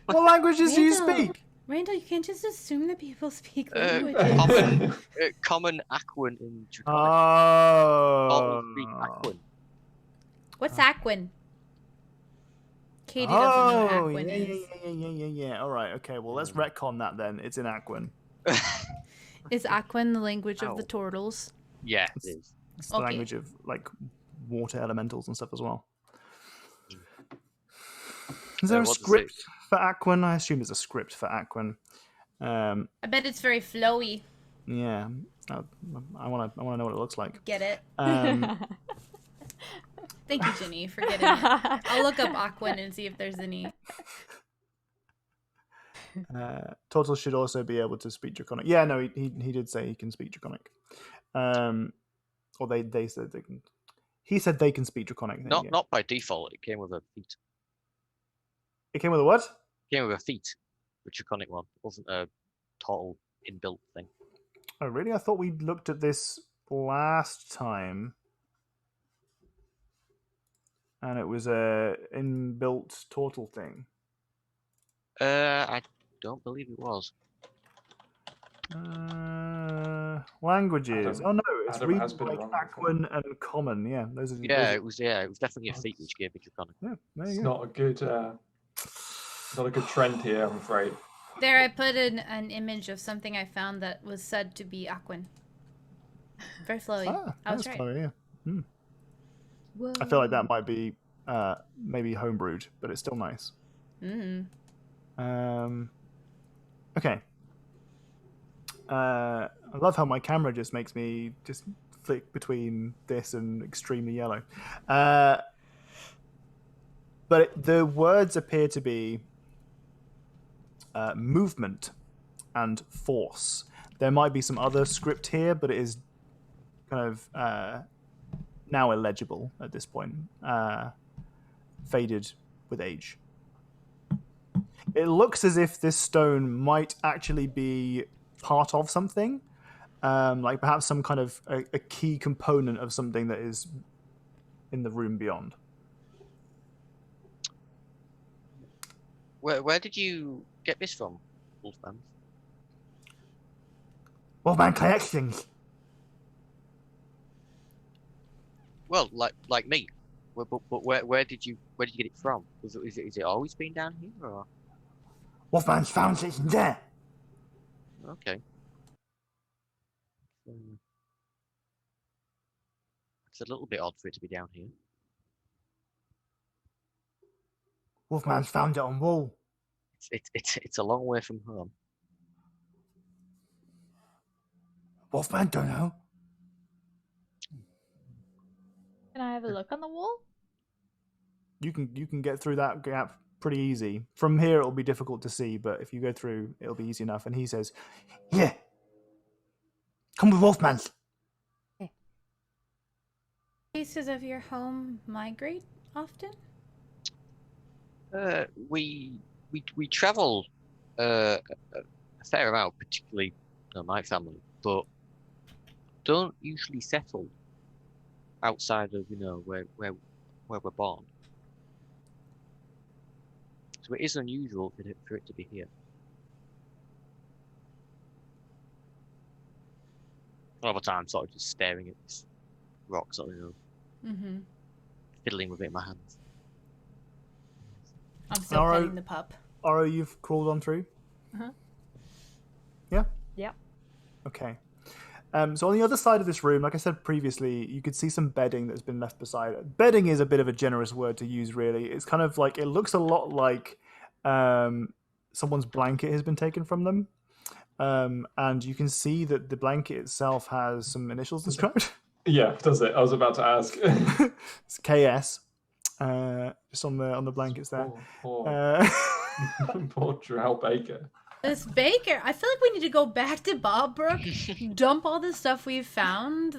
What languages do you Randall. speak? Randall, you can't just assume that people speak Common, languages. common Aquan in Draconic. Oh. Speak Aquan. What's Aquan? Katie doesn't know what Aquan is. Yeah. All right. Okay. Well, let's retcon that then. It's in Aquan. Is Aquan the language of the Ow. turtles? Yeah, it is. It's the Okay. language of like water elementals and stuff as well. Is there a what does it- script for Aquan? I assume there's a script for Aquan. I bet it's very flowy. Yeah. I want to know what it looks like. Get it? Um, Thank you, Ginny, for getting it. I'll look up Aquan and see if there's any. Turtle should also be able to speak Draconic. Yeah, no, he did say he can speak Draconic. Or they said they can. He said they can speak Draconic. There you go. Not by default. It came with a feat. It came with a what? It came with a feat. The Draconic one. It wasn't a total inbuilt thing. Oh, really? I thought we looked at this last time. And it was a inbuilt turtle thing. I don't believe it was. Languages. Adam- oh no, it's Adam read has been like wrong before. Aquan and Common. Yeah, those are. Yeah, those it was definitely a feat which gave me Draconic. are, yeah, there It's you go. not a good trend here, I'm afraid. There, I put an image of something I found that was said to be Aquan. Very flowy. I was that's right. clever, yeah. Whoa. I feel like that might be maybe homebrewed, but it's still nice. Okay. I love how my camera just makes me just flick between this and extremely yellow. But the words appear to be movement and force. There might be some other script here, but it is kind of now illegible at this point. Faded with age. It looks as if this stone might actually be part of something, like perhaps some kind of a key component of something that is in the room beyond. Where did you get this from, Wolfman? Wolfman Collections. Well, like me. But where did you get it from? Is it always been down here or? Wolfman's found it in there. Okay. It's a little bit odd for it to be down here. Wolfman's found it on wall. It's a long way from home. Wolfman don't know. Can I have a look on the wall? You can get through that gap pretty easy. From here, it'll be difficult to see, but if you go through, it'll be easy enough. And he says, "Yeah, come with Wolfman." Pieces of your home migrate often? We travel a fair amount, particularly my family, but don't usually settle outside of where we're born. So it is unusual for it to be here. All the time, sort of just staring at this rock, sort of, fiddling with it in my hand. I'm still Alright. petting the pup. Oro, you've crawled on through? Uh-huh. Yeah? Yep. Okay. So on the other side of this room, like I said previously, you could see some bedding that's been left beside it. Bedding is a bit of a generous word to use, really. It's kind of like, it looks a lot like someone's blanket has been taken from them. And you can see that the blanket itself has some initials inscribed. Yeah, does it? I was about to ask. It's KS. Just on the blankets there. Poor Drow Baker. This baker, I feel like we need to go back to Bobbrook, dump all the stuff we've found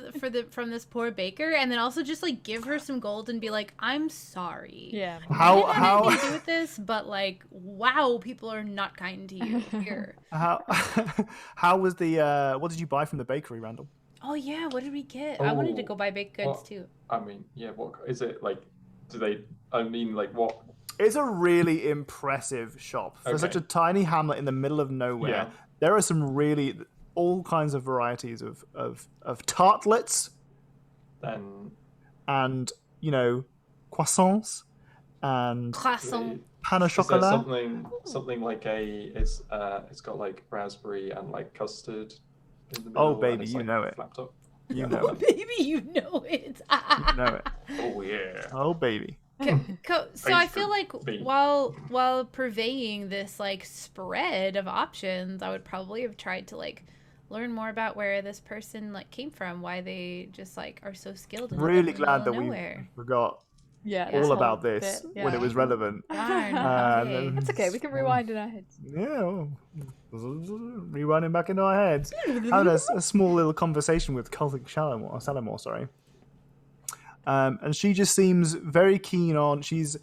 from this poor baker, and then also just like give her some gold and be like, I'm sorry. Yeah. I didn't have anything to do with this, but like, wow, people are not kind to you here. How was the what did you buy from the bakery, Randall? Oh yeah, what did we get? I wanted to go buy baked goods too. I mean, yeah, what is it like? What? It's a really impressive shop. For such a tiny hamlet in the middle of nowhere, Yeah. there are some really all kinds of varieties of tartlets Then and, croissants and Croissant. pain au is there chocolat. something like it's got like raspberry and like custard in the middle. Oh, and baby, it's, you like, know it. Flapped up. You know Oh, it. baby, you know it. You know it. Oh yeah. Oh, baby. So I feel like while purveying this like spread of options, I would probably have tried to like learn more about where this person like came from, why they just like are so skilled. In Really the middle glad of that we nowhere. forgot Yeah. all whole about this bit, when it was relevant. Darn. And Okay. then- That's okay. We can rewind in our heads. Yeah, rerunning back into our heads. Having a small little conversation with Celtic Salamore, sorry. And she just seems very keen on. She's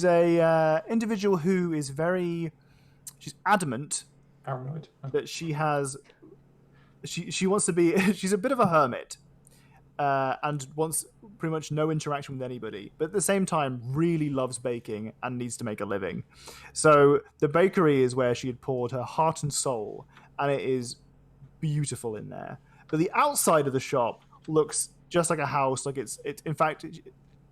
a individual who is she's adamant Paranoid. that she has. She wants to be. She's a bit of a hermit, and wants pretty much no interaction with anybody. But at the same time, really loves baking and needs to make a living. So the bakery is where she had poured her heart and soul, and it is beautiful in there. But the outside of the shop looks just like a house. Like it's in fact,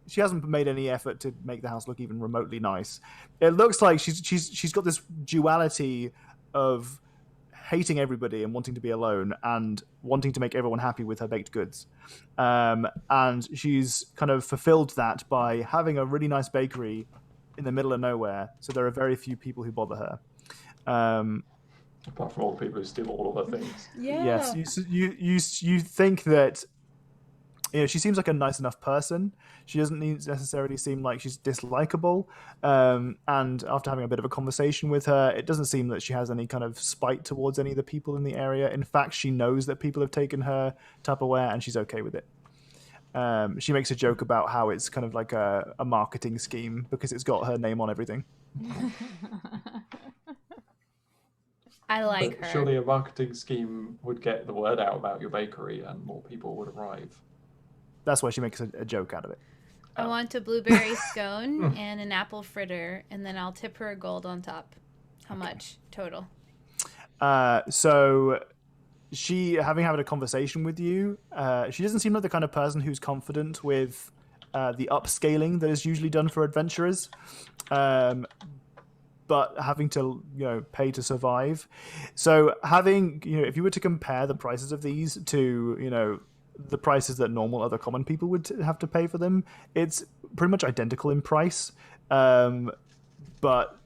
she hasn't made any effort to make the house look even remotely nice. It looks like she's got this duality of hating everybody and wanting to be alone and wanting to make everyone happy with her baked goods. And she's kind of fulfilled that by having a really nice bakery in the middle of nowhere. So there are very few people who bother her. Apart from all the people who steal all of her things. Yeah. Yes, you think that she seems like a nice enough person. She doesn't necessarily seem like she's dislikable. And after having a bit of a conversation with her, it doesn't seem that she has any kind of spite towards any of the people in the area. In fact, she knows that people have taken her Tupperware and she's okay with it. She makes a joke about how it's kind of like a marketing scheme because it's got her name on everything. I like But her. surely a marketing scheme would get the word out about your bakery and more people would arrive. That's why she makes a joke out of it. I want a blueberry scone and an apple fritter, and then I'll tip her a gold on top. How much total? So she, having had a conversation with you, she doesn't seem like the kind of person who's confident with the upscaling that is usually done for adventurers. But having to, pay to survive. So having, if you were to compare the prices of these to, the prices that normal other common people would have to pay for them, it's pretty much identical in price. But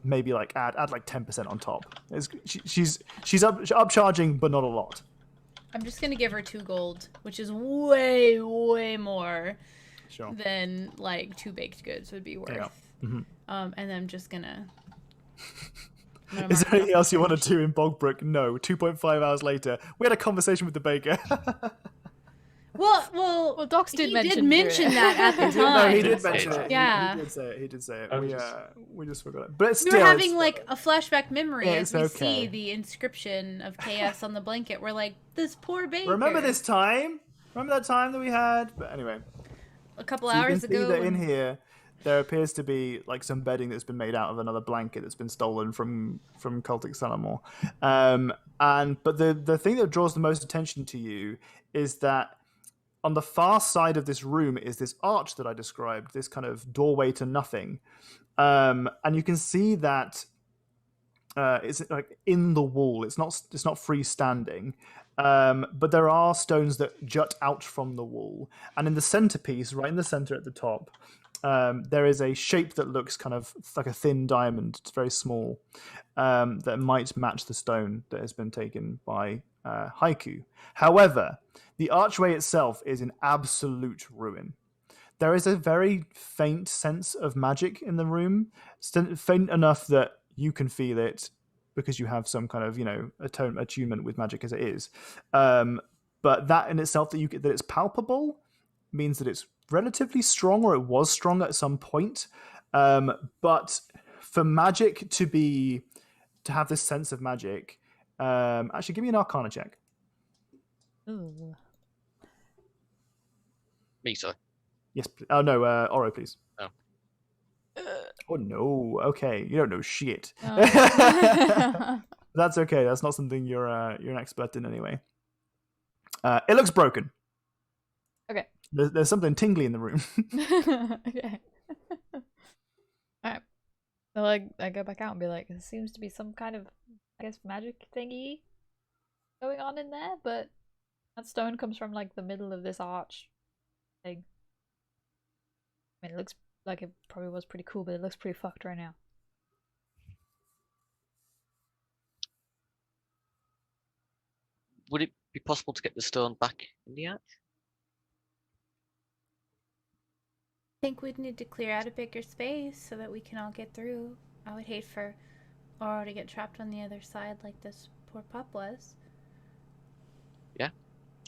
maybe like add like 10% on top. She's upcharging, but not a lot. I'm just gonna give her 2 gold, which is way more Sure. than like 2 baked goods would be worth. Yeah. Mm-hmm. And I'm just gonna. Is there anything else you want to do in Bogbrook? No. 2.5 hours later, we had a conversation with the baker. Well, Docs he did did mention mention that at the No, time. he did Did say mention it. it. Yeah. He did say it. I'm We just forgot it. But it's We still were having it's- like a flashback memory Yeah, as it's we okay. see the inscription of KS on the blanket. We're like, this poor baker. Remember this time? Remember that time that we had? But anyway, a couple so you hours can see ago. that in when- here there appears to be like some bedding that's been made out of another blanket that's been stolen from Cultic Salamore. But the thing that draws the most attention to you is that on the far side of this room is this arch that I described, this kind of doorway to nothing. And you can see that it's like in the wall. It's not freestanding, but there are stones that jut out from the wall. And in the centerpiece, right in the center at the top, there is a shape that looks kind of like a thin diamond. It's very small, that might match the stone that has been taken by Haiku. However, the archway itself is in absolute ruin. There is a very faint sense of magic in the room, faint enough that you can feel it because you have some kind of, attunement with magic as it is. But that in itself, that it's palpable, means that it's relatively strong, or it was strong at some point. But for magic to have this sense of magic, actually, give me an Arcana check. Ooh. Me, sorry. Yes. Oh no, Oro, please. Oh. Oh no. Okay, you don't know shit. Oh. That's okay. That's not something you're an expert in anyway. It looks broken. Okay. There's something tingly in the room. Okay. Alright. So I go back out and be like, there seems to be some kind of, I guess, magic thingy going on in there, but that stone comes from like the middle of this arch thing. I mean, it looks like it probably was pretty cool, but it looks pretty fucked right now. Would it be possible to get the stone back in the arch? I think we'd need to clear out a bigger space so that we can all get through. I would hate for Oro to get trapped on the other side like this poor pup was.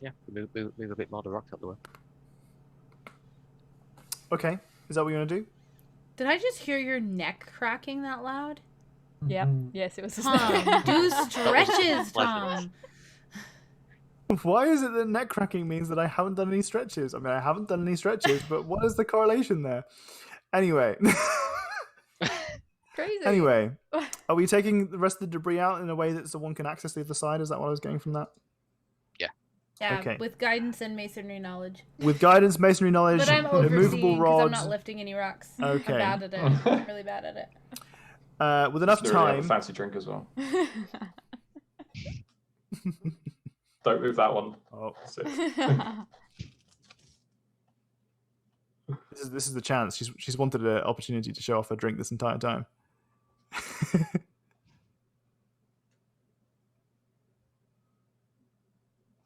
Yeah, move a bit more of the rocks out the way. Okay, is that what you're gonna do? Did I just hear your neck cracking that loud? Yep. Yes, it was. Tom, do stretches, Tom. Why is it that neck cracking means that I haven't done any stretches? I mean, I haven't done any stretches, but what is the correlation there? Anyway. Crazy. Anyway, are we taking the rest of the debris out in a way that someone can access the other side? Is that what I was getting from that? Yeah, Okay. with guidance and masonry knowledge. With guidance, masonry knowledge, But I'm immovable overseeing because I'm rods. not lifting any rocks. Okay. I'm bad at it. I'm really bad at it. With enough Just really have a time. fancy drink as well. Don't move that one. Oh, That's it. this is the chance. She's wanted an opportunity to show off her drink this entire time.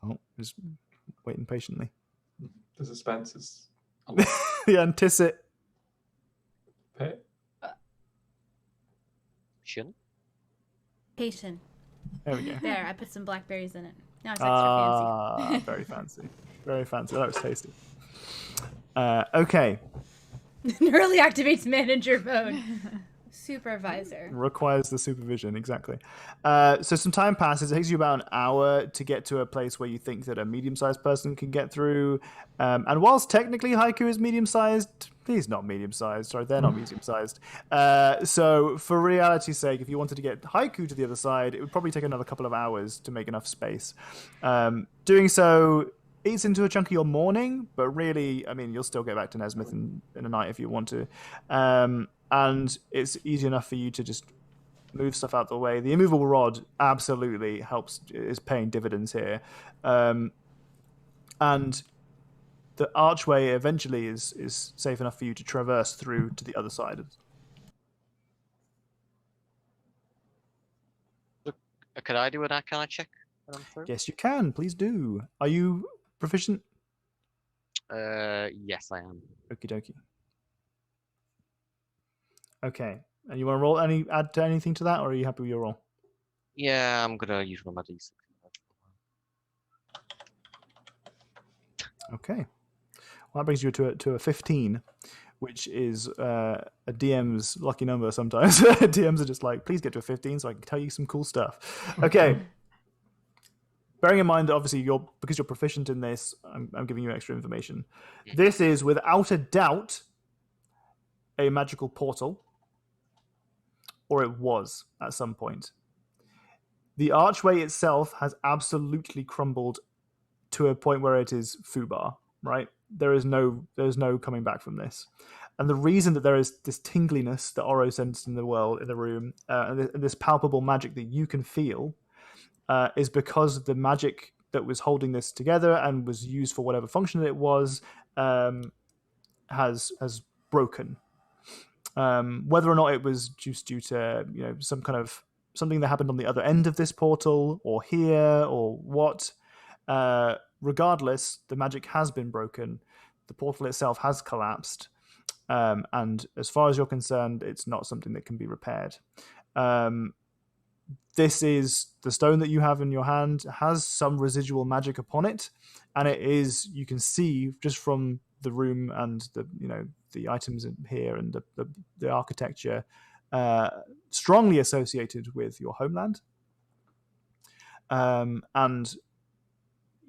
Oh, just waiting patiently. The suspense is The anticipate. Shouldn't? Patient. There we go. There, I put some blackberries in it. Now it's extra fancy. Very fancy. Very fancy. That was tasty. Okay. Nearly activates manager mode. Supervisor. Requires the supervision, exactly. So some time passes. It takes you about an hour to get to a place where you think that a medium-sized person can get through. And whilst technically Haiku is medium-sized, he's not medium-sized. Sorry, they're not medium-sized. So for reality's sake, if you wanted to get Haiku to the other side, it would probably take another couple of hours to make enough space. Doing so eats into a chunk of your morning, but really, I mean, you'll still get back to Nesmith in a night if you want to. And it's easy enough for you to just move stuff out of the way. The immovable rod absolutely is paying dividends here. And the archway eventually is safe enough for you to traverse through to the other side. Could I do an Arcana check when I'm through? Yes, you can. Please do. Are you proficient? Yes, I am. Okie dokie. Okay. And you want to add to anything to that, or are you happy with your roll? Yeah, I'm gonna use one of my D6. Okay. Well, that brings you to a 15, which is a DM's lucky number sometimes. DMs are just like, please get to a 15 so I can tell you some cool stuff. Okay. Bearing in mind that obviously because you're proficient in this, I'm giving you extra information. This is without a doubt a magical portal, or it was at some point. The archway itself has absolutely crumbled to a point where it is foobar. right? There's no coming back from this. And the reason that there is this tingliness that Oro sensed in the room, and this palpable magic that you can feel, is because the magic that was holding this together and was used for whatever function that it was, has broken. Whether or not it was just due to some kind of something that happened on the other end of this portal or here or what, regardless, the magic has been broken. The portal itself has collapsed, and as far as you're concerned, it's not something that can be repaired. This is the stone that you have in your hand, has some residual magic upon it, and it is, you can see just from the room and the items in here and the architecture, strongly associated with your homeland. And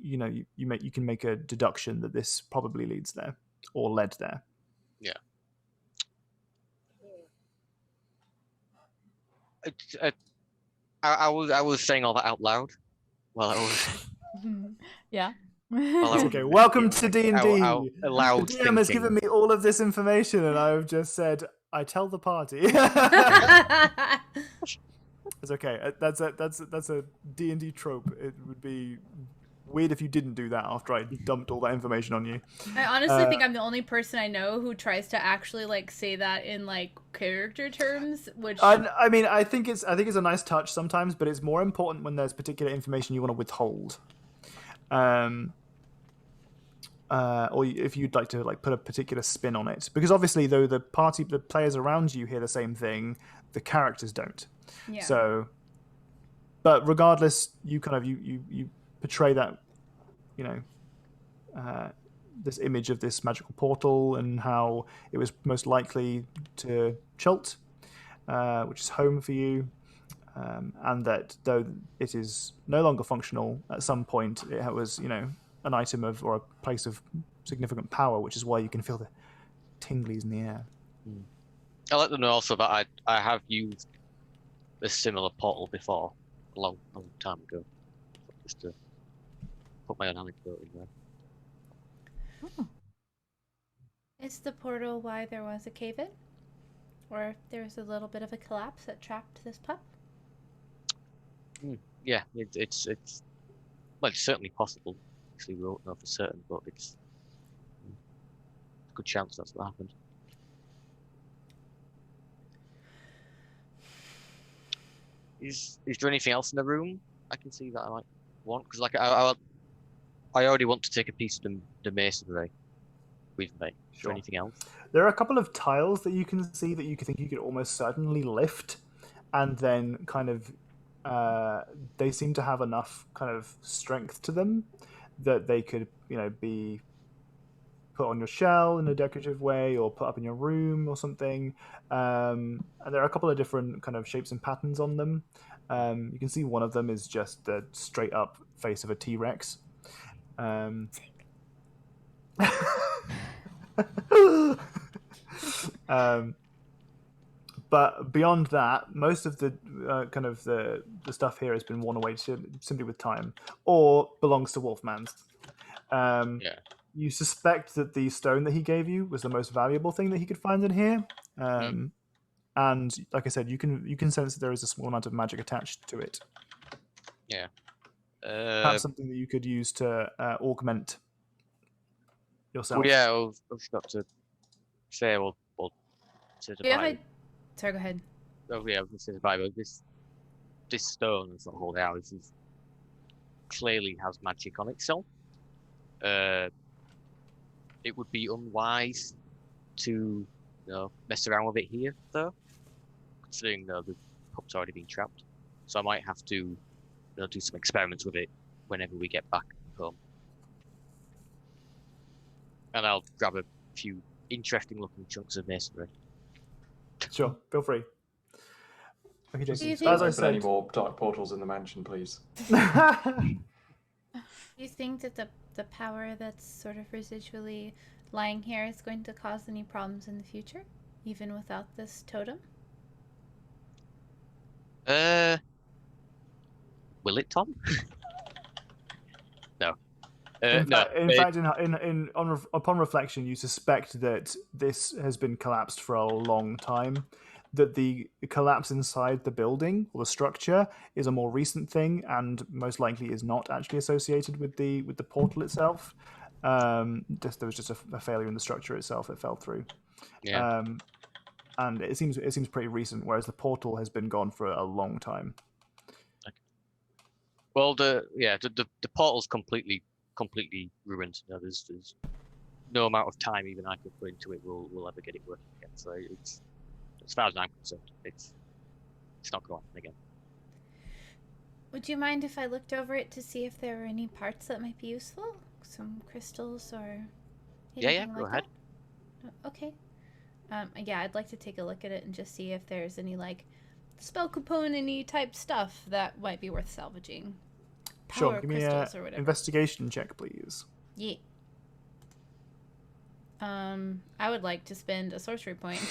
you can make a deduction that this probably leads there or led there. Yeah. I was saying all that out loud while I was. Yeah. Okay, welcome to D&D. Out loud The DM has thinking. given me all of this information, and I've just said, I tell the party. It's okay. That's a D&D trope. It would be weird if you didn't do that after I dumped all that information on you. I honestly think I'm the only person I know who tries to actually say that in character terms, which I mean, I think it's a nice touch sometimes, but it's more important when there's particular information you want to withhold. Or if you'd like to put a particular spin on it, because obviously, though, the players around you hear the same thing, the characters don't. Yeah. So, but regardless, you portray that, this image of this magical portal and how it was most likely to Chult, which is home for you, and that though it is no longer functional, at some point it was, an item of or a place of significant power, which is why you can feel the tinglies in the air. I'll let them know also that I have used a similar portal before, a long time ago, just to put my own anecdote in there. Is the portal why there was a cave-in? Or if there was a little bit of a collapse that trapped this pup? Yeah, it's certainly possible. Actually, we won't know for certain, but it's a good chance that's what happened. Is there anything else in the room I can see that I might want? Because I already want to take a piece of the masonry with me. Is there anything else? There are a couple of tiles that you can see that you could think you could almost certainly lift, and then kind of they seem to have enough kind of strength to them that they could be put on your shell in a decorative way or put up in your room or something. And there are a couple of different kind of shapes and patterns on them. You can see one of them is just the straight up face of a T-Rex. But beyond that, most of the kind of the stuff here has been worn away simply with time, or belongs to Wolfman's. Yeah. You suspect that the stone that he gave you was the most valuable thing that he could find in here, and like I said, you can sense that there is a small amount of magic attached to it. Yeah. Perhaps something that you could use to augment yourself. Well, yeah, I've just got to say, well, to the Bible. Sorry, go ahead. Oh yeah, I was going to say the Bible. This stone that's not holding out clearly has magic on itself. It would be unwise to mess around with it here, though, considering the pup's already been trapped. So I might have to do some experiments with it whenever we get back home. And I'll grab a few interesting looking chunks of masonry. Sure, feel free. Okay, Jason. As I said, any more dark portals in the mansion, please. Do you think that the power that's sort of residually lying here is going to cause any problems in the future, even without this totem? Will it, Tom? No. In fact, upon reflection, you suspect that this has been collapsed for a long time. That the collapse inside the building or the structure is a more recent thing, and most likely is not actually associated with the portal itself. There was just a failure in the structure itself; it fell through. Yeah. And it seems pretty recent, whereas the portal has been gone for a long time. Well, the portal's completely ruined. There's no amount of time even I could put into it will ever get it working again. So it's, as far as I'm concerned, it's not going to happen again. Would you mind if I looked over it to see if there were any parts that might be useful? Some crystals or anything Go like ahead. that? Okay. Yeah, I'd like to take a look at it and just see if there's any like spell component-y type stuff that might be worth salvaging. Sure, Power give me crystals an or whatever. investigation check, please. Yeah. I would like to spend a sorcery point.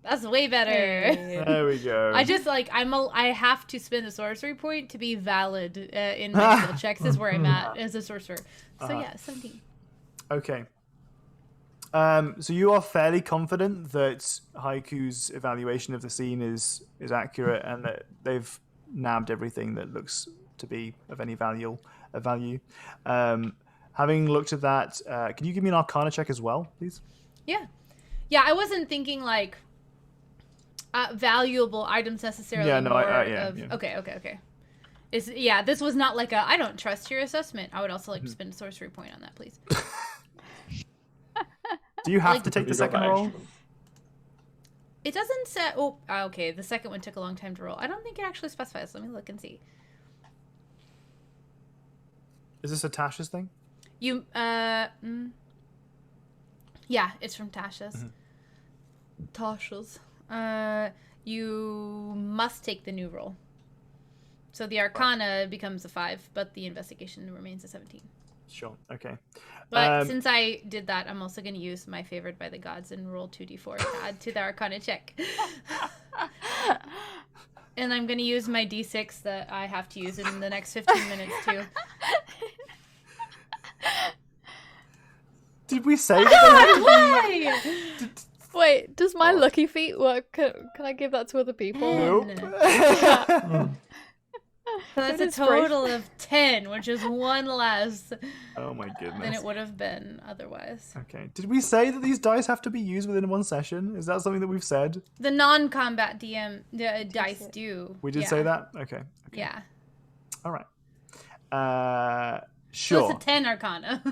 That's way better. There we go. I have to spend a sorcery point to be valid in my skill checks. Is where I'm at as a sorcerer. So yeah, 17. Okay. So you are fairly confident that Haiku's evaluation of the scene is accurate, and that they've nabbed everything that looks to be of any value. Having looked at that, can you give me an Arcana check as well, please? Yeah. I wasn't thinking like valuable items necessarily. Yeah, no, Okay. This was not like I don't trust your assessment. I would also like to spend a sorcery point on that, please. Do you have to take the second roll? It doesn't say. Oh, okay. The second one took a long time to roll. I don't think it actually specifies. Let me look and see. Is this a Tasha's thing? Yeah, it's from Tasha's. Tasha's. You must take the new roll. So the Arcana becomes a 5, but the investigation remains a 17. Sure. Okay. But since I did that, I'm also going to use my favored by the gods and roll 2d4 to add to the Arcana check. And I'm going to use my d6 that I have to use in the next 15 minutes too. Did we say that? Why? Wait, does my lucky feet work? Can I give that to other people? Nope. So that's a total of 10, which is one less Oh my goodness. than it would have been otherwise. Okay. Did we say that these dice have to be used within one session? Is that something that we've said? The non-combat dice do. We did say that? Okay. Yeah. All right. So Sure. it's a 10 Arcana.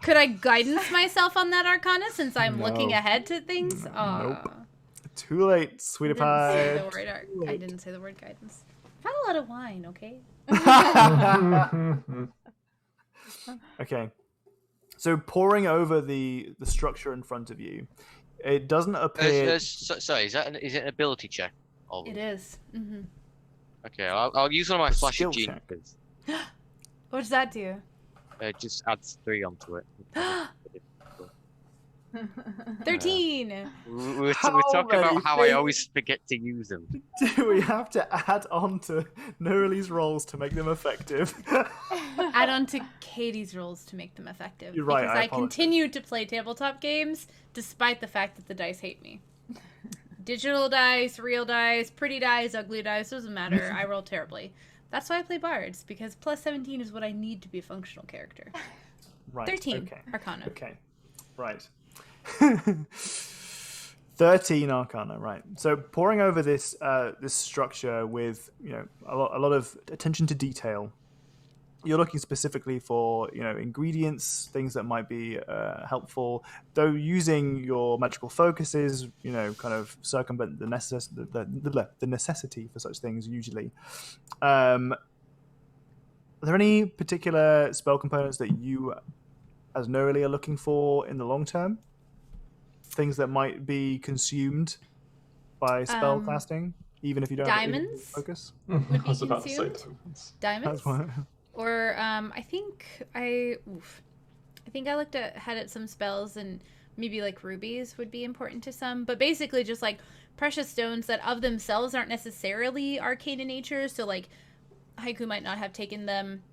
Could I guidance myself on that Arcana since I'm looking ahead to things? Nope. Too late, sweetie pie. I didn't say the word guidance. I've had a lot of wine, okay? Okay. So pouring over the structure in front of you, it doesn't appear. Sorry, is it an ability check? It is. Mm-hmm. Okay, I'll use one of my flash skill of check. genius. What does that do? It just adds 3 onto it. 13! We're talking about how I always forget to use them. Do we have to add on to Neurali's rolls to make them effective? Add on to Katie's rolls to make them effective. You're right, Because I I apologize. continue to play tabletop games despite the fact that the dice hate me. Digital dice, real dice, pretty dice, ugly dice, doesn't matter. I roll terribly. That's why I play bards, because plus 17 is what I need to be a functional character. Right. 13 Okay. Arcana. Okay. Right. 13 Arcana, right. So pouring over this this structure with a lot of attention to detail. You're looking specifically for ingredients, things that might be helpful. Though using your magical focuses, kind of circumvent the necessity for such things usually. Are there any particular spell components that you, as Neurali, are looking for in the long term? Things that might be consumed by spell casting, even if you don't diamonds have focus. would be I was about to say consumed. diamonds. Diamonds? Or I think I looked at some spells, and maybe like rubies would be important to some, but basically just like precious stones that of themselves aren't necessarily arcane in nature. So like Haiku might not have taken them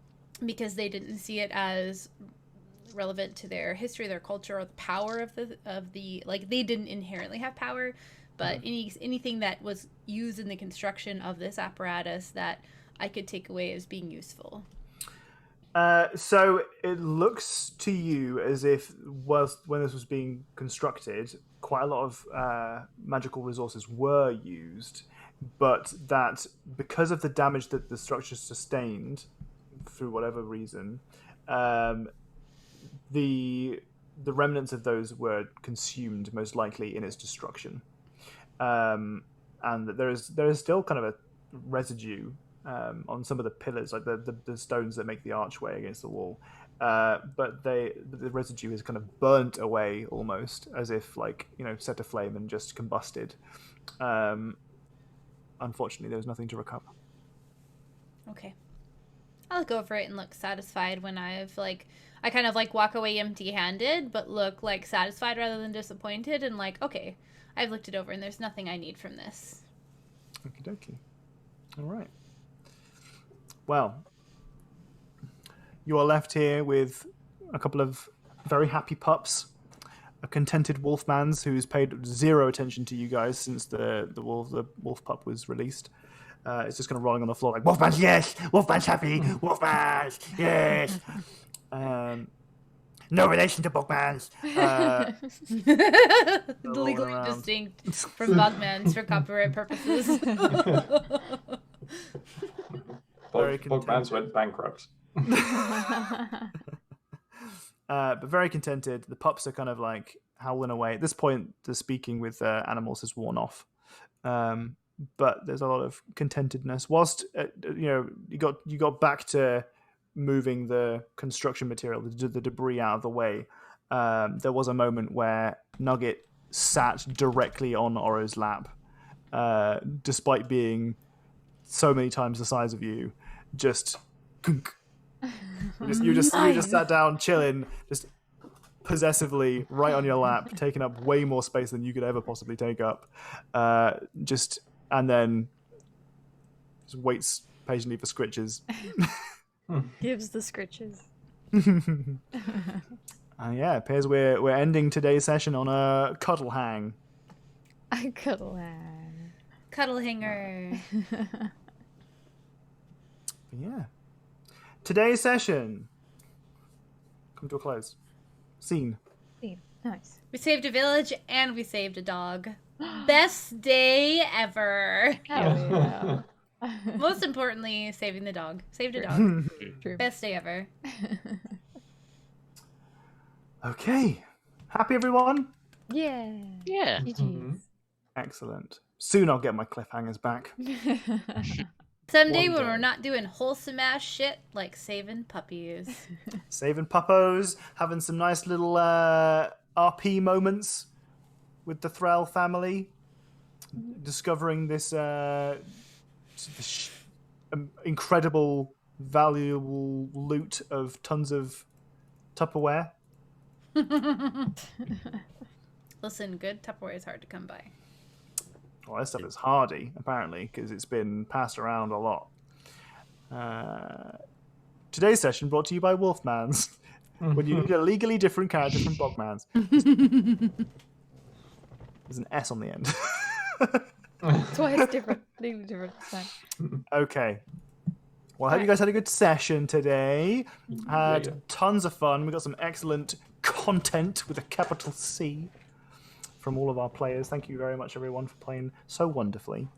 because they didn't see it as relevant to their history, their culture, or the power of the like they didn't inherently have power, but anything that was used in the construction of this apparatus that I could take away as being useful. So it looks to you as if when this was being constructed, quite a lot of magical resources were used, but that because of the damage that the structure sustained through whatever reason, the remnants of those were consumed most likely in its destruction, and that there is still kind of a residue on some of the pillars, like the stones that make the archway against the wall, but the residue is kind of burnt away almost as if set aflame and just combusted. Unfortunately, there was nothing to recover. Okay. I'll look over it and look satisfied when I kind of walk away empty-handed, but look satisfied rather than disappointed, and okay, I've looked it over and there's nothing I need from this. Okie dokie. All right. Well, you are left here with a couple of very happy pups, a contented wolfman's who's paid zero attention to you guys since the wolf pup was released. It's just kind of rolling on the floor like, Wolfman's, yes! Wolfman's happy! Wolfman's, yes! No relation to Bugman's. Legally distinct from Bugman's for copyright purposes. Bugman's went bankrupt. But very contented. The pups are kind of howling away. At this point, the speaking with animals has worn off. But there's a lot of contentedness. Whilst you got back to moving the construction material, the debris out of the way, there was a moment where Nugget sat directly on Oro's lap, despite being so many times the size of you. Just you just sat down chilling, just possessively right on your lap, taking up way more space than you could ever possibly take up. And then just waits patiently for scritches. Gives the scritches. Yeah, it appears we're ending today's session on a cuddle hang. A cuddle hang. Cuddle hanger. Yeah. Today's session come to a close. Scene. Nice. We saved a village and we saved a dog. Best day ever. Hell yeah. Most importantly, saving the dog. Saved a dog. True. Best day ever. Okay. Happy, everyone? Yeah. Yeah. GG's. Excellent. Soon I'll get my cliffhangers back. Someday One when day. we're not doing wholesome ass shit like saving puppies. Saving puppos, having some nice little RP moments with the Thrall family, discovering this incredible, valuable loot of tons of Tupperware. Listen, good Tupperware is hard to come by. Well, this stuff is hardy, apparently, because it's been passed around a lot. Today's session brought to you by Wolfman's. When you need a legally different character from Bogman's. There's an S on the end. Twice different. Legally different. Okay. Well, I hope you guys had a good session today. Had Yeah. tons of fun. We got some excellent content with a capital C from all of our players. Thank you very much, everyone, for playing so wonderfully.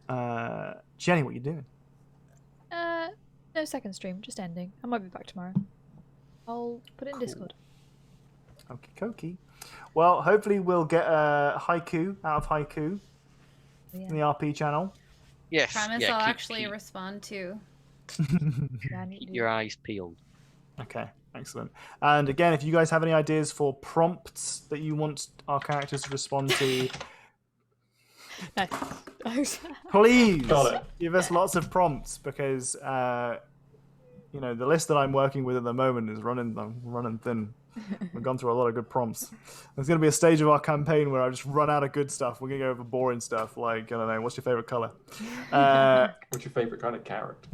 Jenny, what are you doing? No second stream, just ending. I might be back tomorrow. I'll put it in Discord. Okie dokie. Well, hopefully we'll get a haiku out of haiku in the RP channel. Yes. Promise yeah, I'll keep- actually keep- respond too. Yeah, I need to keep do your that. eyes peeled. Okay, excellent. And again, if you guys have any ideas for prompts that you want our characters to respond to, Nice. please Got it. give us lots of prompts, because the list that I'm working with at the moment is running thin. We've gone through a lot of good prompts. There's going to be a stage of our campaign where I just run out of good stuff. We're going to go over boring stuff like, I don't know, what's your favorite color? What's your favourite kind of carrot?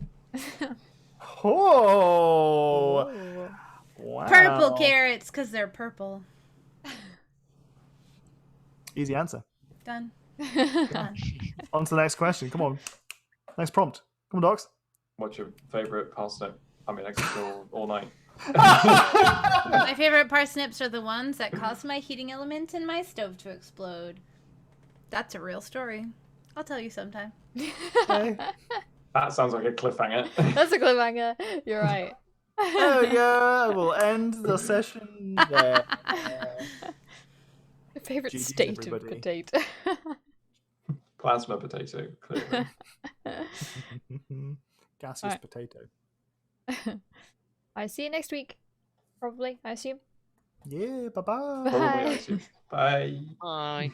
Oh, Ooh. wow. Purple carrots, because they're purple. Easy answer. Done. On to the next question. Come on. Next prompt. Come on, Docs. What's your favourite parsnip? I mean, I could go all night. My favorite parsnips are the ones that cause my heating element in my stove to explode. That's a real story. I'll tell you sometime. Okay. That sounds like a cliffhanger. That's a cliffhanger. You're right. There we go. We'll end the session there. My favorite GG's, state everybody. of potato. Plasma potato, clearly. Gaseous Alright. potato. I see you next week. Probably, I assume. Yeah, bye-bye. Probably, I Bye. assume. Bye. Bye.